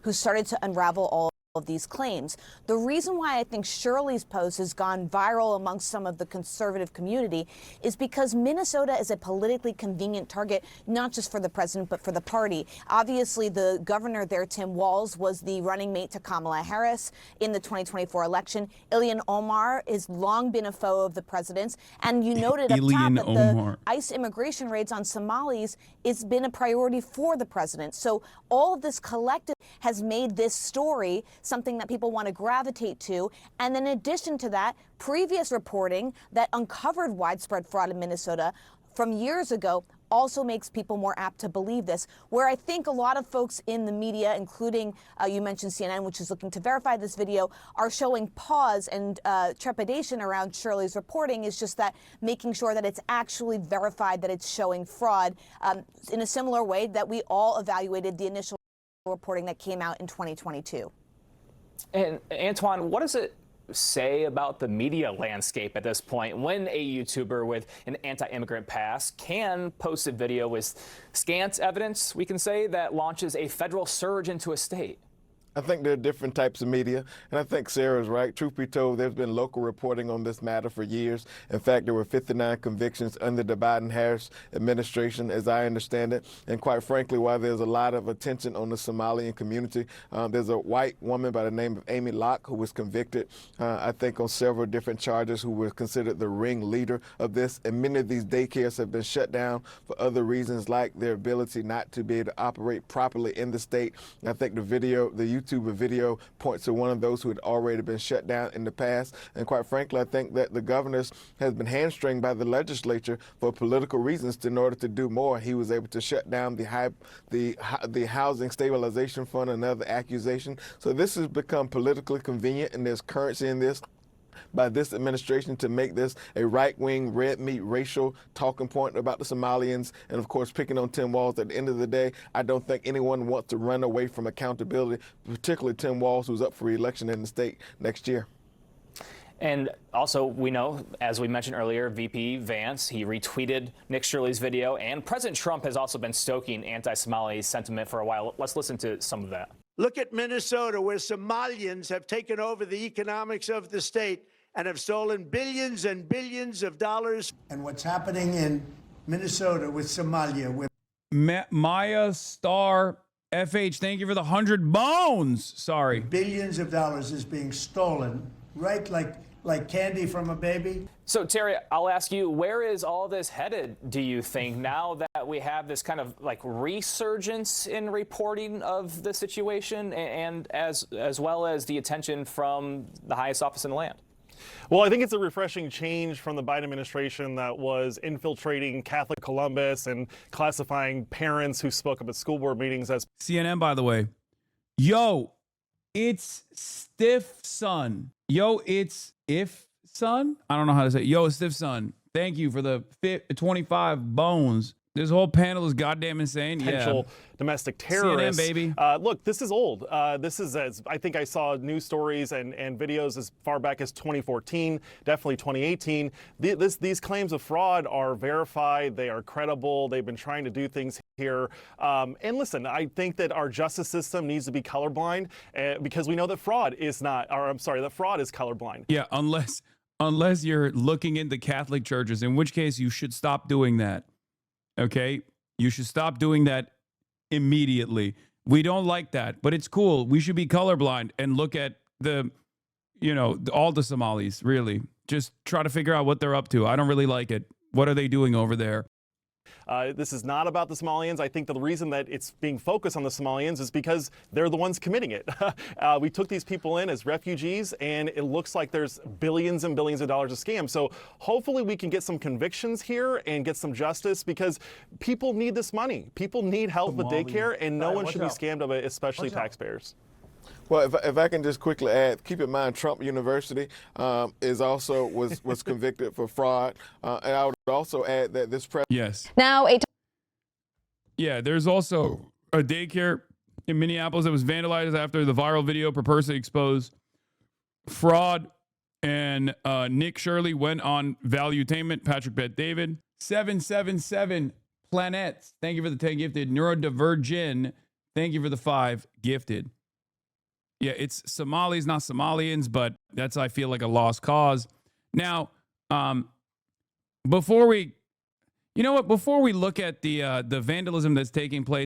Speaker 23: Who started to unravel all of these claims. The reason why I think Shirley's post has gone viral amongst some of the conservative community is because Minnesota is a politically convenient target, not just for the president, but for the party. Obviously, the governor there, Tim Walz, was the running mate to Kamala Harris in the 2024 election. Ilhan Omar has long been a foe of the president's. And you noted up top that the ICE immigration raids on Somalis has been a priority for the president. So all of this collective has made this story something that people want to gravitate to. And in addition to that, previous reporting that uncovered widespread fraud in Minnesota from years ago also makes people more apt to believe this, where I think a lot of folks in the media, including you mentioned CNN, which is looking to verify this video, are showing pause and trepidation around Shirley's reporting is just that making sure that it's actually verified, that it's showing fraud in a similar way that we all evaluated the initial reporting that came out in 2022.
Speaker 22: And Antoine, what does it say about the media landscape at this point when a YouTuber with an anti-immigrant past can post a video with scant evidence, we can say, that launches a federal surge into a state?
Speaker 6: I think there are different types of media, and I think Sarah's right. Truth be told, there's been local reporting on this matter for years. In fact, there were 59 convictions under the Biden-Harris administration, as I understand it. And quite frankly, while there's a lot of attention on the Somalian community, there's a white woman by the name of Amy Locke who was convicted, I think, on several different charges, who was considered the ringleader of this. And many of these daycares have been shut down for other reasons, like their ability not to be able to operate properly in the state. And I think the YouTube video points to one of those who had already been shut down in the past. And quite frankly, I think that the governor has been hamstringed by the legislature for political reasons in order to do more. He was able to shut down the Housing Stabilization Fund, another accusation. So this has become politically convenient, and there's currency in this. by this administration to make this a right-wing, red meat, racial talking point about the Somalians, and of course picking on Tim Walz. At the end of the day, I don't think anyone wants to run away from accountability, particularly Tim Walz, who's up for re-election in the state next year.
Speaker 22: And also, we know, as we mentioned earlier, VP Vance, he retweeted Nick Shirley's video, and President Trump has also been stoking anti-Somali sentiment for a while. Let's listen to some of that.
Speaker 8: Look at Minnesota, where Somalians have taken over the economics of the state and have stolen billions and billions of dollars.
Speaker 10: And what's happening in Minnesota with Somalia, with
Speaker 1: Maya Star FH, thank you for the 100 bones. Sorry.
Speaker 10: billions of dollars is being stolen, right? Like candy from a baby.
Speaker 22: So, Terry, I'll ask you, where is all this headed, do you think, now that we have this kind of like resurgence in reporting of the situation and as well as the attention from the highest office in the land?
Speaker 12: Well, I think it's a refreshing change from the Biden administration that was infiltrating Catholic Columbus and classifying parents who spoke up at school board meetings as
Speaker 1: CNN, by the way. Yo, it's Stiff Son. Yo, it's If Son. I don't know how to say it. Yo, it's Stiff Son. Thank you for the 25 bones. This whole panel is goddamn insane.
Speaker 12: potential domestic terrorists.
Speaker 1: CNN, baby.
Speaker 12: Look, this is old. This is, as I think I saw news stories and videos as far back as 2014, definitely 2018. These claims of fraud are verified. They are credible. They've been trying to do things here. And listen, I think that our justice system needs to be colorblind because we know that fraud is not, or I'm sorry, that fraud is colorblind.
Speaker 1: Yeah, unless you're looking into Catholic churches, in which case you should stop doing that. Okay, you should stop doing that immediately. We don't like that, but it's cool. We should be colorblind and look at all the Somalis, really. Just try to figure out what they're up to. I don't really like it. What are they doing over there?
Speaker 12: This is not about the Somalians. I think the reason that it's being focused on the Somalians is because they're the ones committing it. We took these people in as refugees, and it looks like there's billions and billions of dollars of scams. So hopefully we can get some convictions here and get some justice because people need this money. People need help with daycare, and no one should be scammed of it, especially taxpayers.
Speaker 6: Well, if I can just quickly add, keep in mind Trump University was convicted for fraud, and I would also add that this president.
Speaker 1: Yes.
Speaker 21: Now,
Speaker 1: there's also a daycare in Minneapolis that was vandalized after the viral video purposely exposed fraud, and Nick Shirley went on Valuetainment. Patrick Bet David 777 Planets. Thank you for the 10 gifted. Neurodivergent. Thank you for the 5 gifted. Yeah, it's Somalis, not Somalians, but that's, I feel, like a lost cause. Now, before we look at the vandalism that's taking place